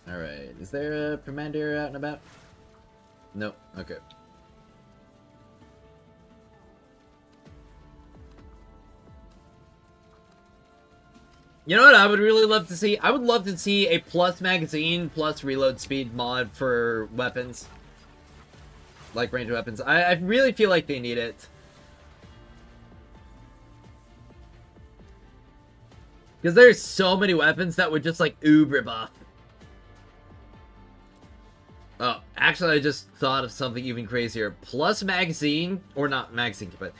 Alright, is there a Permandir out and about? No, okay. You know what I would really love to see? I would love to see a plus magazine, plus reload speed mod for weapons. Like ranged weapons. I really feel like they need it. Because there's so many weapons that would just like uber buff. Oh, actually I just thought of something even crazier. Plus magazine, or not magazine, but...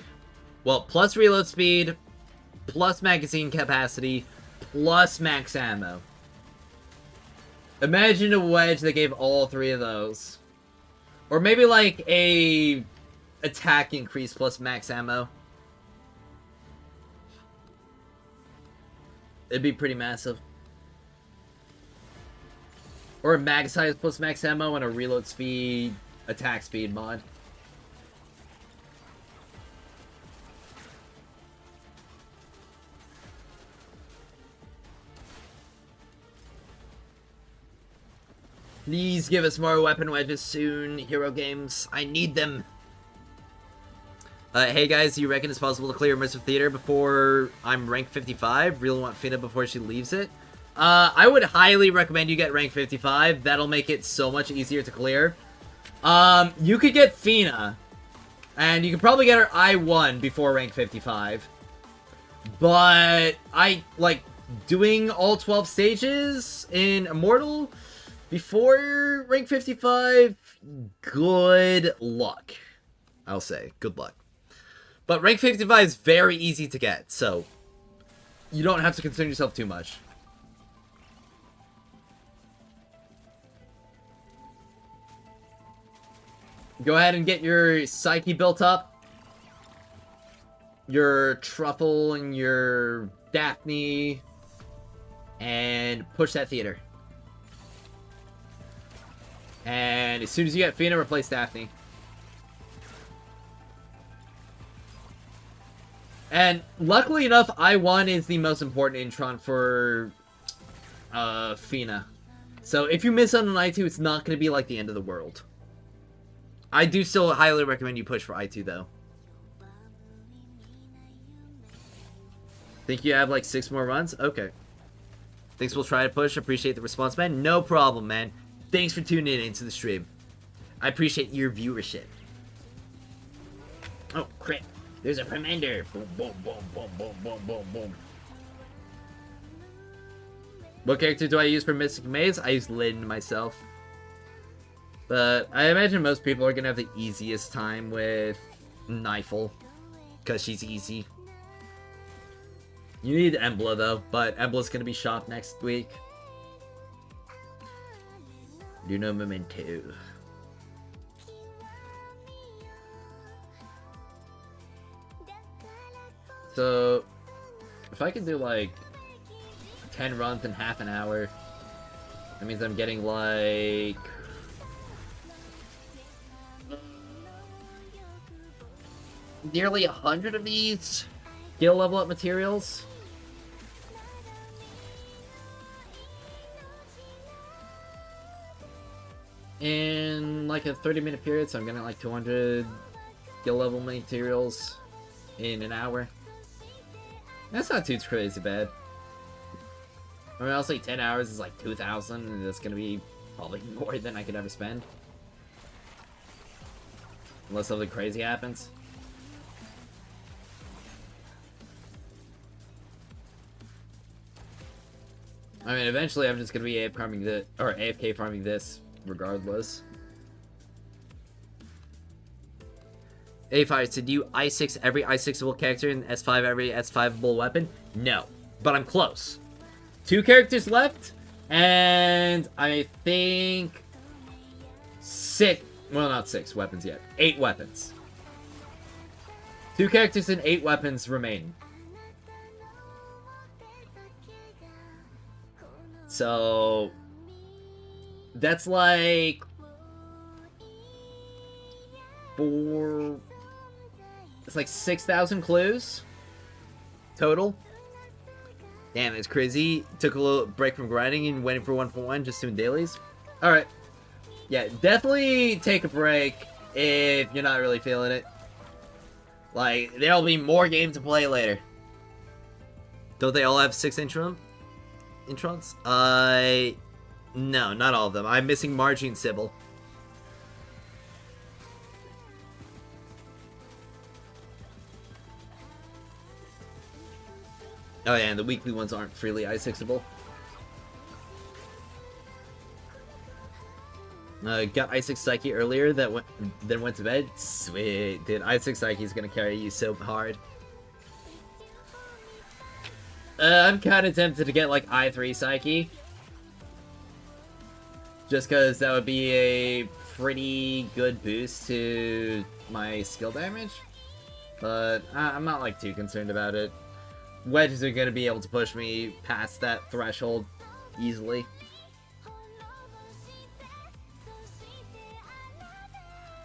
Well, plus reload speed, plus magazine capacity, plus max ammo. Imagine a wedge that gave all three of those. Or maybe like a attack increase plus max ammo. It'd be pretty massive. Or a mag size plus max ammo and a reload speed, attack speed mod. Please give us more weapon wedges soon, Hero Games. I need them. Hey guys, do you reckon it's possible to clear Immersive Theater before I'm rank 55? Really want Fina before she leaves it? I would highly recommend you get rank 55. That'll make it so much easier to clear. You could get Fina, and you could probably get her I1 before rank 55. But doing all 12 stages in Immortal before rank 55, good luck. I'll say, good luck. But rank 55 is very easy to get, so you don't have to concern yourself too much. Go ahead and get your Psyche built up. Your Truffle and your Daphne. And push that theater. And as soon as you get Fina, replace Daphne. And luckily enough, I1 is the most important Intron for Fina. So if you miss on an I2, it's not going to be like the end of the world. I do still highly recommend you push for I2 though. Think you have like 6 more runs? Okay. Thinks we'll try to push. Appreciate the response, man. No problem, man. Thanks for tuning in to the stream. I appreciate your viewership. Oh, crap. There's a Permandir. Boom, boom, boom, boom, boom, boom, boom, boom. What character do I use for Mystic Maze? I use Lyn myself. But I imagine most people are going to have the easiest time with Nifle. Because she's easy. You need Embla though, but Embla's going to be shot next week. Luno Memento. So, if I can do like 10 runs in half an hour, that means I'm getting like nearly 100 of these skill level up materials. In like a 30-minute period, so I'm getting like 200 skill level materials in an hour. That's not too crazy bad. I mean, honestly, 10 hours is like 2,000, and that's gonna be probably more than I could ever spend. Unless something crazy happens. I mean, eventually I'm just gonna be AFK farming this, regardless. A5, so do you I6 every I6able character and S5 every S5able weapon? No, but I'm close. 2 characters left, and I think 6, well, not 6 weapons yet, 8 weapons. 2 characters and 8 weapons remain. So that's like 4. It's like 6,000 clues total. Damn, it's crazy. Took a little break from grinding and waiting for 1.1, just doing dailies. All right, yeah, definitely take a break if you're not really feeling it. Like, there'll be more games to play later. Don't they all have 6 introns? No, not all of them. I'm missing Margie and Sybil. Oh yeah, and the weekly ones aren't freely I6able. Got I6 Psyche earlier, then went to bed. Sweet, dude. I6 Psyche is gonna carry you so hard. I'm kind of tempted to get like I3 Psyche. Just because that would be a pretty good boost to my skill damage. But I'm not like too concerned about it. Wedges are going to be able to push me past that threshold easily.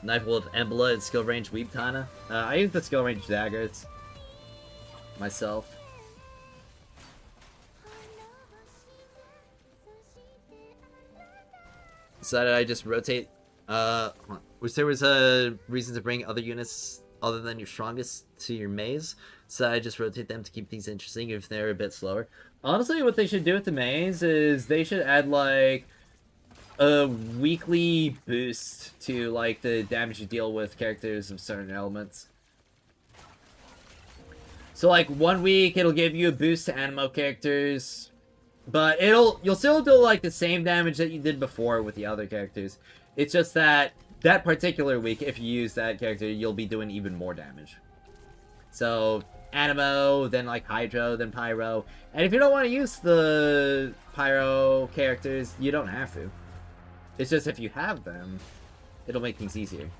Knife with Embla and skill range Weep Tana. I use the skill range daggers myself. Decided I just rotate. Wish there was a reason to bring other units other than your strongest to your maze. So I just rotate them to keep things interesting if they're a bit slower. Honestly, what they should do with the maze is they should add like a weekly boost to like the damage you deal with characters of certain elements. So like 1 week it'll give you a boost to Animo characters, but you'll still do like the same damage that you did before with the other characters. It's just that particular week, if you use that character, you'll be doing even more damage. So Animo, then like Hydro, then Pyro. And if you don't want to use the Pyro characters, you don't have to. It's just if you have them, it'll make things easier.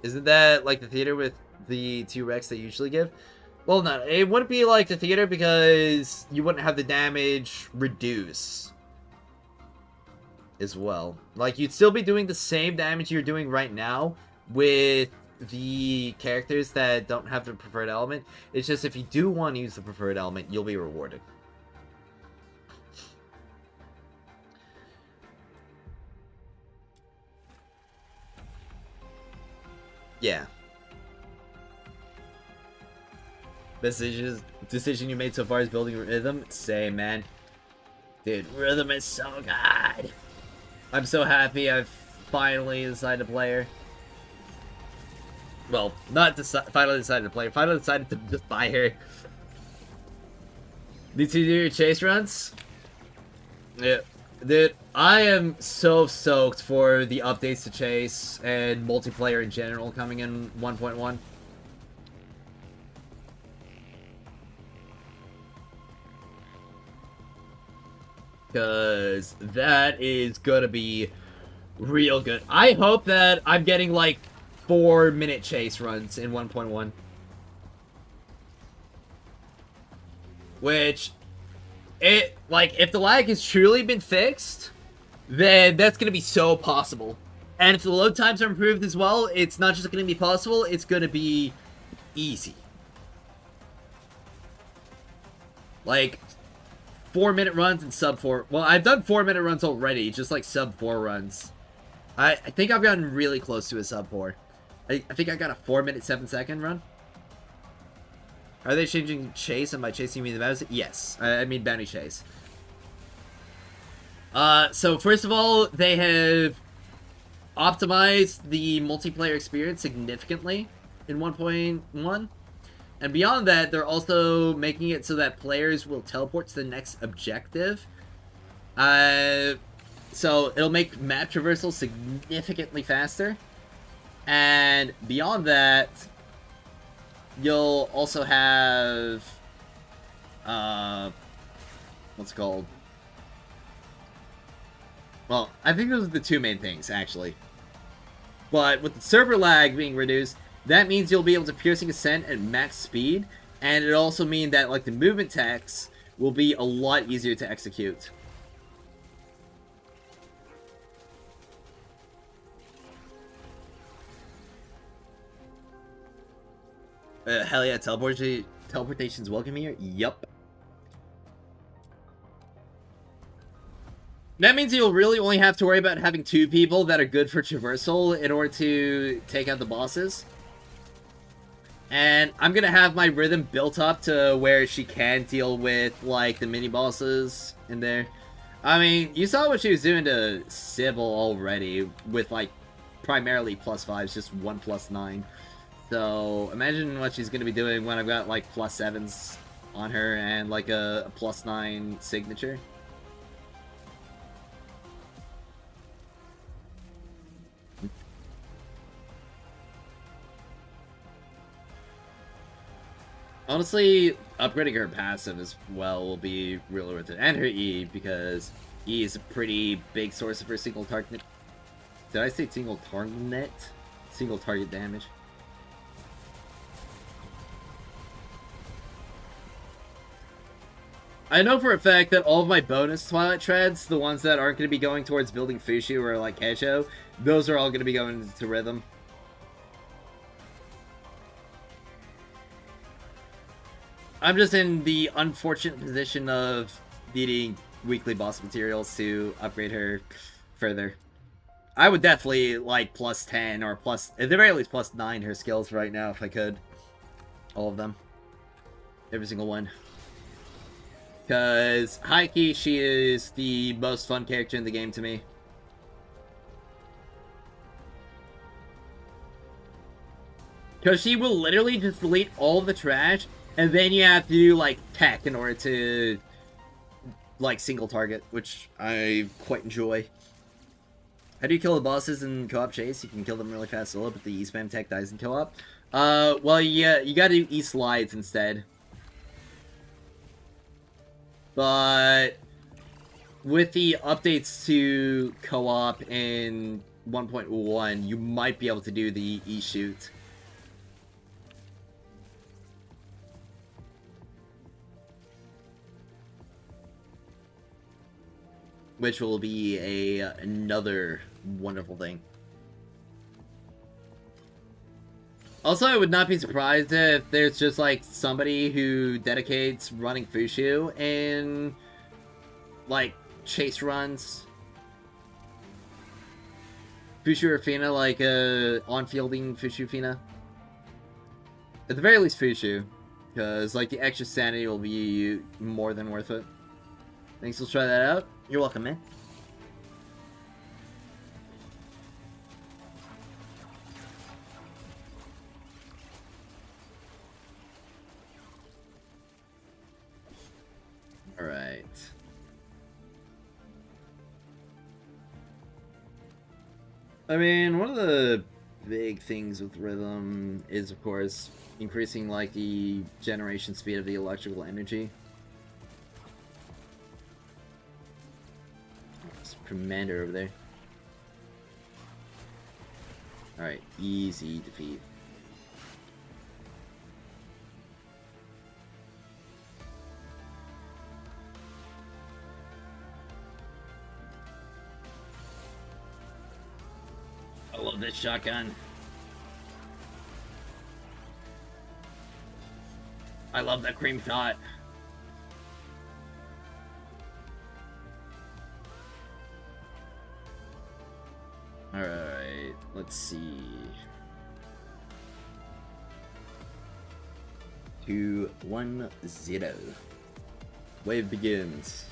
Isn't that like the theater with the 2 Rex they usually give? Well, no, it wouldn't be like the theater because you wouldn't have the damage reduce as well. Like, you'd still be doing the same damage you're doing right now with the characters that don't have the preferred element. It's just if you do want to use the preferred element, you'll be rewarded. Yeah. Best decision you made so far is building Rhythm? Same, man. Dude, Rhythm is so good. I'm so happy I've finally decided to play her. Well, not finally decided to play her. Finally decided to just buy her. Need to do your chase runs? Yeah. Dude, I am so stoked for the updates to Chase and multiplayer in general coming in 1.1. Because that is gonna be real good. I hope that I'm getting like 4-minute chase runs in 1.1. Which, if the lag has truly been fixed, then that's gonna be so possible. And if the load times are improved as well, it's not just gonna be possible, it's gonna be easy. Like, 4-minute runs and sub 4. Well, I've done 4-minute runs already, just like sub 4 runs. I think I've gotten really close to a sub 4. I think I got a 4-minute 7-second run. Are they changing chase? And by chasing me the bounty? Yes, I mean bounty chase. So first of all, they have optimized the multiplayer experience significantly in 1.1. And beyond that, they're also making it so that players will teleport to the next objective. So it'll make map traversal significantly faster. And beyond that, you'll also have, what's it called? Well, I think those are the two main things, actually. But with the server lag being reduced, that means you'll be able to piercing ascent at max speed, and it also means that, like, the movement text will be a lot easier to execute. Hell yeah, teleportation's welcome here? Yup. That means you'll really only have to worry about having 2 people that are good for traversal in order to take out the bosses. And I'm gonna have my rhythm built up to where she can deal with, like, the mini-bosses in there. I mean, you saw what she was doing to Sybil already with, like, primarily +5s, just 1 +9. So, imagine what she's gonna be doing when I've got, like, +7s on her and, like, a +9 signature. Honestly, upgrading her passive as well will be really worth it. And her E, because E is a pretty big source of her single target. Did I say single target? Single target damage. I know for a fact that all of my bonus Twilight Treads, the ones that aren't going to be going towards building Fushu or like Keisho, those are all going to be going to Rhythm. I'm just in the unfortunate position of needing weekly boss materials to upgrade her further. I would definitely like +10 or plus, at the very least +9 her skills right now if I could. All of them. Every single one. Because, high-key, she is the most fun character in the game to me. Because she will literally just delete all of the trash, and then you have to do, like, tech in order to, like, single target, which I quite enjoy. How do you kill the bosses in co-op chase? You can kill them really fast solo, but the E-spam tech dies in co-op. Well, yeah, you gotta do E-slides instead. But with the updates to co-op in 1.1, you might be able to do the E-shoot. Which will be another wonderful thing. Also, I would not be surprised if there's just, like, somebody who dedicates running Fushu in, like, chase runs. Fushu or Fina, like, on-fielding Fushu Fina. At the very least, Fushu. Because, like, the extra sanity will be more than worth it. Thanks, let's try that out. You're welcome, man. Alright. I mean, one of the big things with Rhythm is, of course, increasing, like, the generation speed of the electrical energy. There's a commander over there. Alright, easy defeat. I love this shotgun. I love that cream shot. Alright, let's see. 2, 1, 0. Wave begins.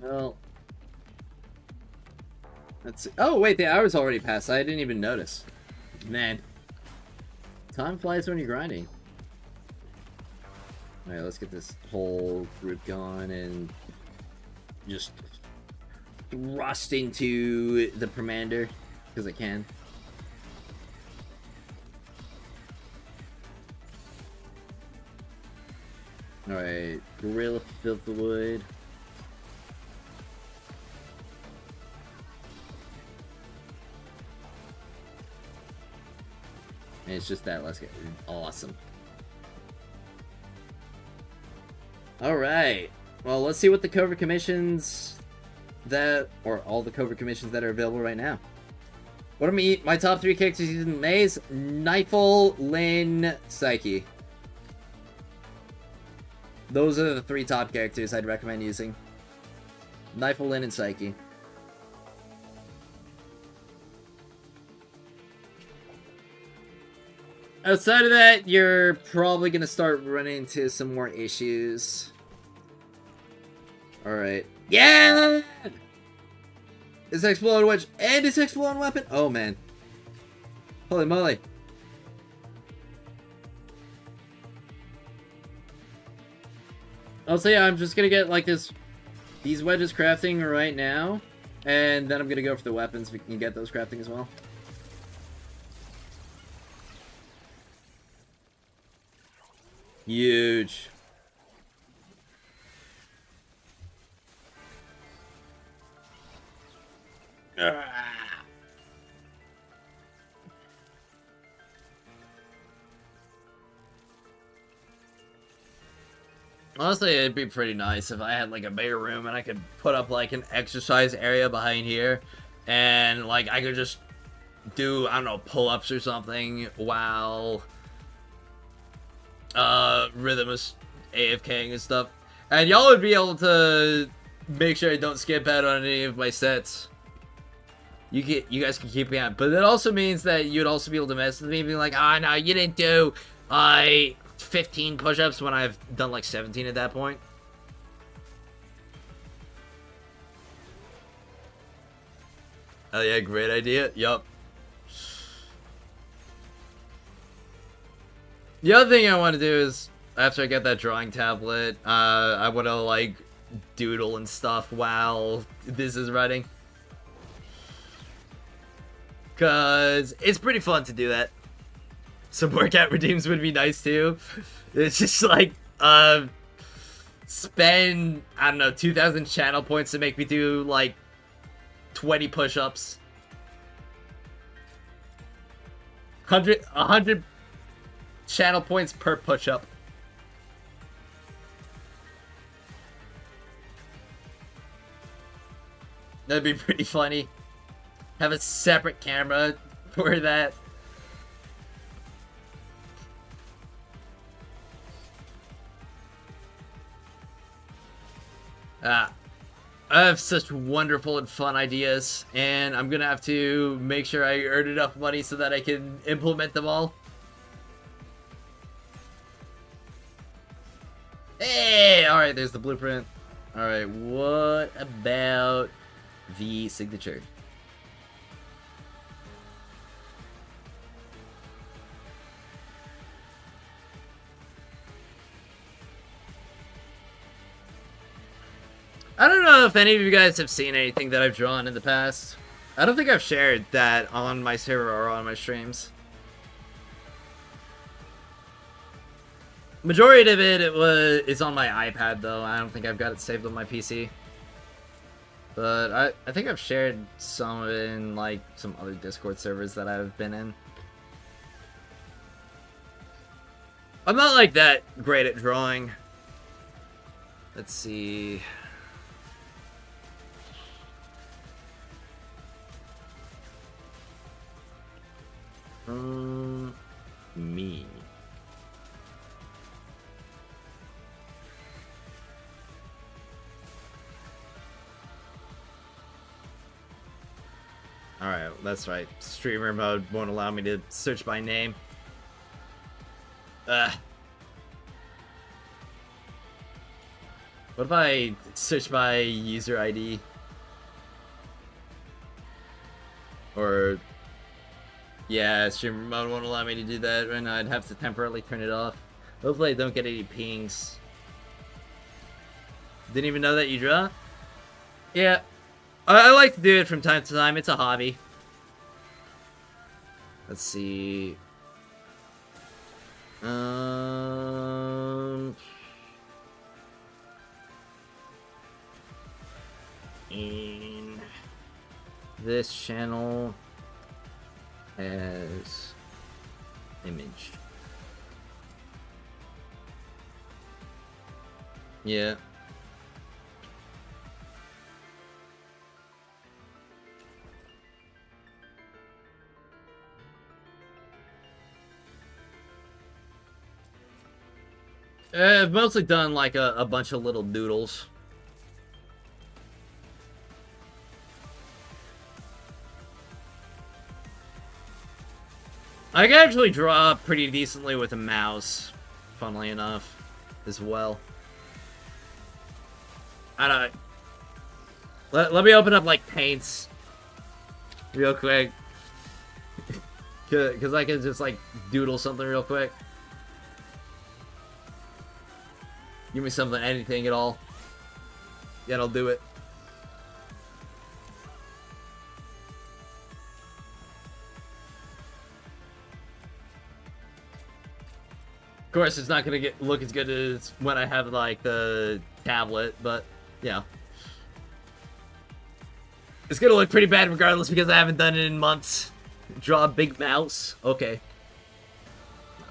Well, let's see. Oh, wait, the hour's already passed. I didn't even notice. Man. Time flies when you're grinding. Alright, let's get this whole group going and just thrust into the Permander, because I can. Alright, Gorilla Filth the Wood. And it's just that, let's get awesome. Alright. Well, let's see what the covert commissions or all the covert commissions that are available right now. What am I eat? My top 3 characters using Maze, Nightfall, Lyn, Psyche. Those are the 3 top characters I'd recommend using. Nightfall, Lyn, and Psyche. Outside of that, you're probably going to start running into some more issues. Alright. Yeah! It's Exploding Wedge and it's Exploding Weapon. Oh, man. Holy moly. Also, yeah, I'm just going to get, like, these wedges crafting right now. And then I'm going to go for the weapons. We can get those crafting as well. Huge. Honestly, it'd be pretty nice if I had like a bigger room and I could put up like an exercise area behind here and like I could just do, I don't know, pull-ups or something while Rhythm is AFKing and stuff. And y'all would be able to make sure I don't skip out on any of my sets. You guys can keep me on. But it also means that you'd also be able to mess with me, being like, ah, no, you didn't do 15 push-ups when I've done like 17 at that point. Oh yeah, great idea. Yup. The other thing I want to do is, after I get that drawing tablet, I want to, like, doodle and stuff while this is running. Because it's pretty fun to do that. Some workout redeems would be nice, too. It's just, like, spend, I don't know, 2,000 channel points to make me do, like, 20 push-ups. 100 channel points per push-up. That'd be pretty funny. Have a separate camera for that. I have such wonderful and fun ideas, and I'm gonna have to make sure I earn enough money so that I can implement them all. Hey! Alright, there's the blueprint. Alright, what about the signature? I don't know if any of you guys have seen anything that I've drawn in the past. I don't think I've shared that on my server or on my streams. Majority of it is on my iPad though. I don't think I've got it saved on my PC. But I think I've shared some of it in like some other Discord servers that I've been in. I'm not like that great at drawing. Let's see. Me. Alright, that's right. Streamer mode won't allow me to search by name. What if I search by user ID? Or... Yeah, streamer mode won't allow me to do that right now. I'd have to temporarily turn it off. Hopefully I don't get any pings. Didn't even know that you draw? Yeah. I like to do it from time to time. It's a hobby. Let's see. In this channel as image. Yeah. I've mostly done like a bunch of little doodles. I can actually draw pretty decently with a mouse, funnily enough, as well. I don't... Let me open up, like, paints real quick. Because I can just, like, doodle something real quick. Give me something, anything at all. Yeah, I'll do it. Of course, it's not gonna look as good as when I have, like, the tablet, but, yeah. It's gonna look pretty bad regardless because I haven't done it in months. Draw a big mouse. Okay.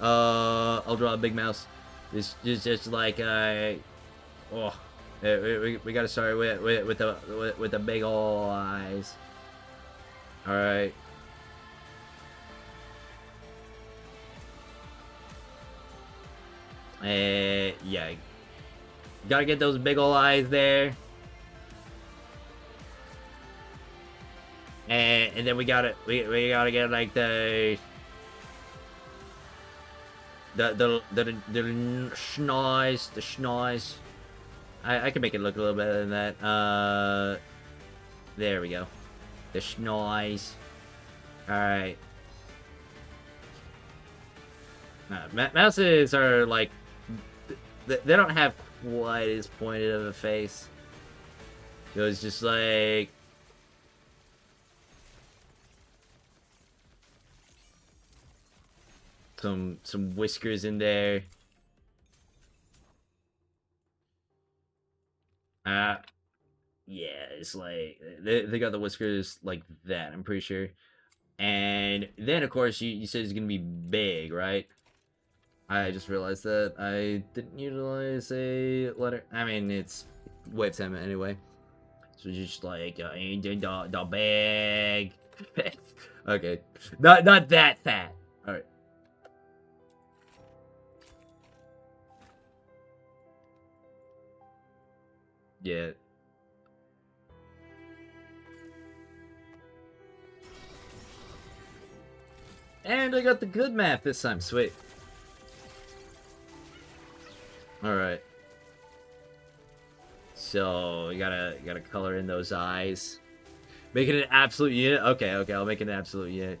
I'll draw a big mouse. Just like oh, we gotta start with the big ol' eyes. All right. Yeah. Gotta get those big ol' eyes there. And then we gotta get like the schnoz. I can make it look a little better than that. There we go. The schnoz. Alright. Mouses are like... They don't have quite as pointed of a face. It was just like... Some whiskers in there. Yeah, it's like they got the whiskers like that, I'm pretty sure. And then of course you said it's gonna be big, right? I just realized that I didn't utilize a letter. I mean, it's wave sentiment anyway. So just like the bag. Okay, not that fat. All right. Yeah. And I got the good math this time. Sweet. All right. So you gotta color in those eyes, make it an absolute unit. Okay, I'll make it an absolute unit.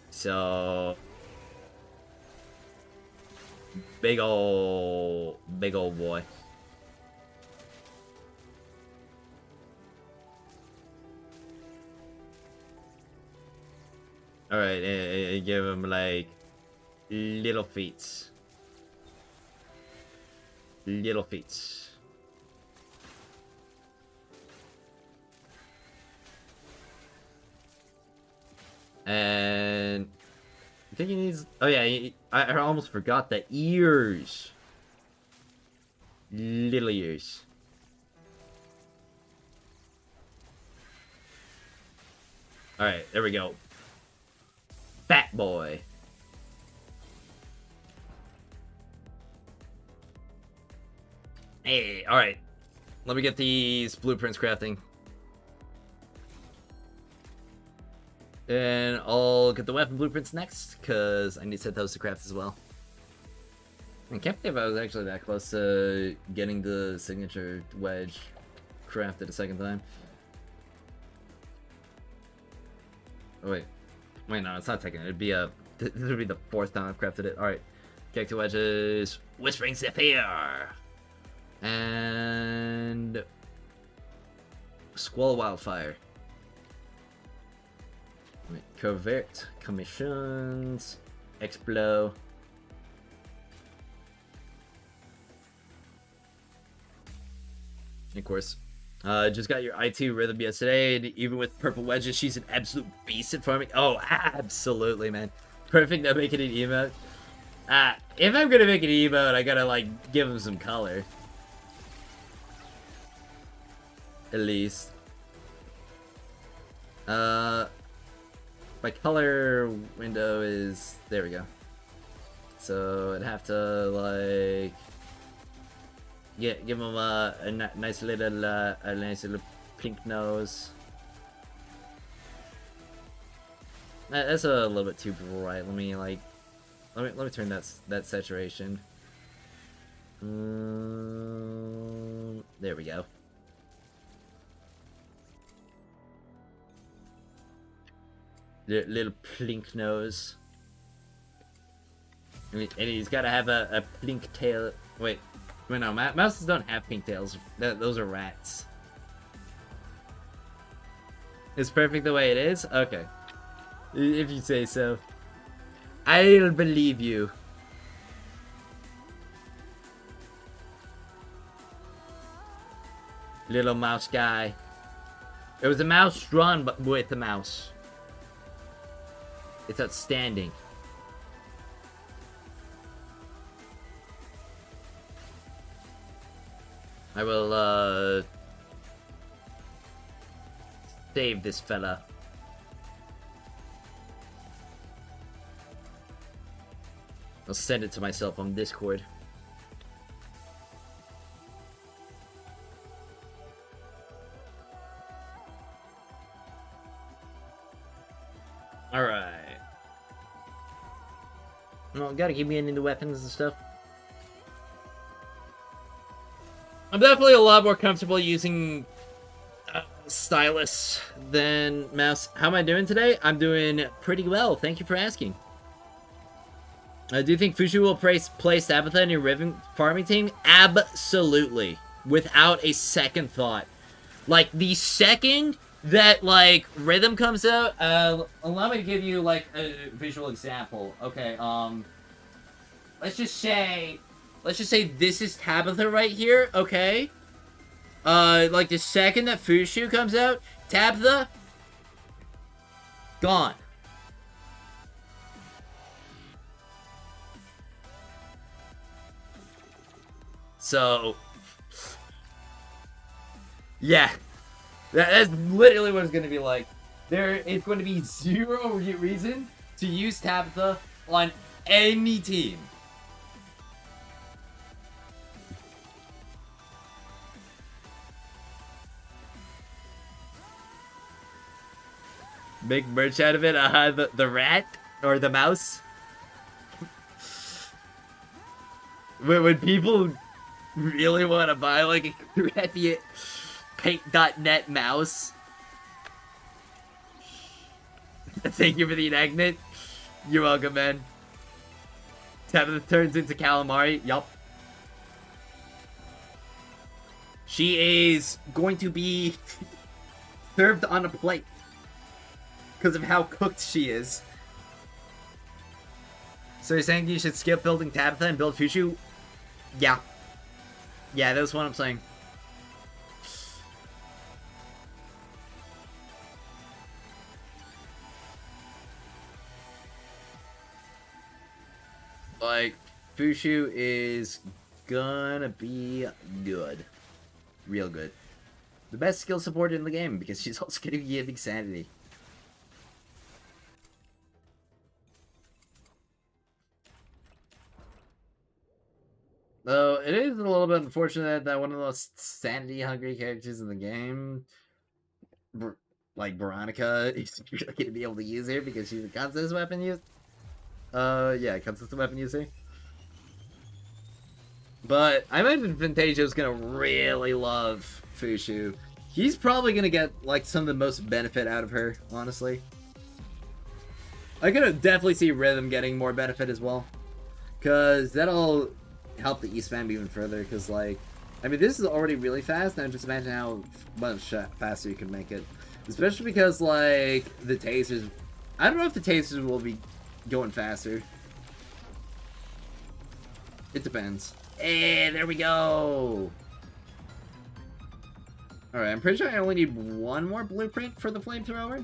So big ol' boy. All right, and give him like little feet. Little feet. And I think he needs... Oh yeah, I almost forgot the ears. Little ears. Alright, there we go. Fat boy. Hey, alright. Let me get these blueprints crafting. And I'll get the weapon blueprints next, because I need to set those to craft as well. I can't believe I was actually that close to getting the signature wedge crafted a second time. Oh, wait. Wait, no, it's not second. It'd be the fourth time I've crafted it. Alright. Cactus wedges. Whispering Zephyr! And... Squall Wildfire. Wait, Covert. Commissions. Explo. Of course. Just got your I2 rhythm yesterday, and even with purple wedges, she's an absolute beast at farming. Oh, absolutely, man. Perfect at making an emote. If I'm gonna make an emote, I gotta, like, give him some color. At least. My color window is... There we go. So, I'd have to, like... give him a nice little pink nose. That's a little bit too bright. Let me turn that saturation. There we go. Little pink nose. And he's got to have a pink tail. Wait. Wait, no, mouses don't have pink tails. Those are rats. It's perfect the way it is? Okay. If you say so. I'll believe you. Little mouse guy. It was a mouse drawn but with a mouse. It's outstanding. I will, save this fella. I'll send it to myself on Discord. Alright. Well, gotta keep getting into weapons and stuff. I'm definitely a lot more comfortable using stylus than mouse. How am I doing today? I'm doing pretty well. Thank you for asking. Do you think Fushu will play Tabitha in your Riven farming team? Absolutely. Without a second thought. Like, the second that, like, Rhythm comes out, allow me to give you, like, a visual example. Okay, let's just say this is Tabitha right here, okay? Like, the second that Fushu comes out, Tabitha, gone. So, yeah, that's literally what it's going to be like. There is going to be zero reason to use Tabitha on any team. Make merch out of it, the rat, or the mouse. When people really want to buy, like, a crappy paint.net mouse. Thank you for the enactment. You're welcome, man. Tabitha turns into calamari. Yup. She is going to be served on a plate. Because of how cooked she is. So you're saying you should skip building Tabitha and build Fushu? Yeah. Yeah, that's what I'm saying. Like, Fushu is gonna be good. Real good. The best skill support in the game, because she's also gonna be giving sanity. Though, it is a little bit unfortunate that one of the most sanity-hungry characters in the game like Veronica is really gonna be able to use here because she's a consistent weapon use. Yeah, consistent weapon user. But I imagine Fantasio's gonna really love Fushu. He's probably gonna get like some of the most benefit out of her, honestly. I could definitely see Rhythm getting more benefit as well. Cause that'll help the E-spam even further, cause like, I mean, this is already really fast, now just imagine how much faster you can make it. Especially because, like, the tasers, I don't know if the tasers will be going faster. It depends. Hey, there we go! Alright, I'm pretty sure I only need one more blueprint for the flamethrower.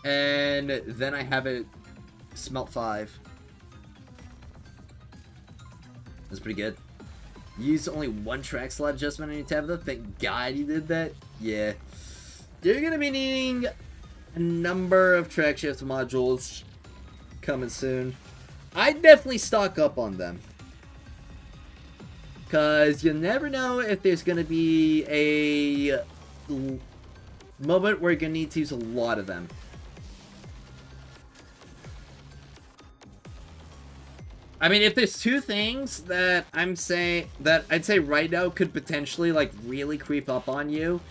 And then I have it smelt 5. That's pretty good. Use only one track slot adjustment on your tablet. Thank God you did that. Yeah. You're gonna be needing a number of track shift modules coming soon. I'd definitely stock up on them. Cause you never know if there's gonna be a moment where you're gonna need to use a lot of them. I mean, if there's two things that I'd say right now could potentially, like, really creep up on you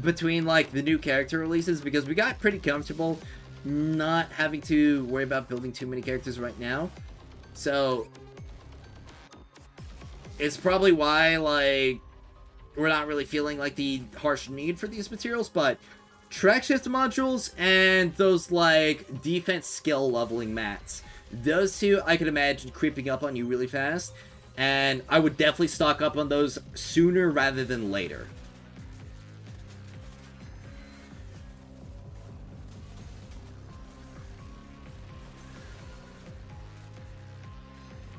between, like, the new character releases, because we got pretty comfortable not having to worry about building too many characters right now. So, it's probably why, like, we're not really feeling, like, the harsh need for these materials, but track shift modules and those, like, defense skill leveling mats. Those two, I could imagine creeping up on you really fast, and I would definitely stock up on those sooner rather than later.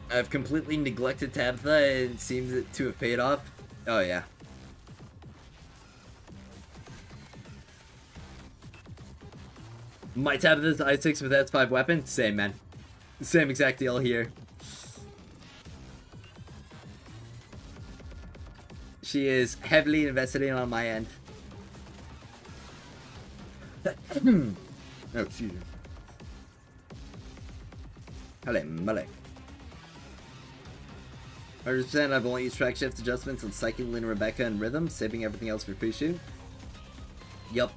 I've completely neglected Tabitha, and it seems to have paid off. Oh yeah. My Tabitha's I6 with S5 weapon? Same, man. Same exact deal here. She is heavily invested in on my end. Oh, excuse me. Hello, Malek. 100%, I've only used track shift adjustments on Psychic, Luna, Rebecca, and Rhythm, saving everything else for Fushu. Yup.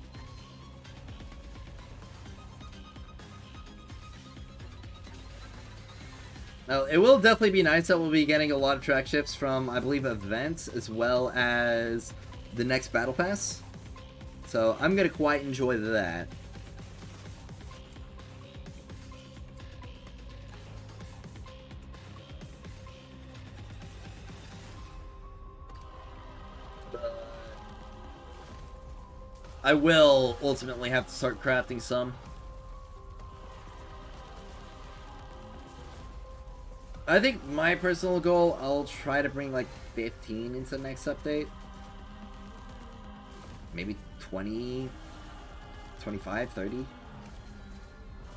Now, it will definitely be nice that we'll be getting a lot of track shifts from, I believe, events, as well as the next Battle Pass. So, I'm gonna quite enjoy that. I will ultimately have to start crafting some. I think my personal goal, I'll try to bring like 15 into the next update. Maybe 20, 25, 30.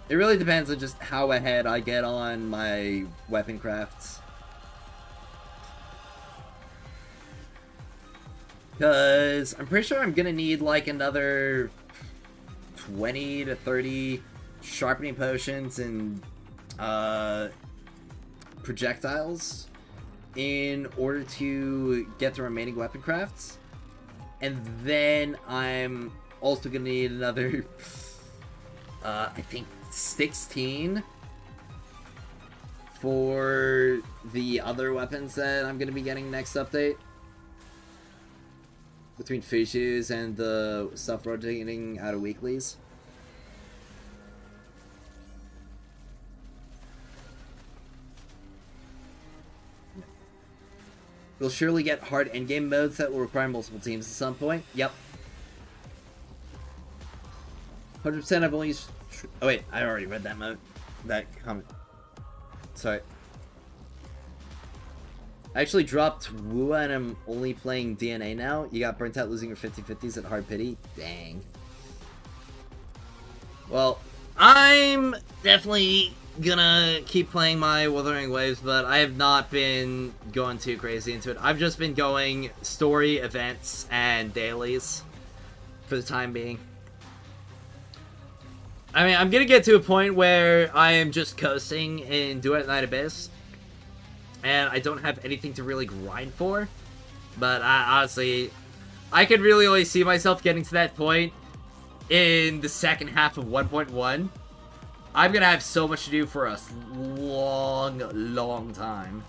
It really depends on just how ahead I get on my weapon crafts. Because I'm pretty sure I'm gonna need like another 20 to 30 sharpening potions and projectiles in order to get the remaining weapon crafts. And then I'm also gonna need another I think 16 for the other weapons that I'm gonna be getting next update. Between Fushu's and the stuff rotating out of weeklies. We'll surely get hard endgame modes that will require multiple teams at some point. Yep. 100% I've only used... Oh wait, I already read that mode. That comment. Sorry. I actually dropped Wua and I'm only playing DNA now. You got burnt out losing your 50-50s at Hard Pity? Dang. Well, I'm definitely gonna keep playing my Wuthering Waves, but I have not been going too crazy into it. I've just been going story, events, and dailies for the time being. I mean, I'm gonna get to a point where I am just coasting in Duet Night Abyss, and I don't have anything to really grind for. But honestly, I could really only see myself getting to that point in the second half of 1.1. I'm gonna have so much to do for a long time.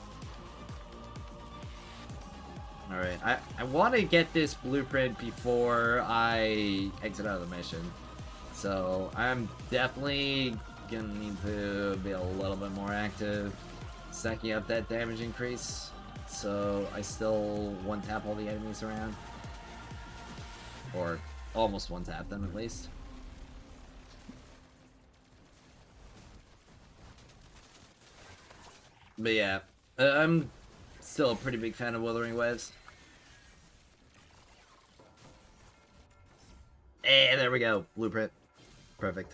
Alright, I want to get this blueprint before I exit out of the mission. So, I'm definitely gonna need to be a little bit more active, stacking up that damage increase, so I still one-tap all the enemies around. Or almost one-tap them, at least. But yeah, I'm still a pretty big fan of Withering Waves. And there we go, blueprint. Perfect.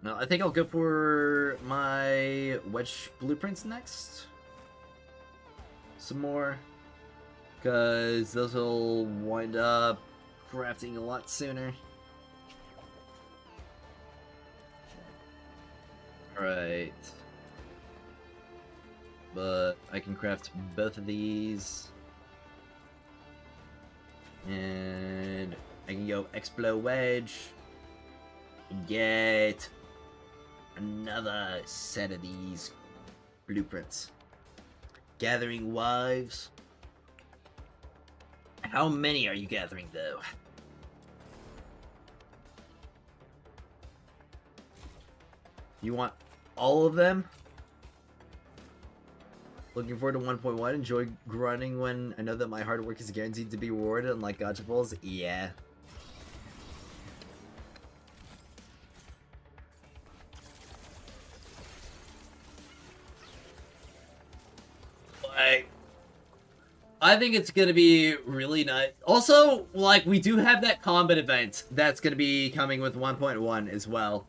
Now, I think I'll go for my wedge blueprints next. Some more. Because those will wind up crafting a lot sooner. Alright. But I can craft both of these. And I can go Explo Wedge. And get another set of these blueprints. Gathering wives. How many are you gathering, though? You want all of them? Looking forward to 1.1. Enjoy grinding when I know that my hard work is guaranteed to be rewarded, unlike gacha balls. Yeah. Like, I think it's gonna be really nice. Also, like, we do have that combat event that's gonna be coming with 1.1 as well.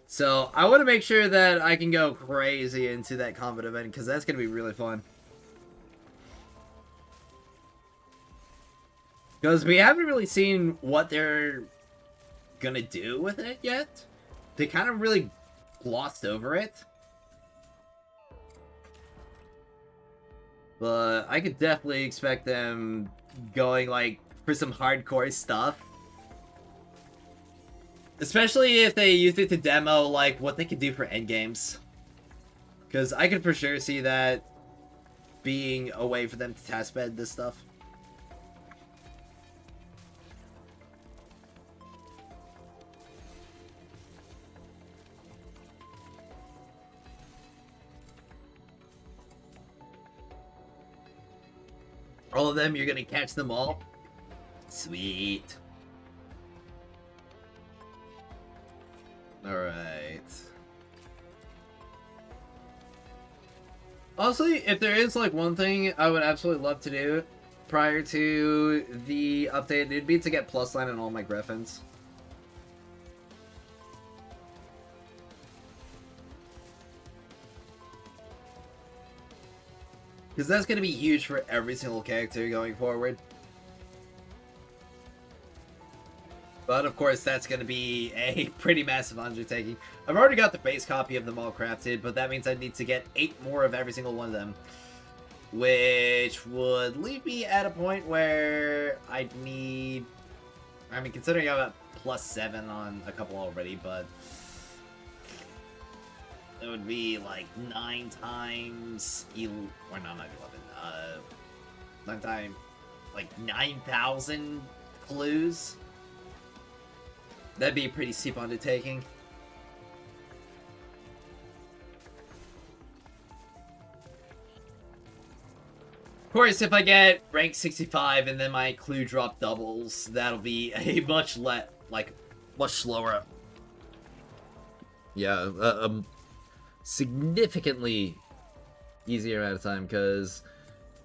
So, I want to make sure that I can go crazy into that combat event, because that's going to be really fun. Because we haven't really seen what they're going to do with it yet. They kind of really glossed over it. But I could definitely expect them going, like, for some hardcore stuff. Especially if they use it to demo, like, what they could do for endgames. Because I could for sure see that being a way for them to testbed this stuff. All of them, you're gonna catch them all? Sweet. Alright. Honestly, if there is, like, one thing I would absolutely love to do prior to the update, it'd be to get plus line on all my Griffins. Because that's going to be huge for every single character going forward. But, of course, that's going to be a pretty massive undertaking. I've already got the base copy of them all crafted, but that means I need to get 8 more of every single one of them. Which would leave me at a point where I'd need... I mean, considering I've got plus 7 on a couple already, but... it would be, like, 9 times... or no, not 11. 9 times... like, 9,000 clues. That'd be a pretty steep undertaking. Of course, if I get rank 65 and then my clue drop doubles, that'll be a much slower. Yeah, significantly easier amount of time, because,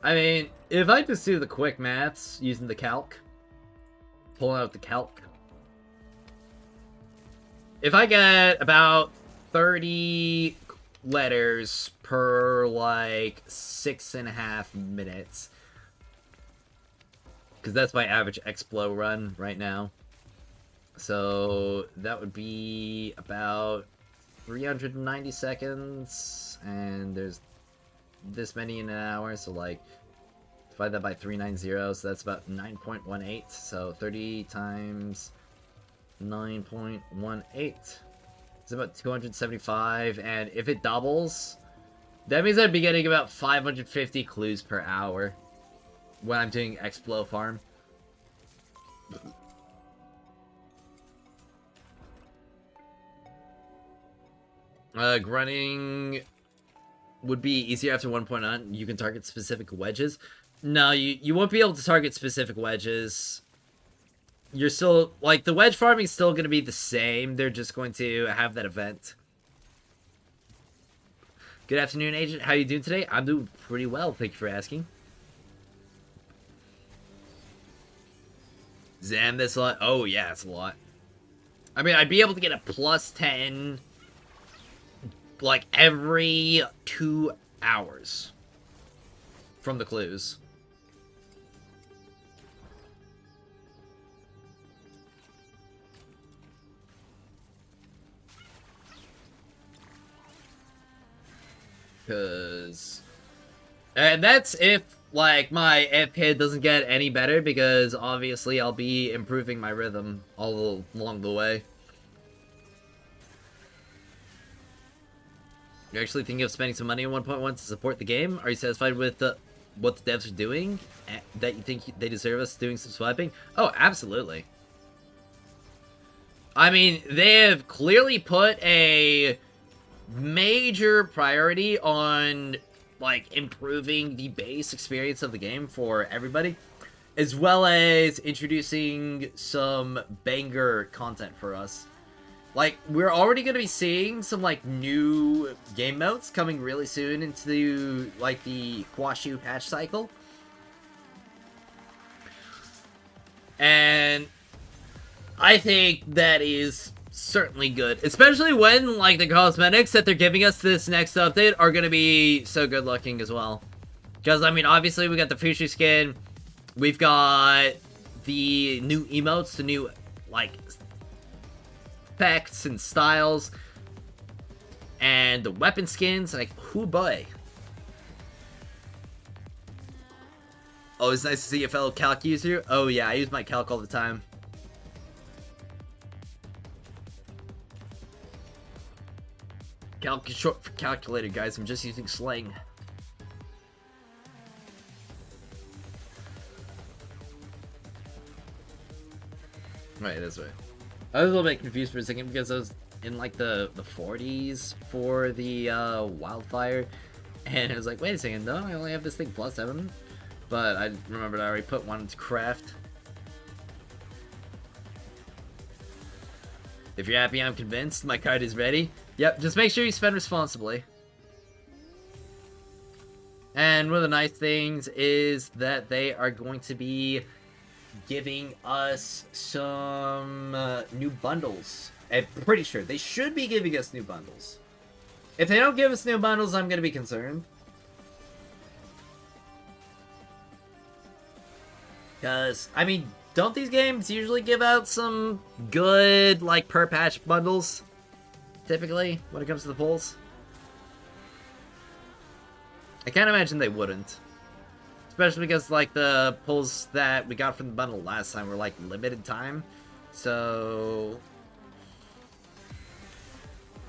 I mean, if I just do the quick maths using the calc, pulling out the calc, if I get about 30 letters per, like, 6.5 minutes, because that's my average Explo run right now. So that would be about 390 seconds, and there's this many in an hour, so like divide that by 390, so that's about 9.18. So 30 times 9.18 is about 275, and if it doubles, that means I'd be getting about 550 clues per hour when I'm doing Explo farm. Grunting would be easier after 1.9. You can target specific wedges. No, you won't be able to target specific wedges. You're still, like, the wedge farming is still going to be the same. They're just going to have that event. Good afternoon, Agent. How you doing today? I'm doing pretty well. Thank you for asking. Zam, that's a lot. Oh, yeah, it's a lot. I mean, I'd be able to get a plus 10... like every 2 hours from the clues. And that's if, like, my FP doesn't get any better, because obviously I'll be improving my rhythm all along the way. You're actually thinking of spending some money on 1.1 to support the game? Are you satisfied with what the devs are doing? That you think they deserve us doing some swiping? Oh, absolutely. I mean, they have clearly put a major priority on, like, improving the base experience of the game for everybody, as well as introducing some banger content for us. Like, we're already going to be seeing some, like, new game modes coming really soon into, like, the Kwashu patch cycle. And I think that is certainly good. Especially when, like, the cosmetics that they're giving us this next update are going to be so good looking as well. Because, I mean, obviously we got the Fushi skin. We've got the new emotes, the new, like, effects and styles, and the weapon skins. Like, whoo boy. Oh, it's nice to see a fellow calc user. Oh yeah, I use my calc all the time. Calc is short for calculator, guys. I'm just using slang. Right, this way. I was a little bit confused for a second because I was in, like, the 40s for the wildfire, and I was like, wait a second, no, I only have this thing plus 7, but I remembered I already put one to craft. If you're happy, I'm convinced. My card is ready. Yep, just make sure you spend responsibly. And one of the nice things is that they are going to be giving us some new bundles. I'm pretty sure they should be giving us new bundles. If they don't give us new bundles, I'm going to be concerned. Because, I mean, don't these games usually give out some good, like, per patch bundles? Typically, when it comes to the polls? I can't imagine they wouldn't. Especially because, like, the pulls that we got from the bundle last time were, like, limited time. So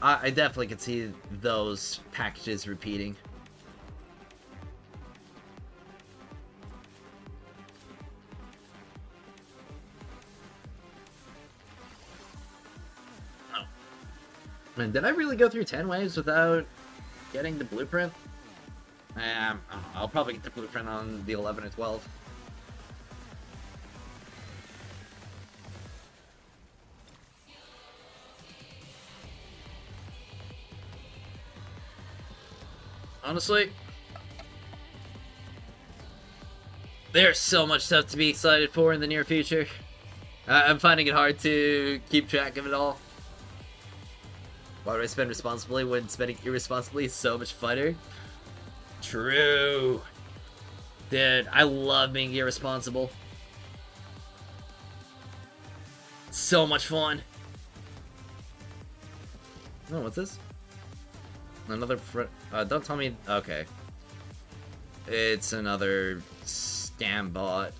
I definitely could see those packages repeating. Oh. Man, did I really go through 10 waves without getting the blueprint? I'll probably get the blueprint on the 11 or 12. Honestly, there's so much stuff to be excited for in the near future. I'm finding it hard to keep track of it all. Why do I spend responsibly when spending irresponsibly is so much funner? True. Dude, I love being irresponsible. So much fun. Oh, what's this? Another don't tell me. Okay. It's another scam bot.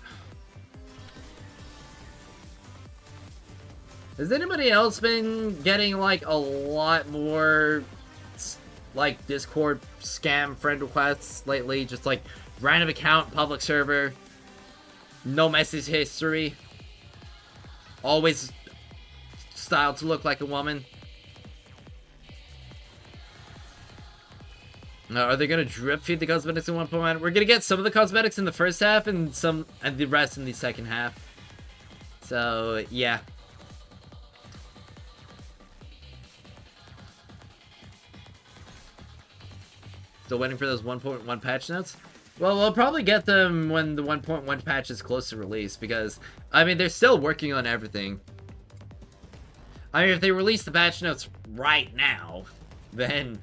Has anybody else been getting like a lot more like Discord scam friend requests lately? Just like random account, public server, no message history, always styled to look like a woman. Now, are they gonna drip feed the cosmetics in 1.1? We're gonna get some of the cosmetics in the first half and the rest in the second half. So yeah. Still waiting for those 1.1 patch notes? Well, we'll probably get them when the 1.1 patch is close to release, because, I mean, they're still working on everything. I mean, if they release the patch notes right now, then,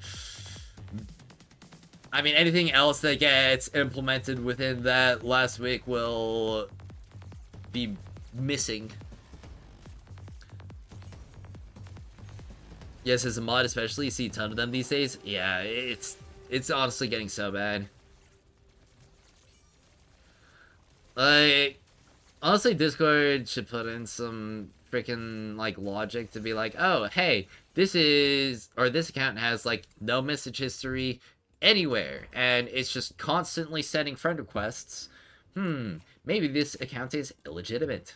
I mean, anything else that gets implemented within that last week will be missing. Yes, as a mod especially, you see a ton of them these days. Yeah, it's honestly getting so bad. Like, honestly, Discord should put in some freaking, like, logic to be like, oh, hey, this account has, like, no message history anywhere, and it's just constantly sending friend requests. Maybe this account is illegitimate.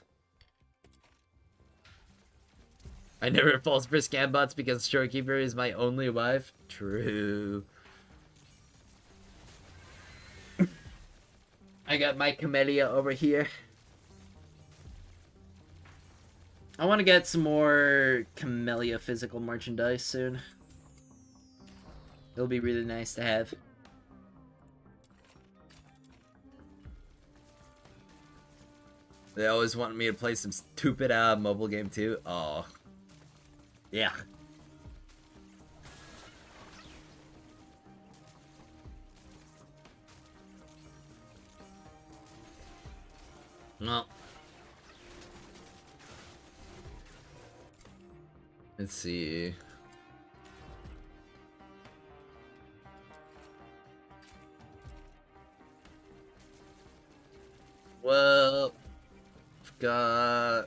I never falls for scam bots because Storekeeper is my only wife. True. I got my camellia over here. I want to get some more camellia physical merchandise soon. It'll be really nice to have. They always want me to play some stupid mobile game too. Oh. Yeah. Well. Let's see. Well, I've got...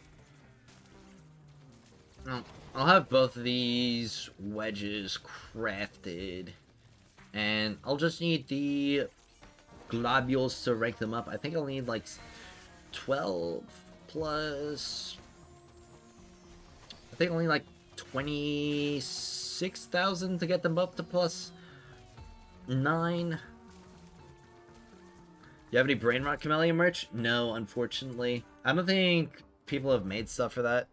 I'll have both of these wedges crafted. And I'll just need the globules to rank them up. I think I'll need like 12 plus... I think I'll need like 26,000 to get them up to plus 9. Do you have any Brain Rot Camellia merch? No, unfortunately. I don't think people have made stuff for that.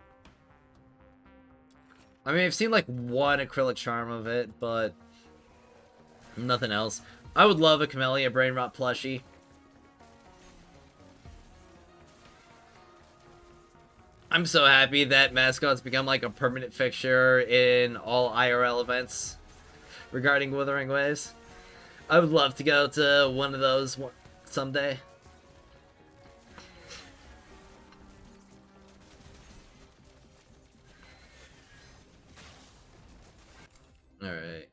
I mean, I've seen like one acrylic charm of it, but nothing else. I would love a Camellia Brain Rot plushie. I'm so happy that mascots become like a permanent fixture in all IRL events regarding Wuthering Waves. I would love to go to one of those someday. Alright.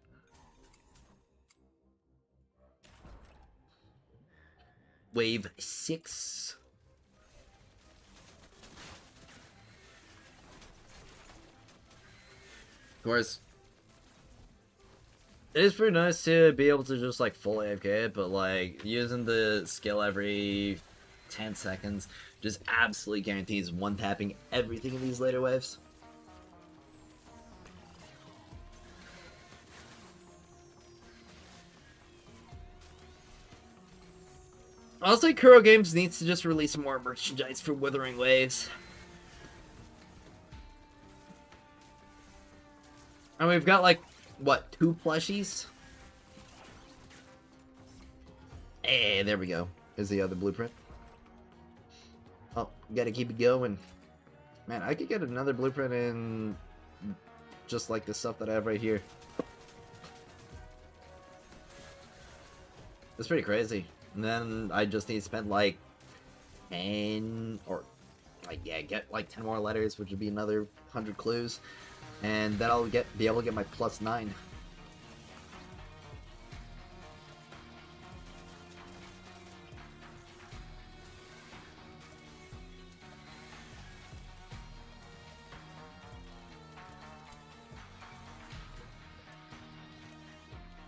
Wave 6. Of course, it is pretty nice to be able to just like full AFK it, but like using the skill every 10 seconds just absolutely guarantees one-tapping everything in these later waves. Honestly, Kuro Games needs to just release more merchandise for Wuthering Waves. And we've got like, what, 2 plushies? Hey, there we go. Is the other blueprint. Oh, gotta keep it going. Man, I could get another blueprint in just like the stuff that I have right here. That's pretty crazy. And then I just need to spend like 10 or like, yeah, get like 10 more letters, which would be another 100 clues, and then I'll be able to get my +9.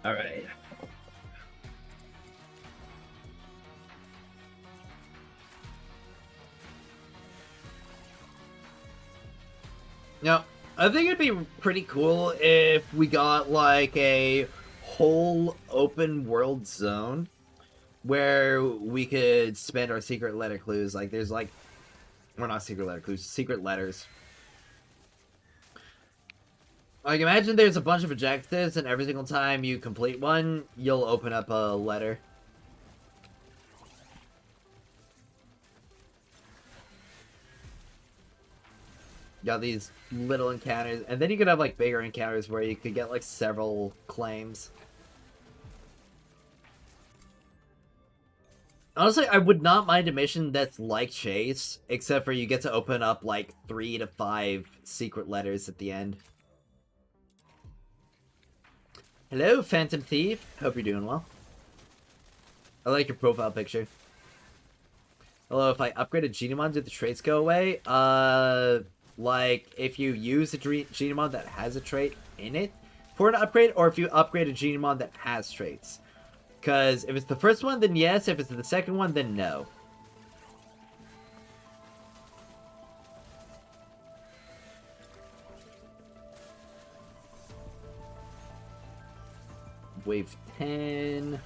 All right. Now, I think it'd be pretty cool if we got like a whole open world zone where we could spend our secret letter clues. Like, there's like, well, not secret letter clues, secret letters. Like, imagine there's a bunch of objectives, and every single time you complete one, you'll open up a letter. Got these little encounters, and then you could have, like, bigger encounters where you could get, like, several claims. Honestly, I would not mind a mission that's like Chase, except for you get to open up, like, 3 to 5 secret letters at the end. Hello, Phantom Thief. Hope you're doing well. I like your profile picture. Hello, if I upgrade a Genimon, do the traits go away? Like, if you use a Genimon that has a trait in it for an upgrade, or if you upgrade a Genimon that has traits. Because if it's the first one, then yes. If it's the second one, then no. Wave 10.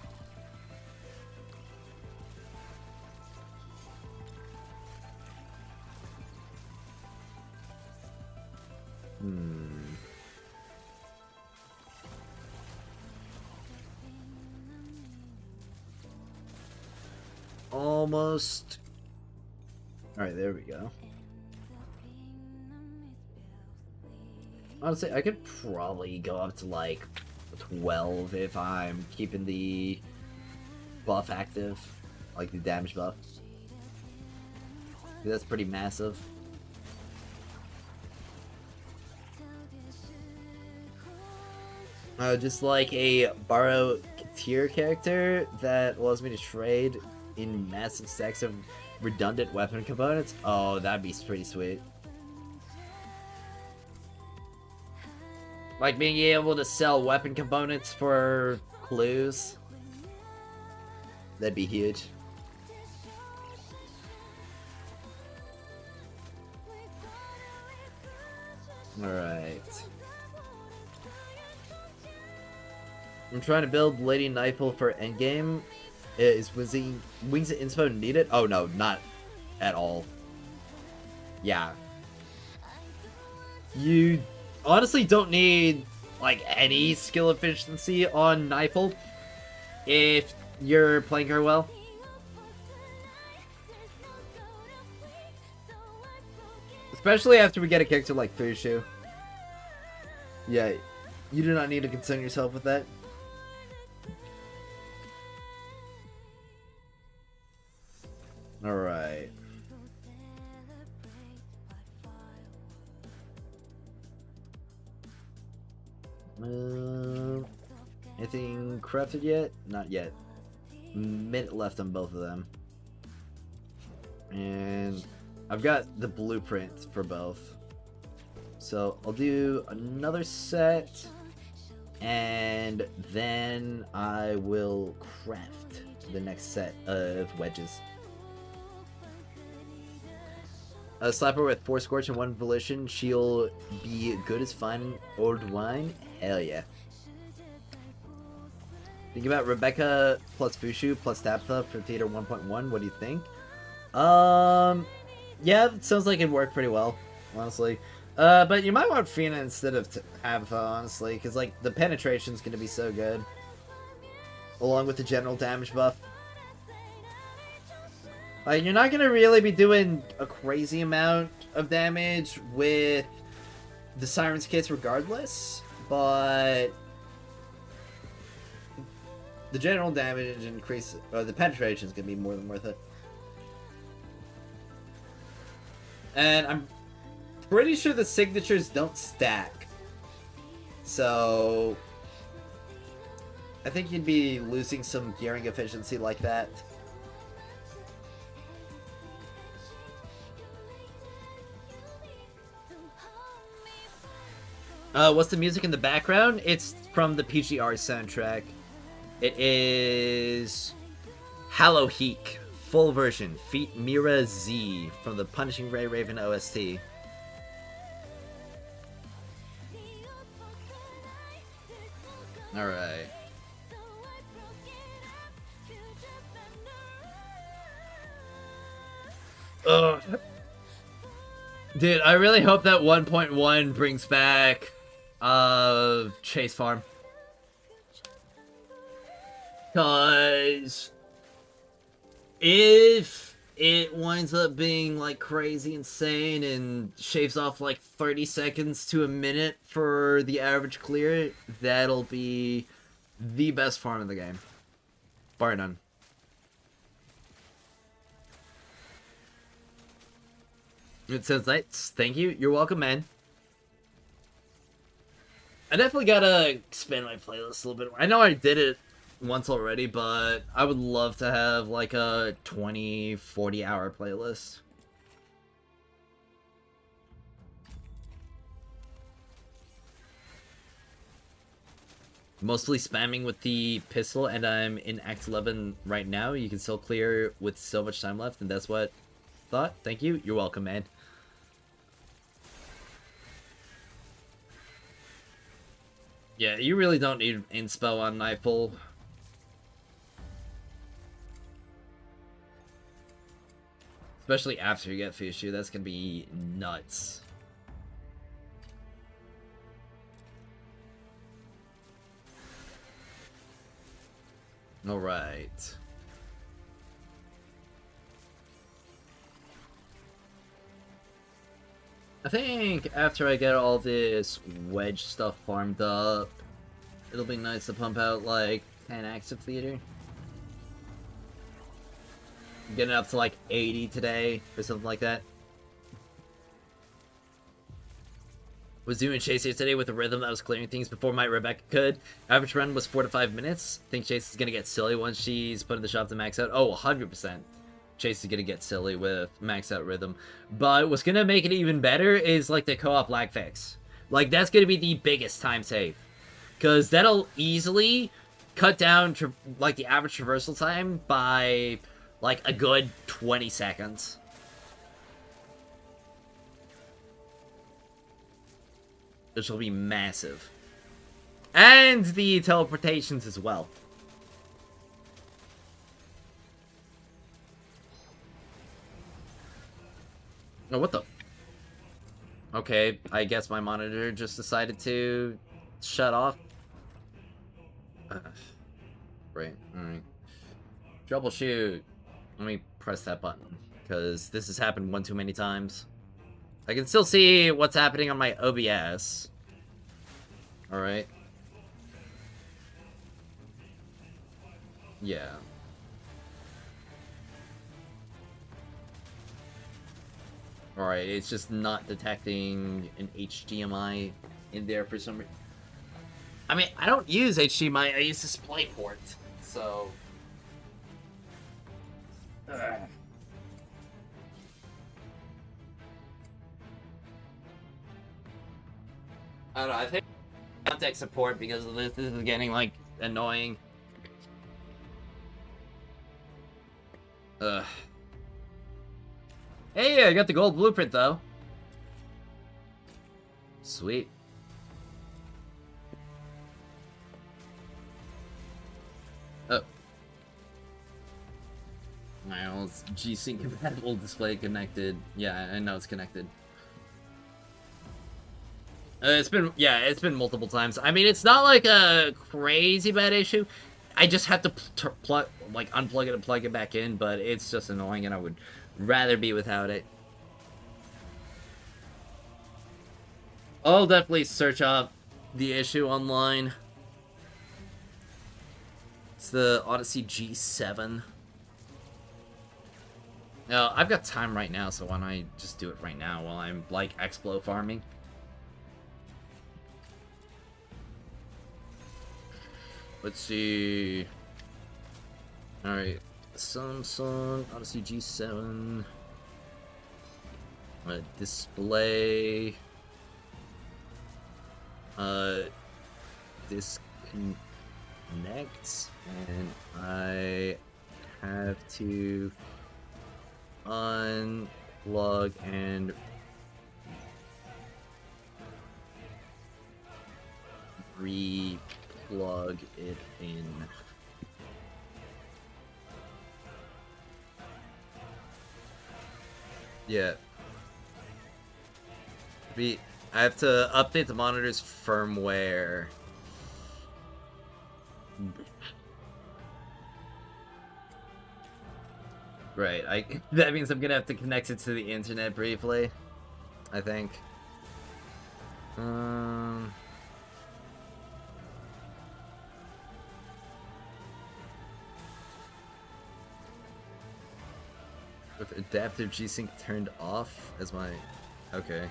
Almost. Alright, there we go. Honestly, I could probably go up to like 12 if I'm keeping the buff active, like the damage buff. That's pretty massive. Just like a borrow tier character that allows me to trade in massive stacks of redundant weapon components. Oh, that'd be pretty sweet. Like being able to sell weapon components for clues. That'd be huge. Alright. I'm trying to build Lady Nightfall for endgame. Is Wings of Inspo needed? Oh no, not at all. Yeah. You honestly don't need like any skill efficiency on Nightfall if you're playing her well. Especially after we get a character like Fushu. Yeah, you do not need to concern yourself with that. Alright. Anything crafted yet? Not yet. Minute left on both of them. And I've got the blueprint for both. So I'll do another set. And then I will craft the next set of wedges. A slapper with 4 Scorch and 1 Volition. She'll be good as fine old wine. Hell yeah. Think about Rebecca plus Fushu plus Tabitha for Theater 1.1. What do you think? Yeah, it sounds like it'd work pretty well, honestly. But you might want Fina instead of Tabitha, honestly, because like the penetration's gonna be so good, along with the general damage buff. Like, you're not gonna really be doing a crazy amount of damage with the Siren's Kits regardless, but the general damage increase, or the penetration is gonna be more than worth it. And I'm pretty sure the signatures don't stack. So I think you'd be losing some gearing efficiency like that. What's the music in the background? It's from the PGR soundtrack. It is Hallow Heek, full version, feat Mira Z from the Punishing Ray Raven OST. Alright. Ugh. Dude, I really hope that 1.1 brings back Chase Farm. Cause if it winds up being like crazy insane and shaves off like 30 seconds to a minute for the average clear, that'll be the best farm in the game. Bar none. It says nights. Thank you. You're welcome, man. I definitely gotta expand my playlist a little bit more. I know I did it once already, but I would love to have like a 20, 40 hour playlist. Mostly spamming with the pistol, and I'm in Act 11 right now. You can still clear with so much time left, and that's what I thought. Thank you. You're welcome, man. Yeah, you really don't need inspo on knife pull. Especially after you get Fushu, that's gonna be nuts. Alright. I think after I get all this wedge stuff farmed up, it'll be nice to pump out like 10 acts of theater. Getting up to like 80 today or something like that. Was doing Chase here today with a rhythm that was clearing things before my Rebecca could. Average run was 4 to 5 minutes. Think Chase is gonna get silly once she's put in the shop to max out. Oh, 100%. Chase is gonna get silly with max out rhythm. But what's gonna make it even better is like the co-op lag fix. Like that's gonna be the biggest time save. Cause that'll easily cut down like the average traversal time by like a good 20 seconds. Which will be massive. And the teleportations as well. Oh, what the? Okay, I guess my monitor just decided to shut off. Right, alright. Troubleshoot. Let me press that button, because this has happened one too many times. I can still see what's happening on my OBS. Alright. Yeah. Alright, it's just not detecting an HDMI in there for some reason. I mean, I don't use HDMI, I use DisplayPort, so... Ugh. I don't know, I think contact support because of this is getting, like, annoying. Ugh. Hey, I got the gold blueprint, though. Sweet. Oh. Well, it's G-Sync compatible display connected. Yeah, I know it's connected. It's been multiple times. I mean, it's not like a crazy bad issue. I just have to unplug it and plug it back in, but it's just annoying, and I would rather be without it. I'll definitely search up the issue online. It's the Odyssey G7. No, I've got time right now, so why don't I just do it right now while I'm, like, Explo farming? Let's see. Alright. Samsung, Odyssey G7. Display. Disconnect. And I have to unplug and re-plug it in. Yeah. I have to update the monitor's firmware. Right, that means I'm gonna have to connect it to the internet briefly, I think. With adaptive G-Sync turned off as my... Okay.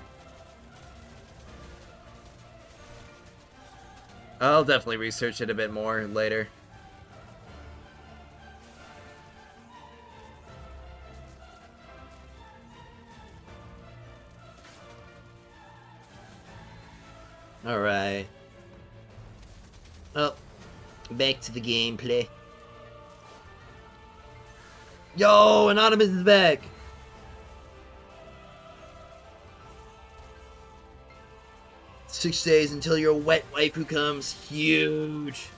I'll definitely research it a bit more later. Alright. Oh, back to the gameplay. Yo, Anonymous is back! "6 days until your wet waifu comes." Huge.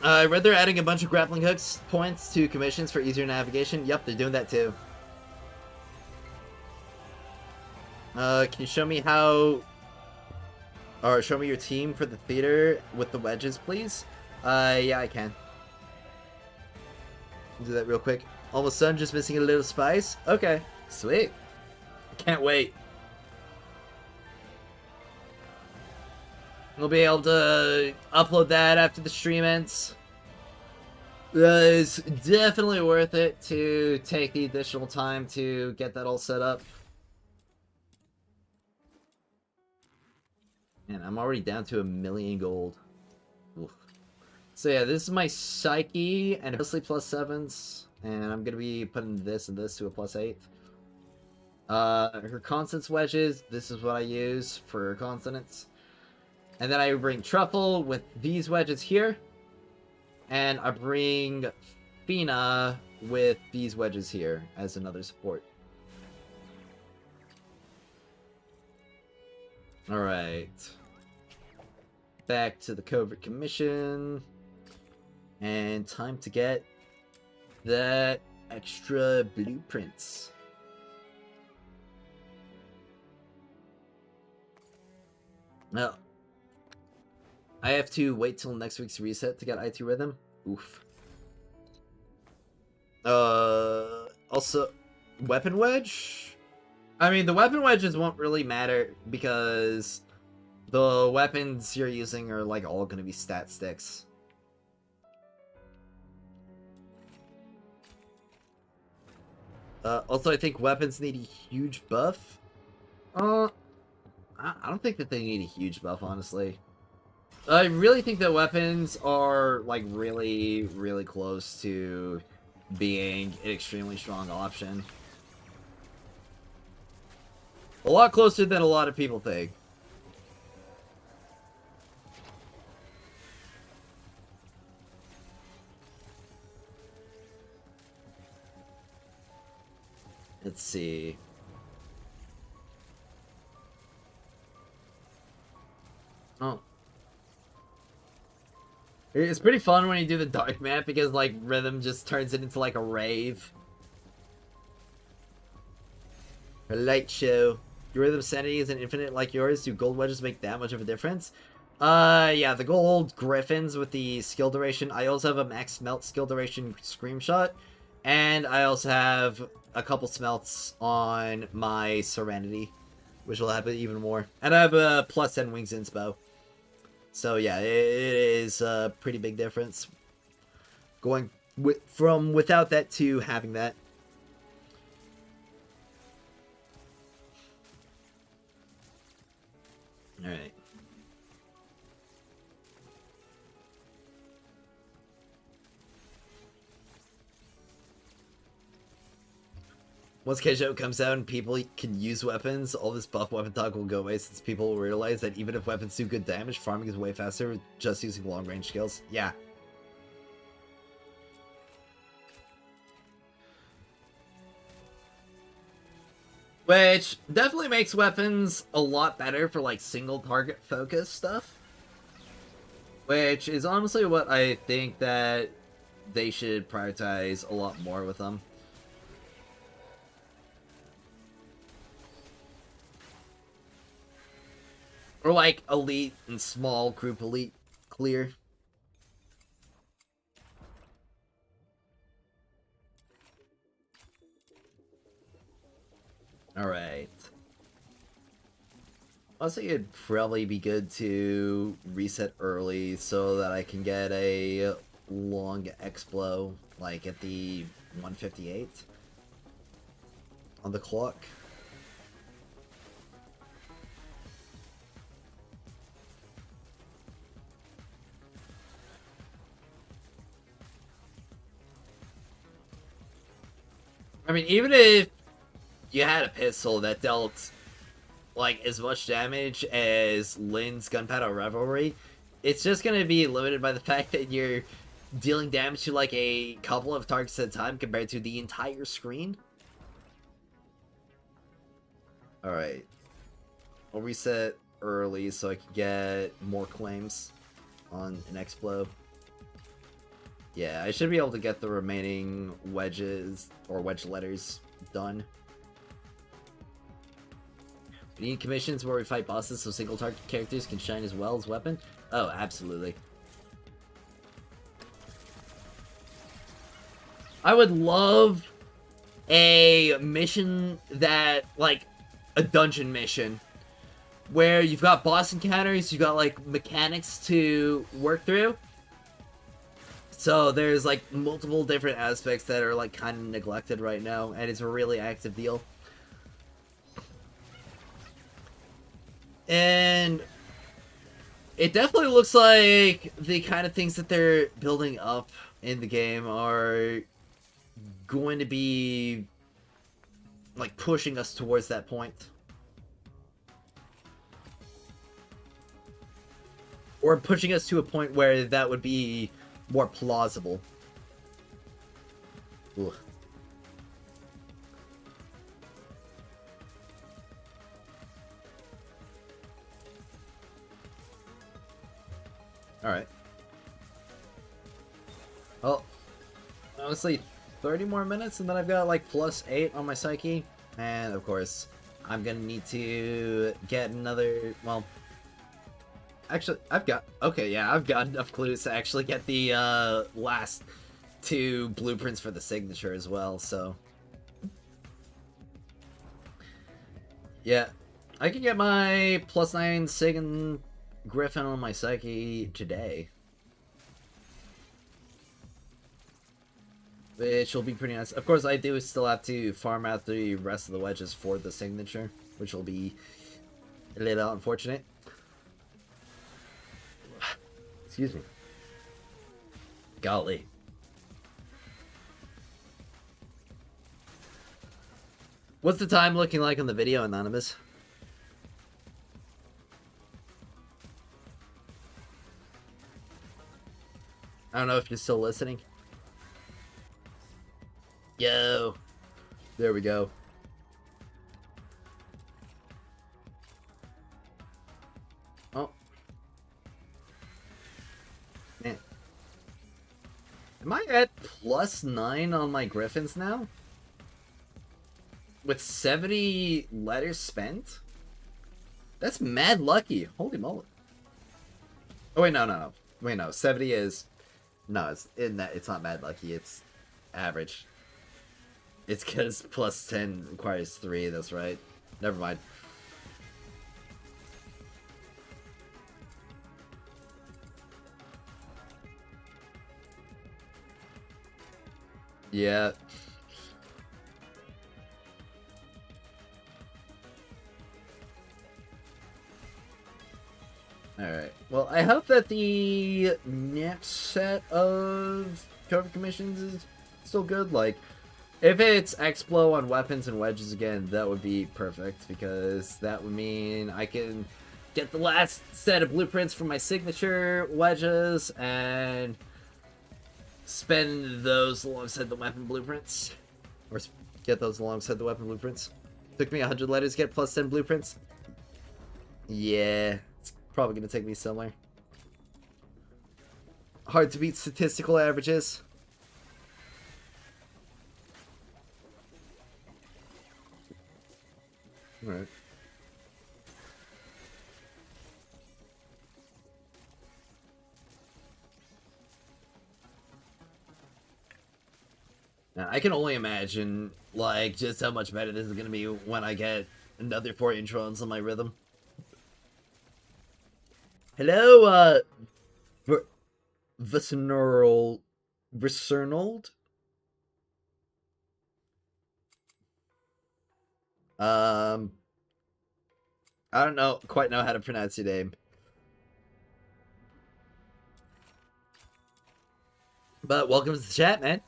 I read they're adding a bunch of grappling hooks points to commissions for easier navigation. Yep, they're doing that too. Can you show me how... Or show me your team for the theater with the wedges, please? Yeah, I can. Do that real quick. Almost done, just missing a little spice. Okay, sweet. Can't wait. We'll be able to upload that after the stream ends. It's definitely worth it to take the additional time to get that all set up. Man, I'm already down to 1,000,000 gold. Oof. So yeah, this is my Psyche and mostly +7s. And I'm going to be putting this and this to a +8. Her Constance wedges, this is what I use for her Consonants. And then I bring Truffle with these wedges here. And I bring Fina with these wedges here as another support. Alright. Back to the Covert Commission. And time to get that extra blueprints. Well, I have to wait till next week's reset to get IT Rhythm. Oof. Also, Weapon Wedge? I mean, the Weapon Wedges won't really matter because the weapons you're using are, like, all gonna be stat sticks. Also, I think weapons need a huge buff. I don't think that they need a huge buff, honestly. I really think that weapons are, like, really, really close to being an extremely strong option. A lot closer than a lot of people think. Let's see. Oh. It's pretty fun when you do the dark map because, like, Rhythm just turns it into, like, a rave. A light show. Your Rhythm sanity isn't infinite like yours. Do gold wedges make that much of a difference? Yeah, the gold griffins with the skill duration. I also have a max melt skill duration screenshot. And I also have a couple smelts on my Serenity, which will happen even more. And I have a +10 wings inspo. So yeah, it is a pretty big difference. Going from without that to having that. Alright. Once Kejo comes out and people can use weapons, all this buff weapon talk will go away since people will realize that even if weapons do good damage, farming is way faster with just using long range skills. Yeah. Which definitely makes weapons a lot better for like single target focus stuff. Which is honestly what I think that they should prioritize a lot more with them. Or like elite and small group elite clear. Alright. Also, it'd probably be good to reset early so that I can get a long X-Blow, like at the 158 on the clock. I mean, even if you had a pistol that dealt like as much damage as Lynn's Gunpowder Revelry, it's just gonna be limited by the fact that you're dealing damage to like a couple of targets at a time compared to the entire screen. Alright. I'll reset early so I can get more claims on an X-Blow. Yeah, I should be able to get the remaining wedges or wedge letters done. We need commissions where we fight bosses so single target characters can shine as well as weapon. Oh, absolutely. I would love a mission that, like, a dungeon mission where you've got boss encounters, you've got like mechanics to work through. So there's like multiple different aspects that are like kind of neglected right now, and it's a really active deal. And it definitely looks like the kind of things that they're building up in the game are going to be like pushing us towards that point. Or pushing us to a point where that would be more plausible. Ugh. Alright. Well, honestly, 30 more minutes and then I've got like +8 on my psyche. And of course, I'm gonna need to get another, well, actually, I've got enough clues to actually get the last 2 blueprints for the signature as well, so. Yeah, I can get my +9 Sig and Griffin on my psyche today. Which will be pretty nice. Of course, I do still have to farm out the rest of the wedges for the signature, which will be a little unfortunate. Excuse me. Golly. What's the time looking like on the video, Anonymous? I don't know if you're still listening. Yo. There we go. Oh. Man. Am I at +9 on my Griffins now? With 70 letters spent? That's mad lucky. Holy moly. Oh wait, no. Wait, no. 70 is... No, it's not mad lucky. It's average. It's because +10 requires 3. That's right. Never mind. Yeah. Alright. Well, I hope that the next set of cover commissions is still good. Like, if it's Explo on weapons and wedges again, that would be perfect, because that would mean I can get the last set of blueprints for my signature wedges and spend those alongside the weapon blueprints. Or get those alongside the weapon blueprints. Took me 100 letters to get plus 10 blueprints. Yeah, it's probably going to take me somewhere. Hard to beat statistical averages. Alright. Now, I can only imagine, like, just how much better this is going to be when I get another 4 introns on my rhythm. Hello, Visceral... Viscernold? I don't quite know how to pronounce your name. But welcome to the chat, man.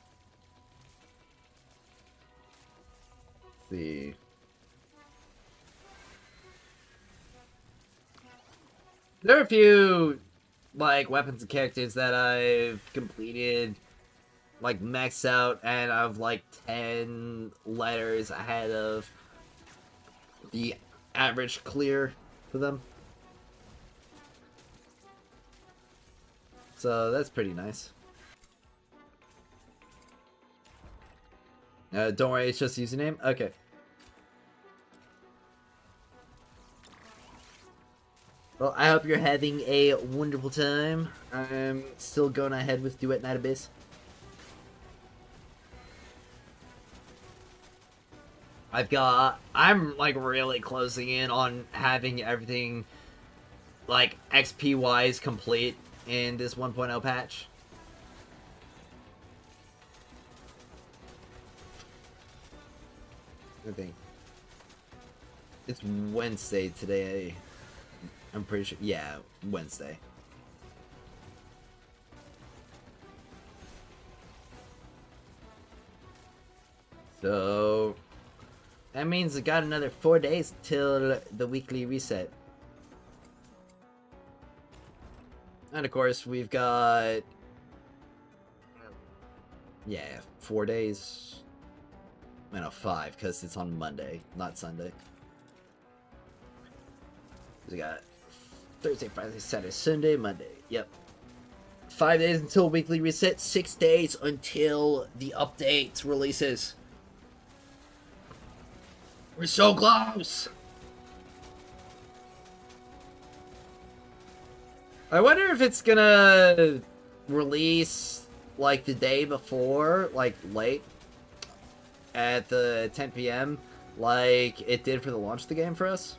Let's see. There are a few, like, weapons and characters that I've completed, like, maxed out, and I've, like, 10 letters ahead of the average clear for them. So that's pretty nice. Don't worry, it's just username? Okay. Well, I hope you're having a wonderful time. I'm still going ahead with Duet Night Abyss. I'm like really closing in on having everything like XP wise complete in this 1.0 patch. I think it's Wednesday today. I'm pretty sure. Yeah, Wednesday. So that means I got another 4 days till the weekly reset. And of course, we've got, yeah, 4 days. No, 5, because it's on Monday, not Sunday. We got Thursday, Friday, Saturday, Sunday, Monday. Yep. 5 days until weekly reset, 6 days until the update releases. We're so close! I wonder if it's gonna release, like, the day before, like, late, at the 10 p.m., like it did for the launch of the game for us.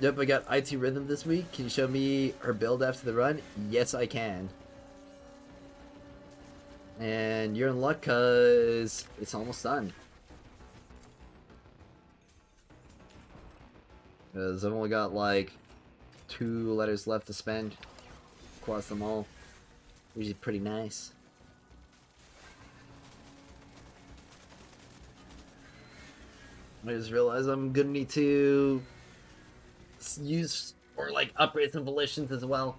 Yep, I got IT Rhythm this week. Can you show me her build after the run? Yes, I can. And you're in luck, because it's almost done. Because I've only got, like, 2 letters left to spend across them all, which is pretty nice. I just realized I'm gonna need to use or like upgrade some volitions as well.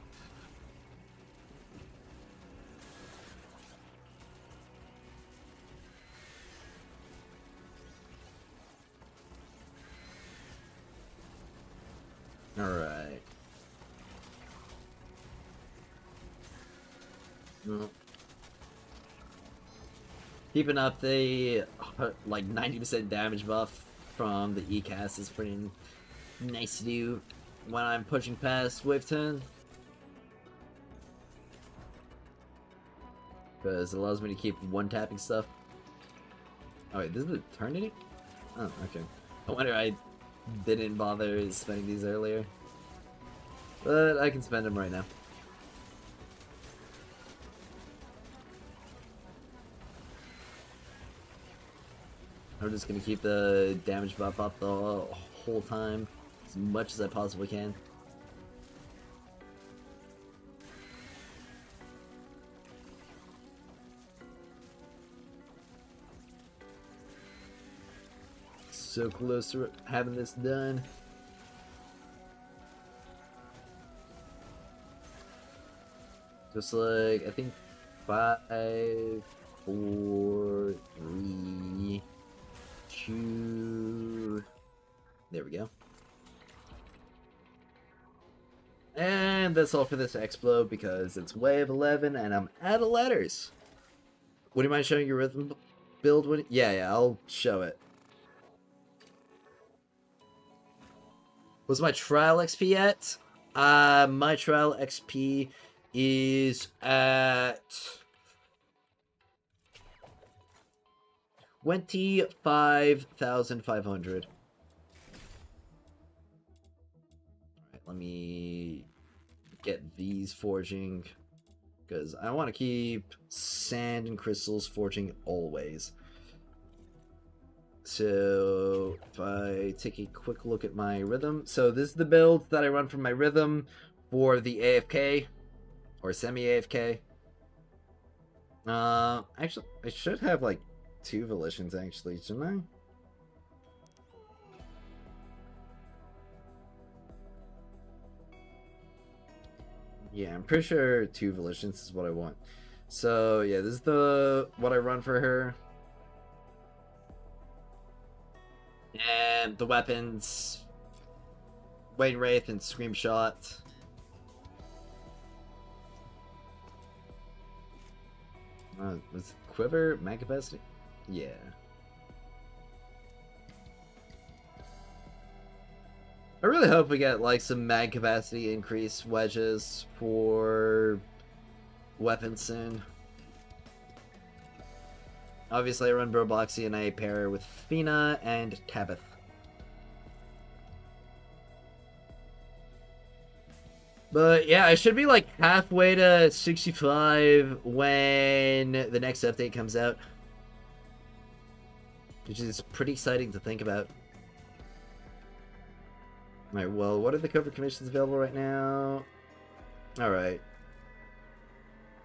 Alright. Well, keeping up the like 90% damage buff from the E-cast is pretty nice to do when I'm pushing past wave 10. Because it allows me to keep one-tapping stuff. Oh wait, this is Eternity? Oh, okay. I wonder I didn't bother spending these earlier. But I can spend them right now. I'm just gonna keep the damage buff up the whole time. as much as I possibly can. So close to having this done. Just like, I think 5, 4, 3, 2. There we go. And that's all for this explode because it's wave 11 and I'm out of letters. Would you mind showing your rhythm build? Yeah, I'll show it. Was my trial XP yet? My trial XP is at 25,500. Alright, let me get these forging because I want to keep sand and crystals forging always. So if I take a quick look at my rhythm, so this is the build that I run from my rhythm for the AFK or semi-AFK. Actually, I should have like 2 volitions actually, shouldn't I? Yeah, I'm pretty sure 2 volitions is what I want. So yeah, this is what I run for her. And the weapons, Wayne Wraith and Scream Shot. Was it Quiver? Mag capacity? Yeah. I really hope we get like some mag capacity increase wedges for weapons soon. Obviously, I run Broboxy and I pair with Fina and Tabith. But yeah, I should be like halfway to 65 when the next update comes out. Which is pretty exciting to think about. Alright, well, what are the cover commissions available right now? Alright.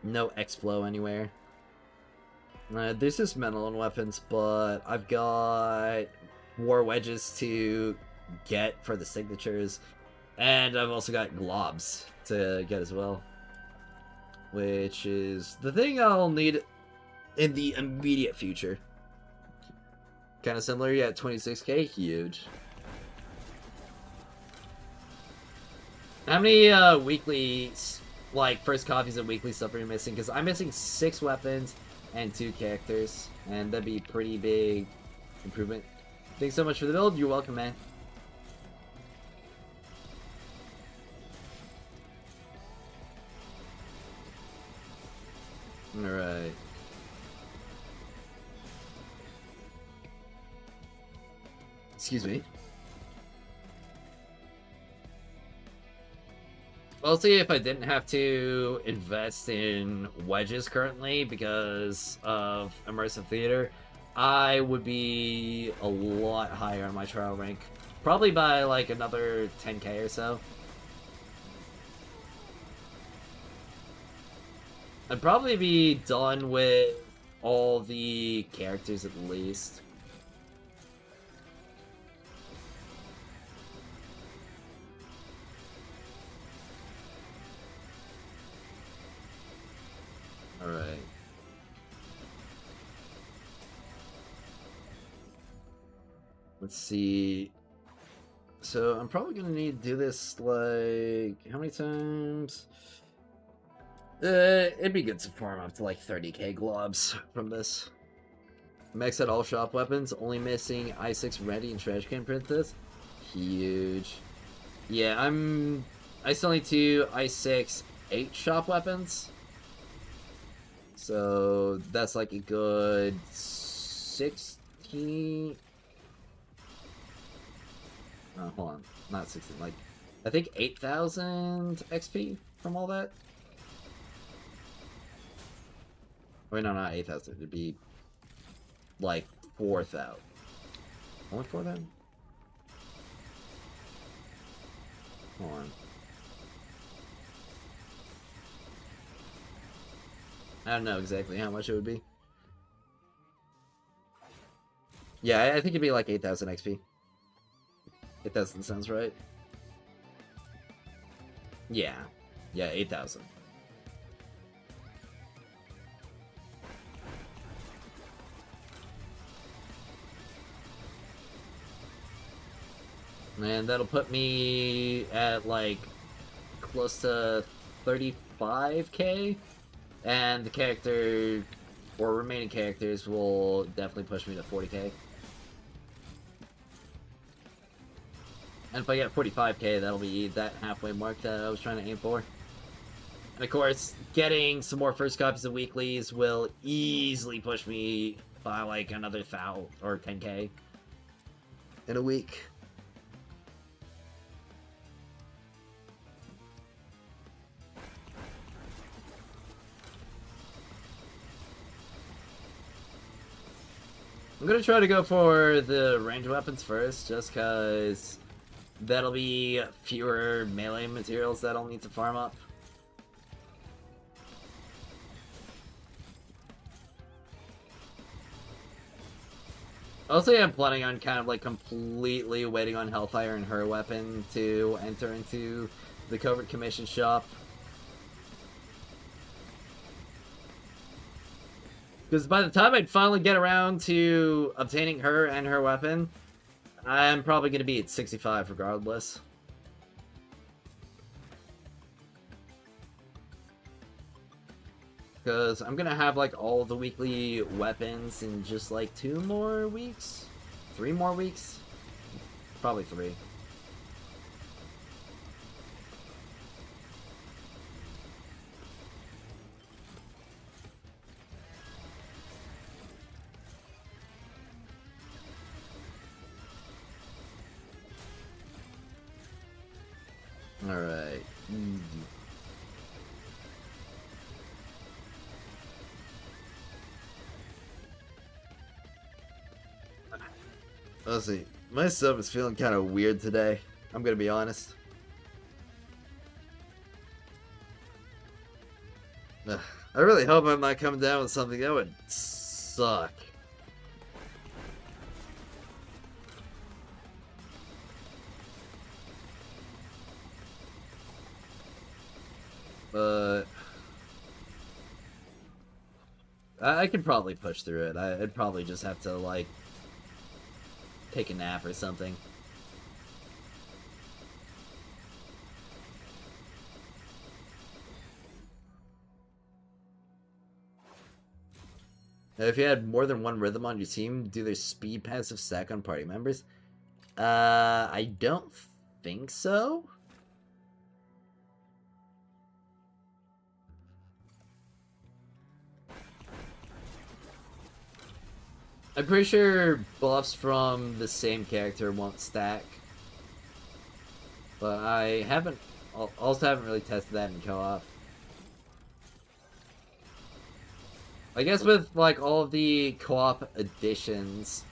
No X-Flow anywhere. There's just mental and weapons, but I've got war wedges to get for the signatures, and I've also got globs to get as well, which is the thing I'll need in the immediate future. Kind of similar, yeah, 26k, huge. How many weekly, like, first copies of weekly stuff are you missing? Because I'm missing 6 weapons and 2 characters, and that'd be pretty big improvement. Thanks so much for the build. You're welcome, man. Alright. Excuse me. I'll see if I didn't have to invest in wedges currently because of immersive theater, I would be a lot higher on my trial rank. Probably by like another 10k or so. I'd probably be done with all the characters at least. Alright. Let's see. So I'm probably gonna need to do this like how many times? It'd be good to farm up to like 30k globs from this. Max out all shop weapons, only missing I6 Ready and Trash Can Princess. Huge. Yeah, I still need to I6 8 shop weapons. So that's like a good 16. Oh, hold on, not 16. Like, I think 8,000 XP from all that. Wait, no, not 8,000. It'd be like 4,000. Only 4,000? Hold on. I don't know exactly how much it would be. Yeah, I think it'd be like 8,000 XP. 8,000 sounds right. Yeah. Yeah, 8,000. And that'll put me at like close to 35k. And the character or remaining characters will definitely push me to 40k. And if I get 45k, that'll be that halfway mark that I was trying to aim for. And of course, getting some more first copies of weeklies will easily push me by like another 1,000 or 10k in a week. I'm gonna try to go for the ranged weapons first, just cause that'll be fewer melee materials that I'll need to farm up. Also, I'm planning on kind of like completely waiting on Hellfire and her weapon to enter into the Covert Commission shop. Because by the time I'd finally get around to obtaining her and her weapon, I'm probably going to be at 65 regardless. Because I'm going to have like all the weekly weapons in just like 2 more weeks? 3 more weeks? Probably 3. Alright. Let's see. My stomach is feeling kind of weird today. I'm gonna be honest. Ugh, I really hope I'm not coming down with something. That would suck. But I could probably push through it. I'd probably just have to, like, take a nap or something. Now, if you had more than one rhythm on your team, do their speed passive stack on party members? I don't think so. I'm pretty sure buffs from the same character won't stack. But I also haven't really tested that in co-op. I guess with like all of the co-op additions,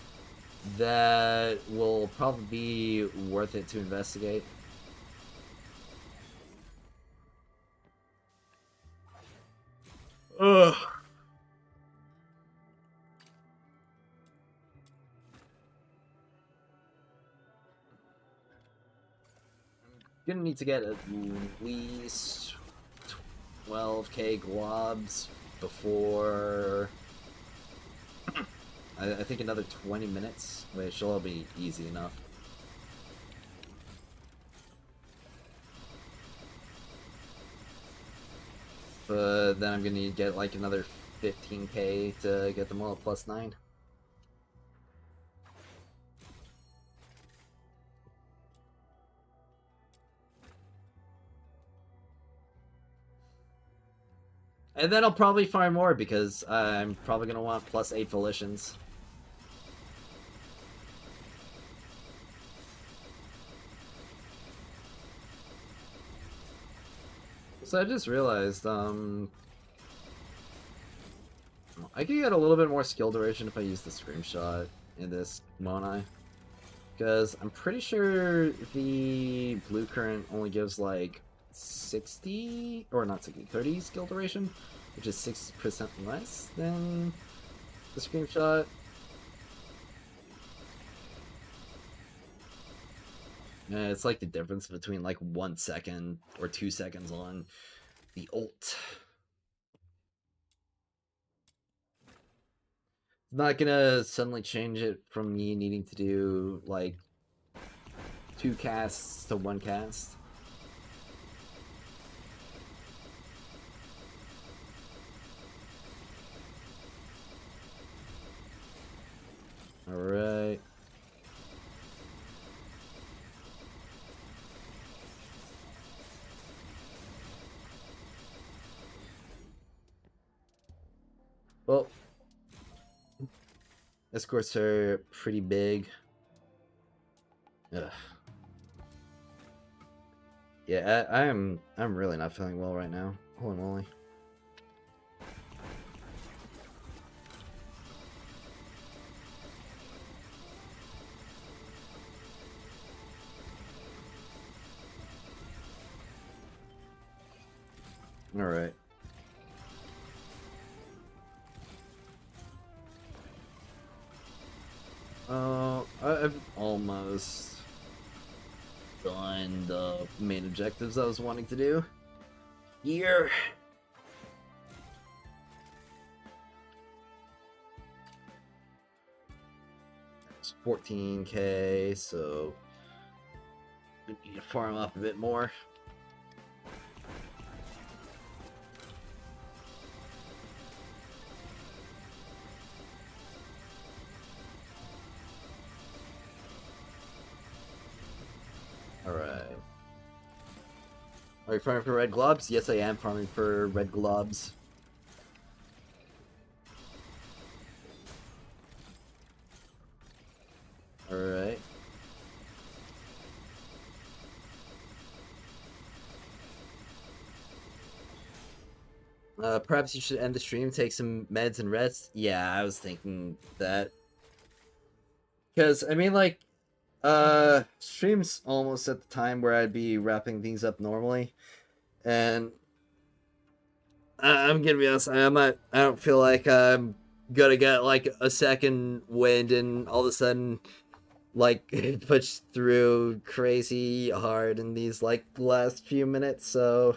that will probably be worth it to investigate. Ugh. Gonna need to get at least 12k globs before I think another 20 minutes, which will be easy enough. But then I'm gonna need to get like another 15k to get them all at +9. And then I'll probably farm more because I'm probably going to want +8 volitions. So I just realized, I could get a little bit more skill duration if I use the screenshot in this, won't I? Because I'm pretty sure the blue current only gives like 60, or not 60, 30 skill duration, which is 6% less than the screenshot. It's like the difference between like 1 second or 2 seconds on the ult. Not gonna suddenly change it from me needing to do like 2 casts to 1 cast. Alright. Well, escorts are pretty big. Ugh. Yeah, I'm really not feeling well right now. Holy moly. All right. I've almost done the main objectives I was wanting to do here. It's 14k, so we need to farm up a bit more. Alright. Are you farming for red globs? Yes, I am farming for red globs. Alright. Perhaps you should end the stream, take some meds and rest. Yeah, I was thinking that. Because, I mean, like, stream's almost at the time where I'd be wrapping things up normally, and I'm gonna be honest, I don't feel like I'm gonna get like a second wind and all of a sudden like push through crazy hard in these like last few minutes. So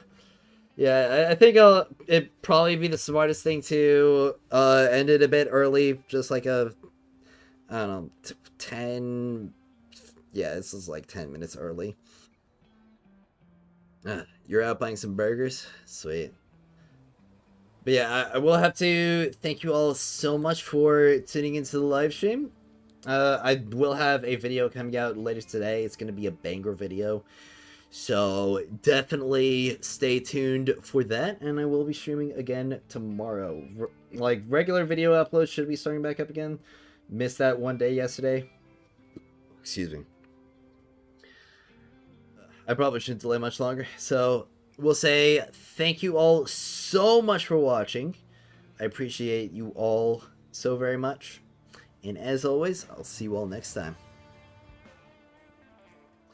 yeah, I think it'd probably be the smartest thing to end it a bit early, just like a, I don't know, 10. Yeah, this is like 10 minutes early. You're out buying some burgers? Sweet. But yeah, I will have to thank you all so much for tuning into the live stream. I will have a video coming out later today. It's going to be a banger video. So definitely stay tuned for that. And I will be streaming again tomorrow. Like, regular video uploads should be starting back up again. Missed that one day yesterday. Excuse me. I probably shouldn't delay much longer. So we'll say thank you all so much for watching. I appreciate you all so very much. And as always, I'll see you all next time.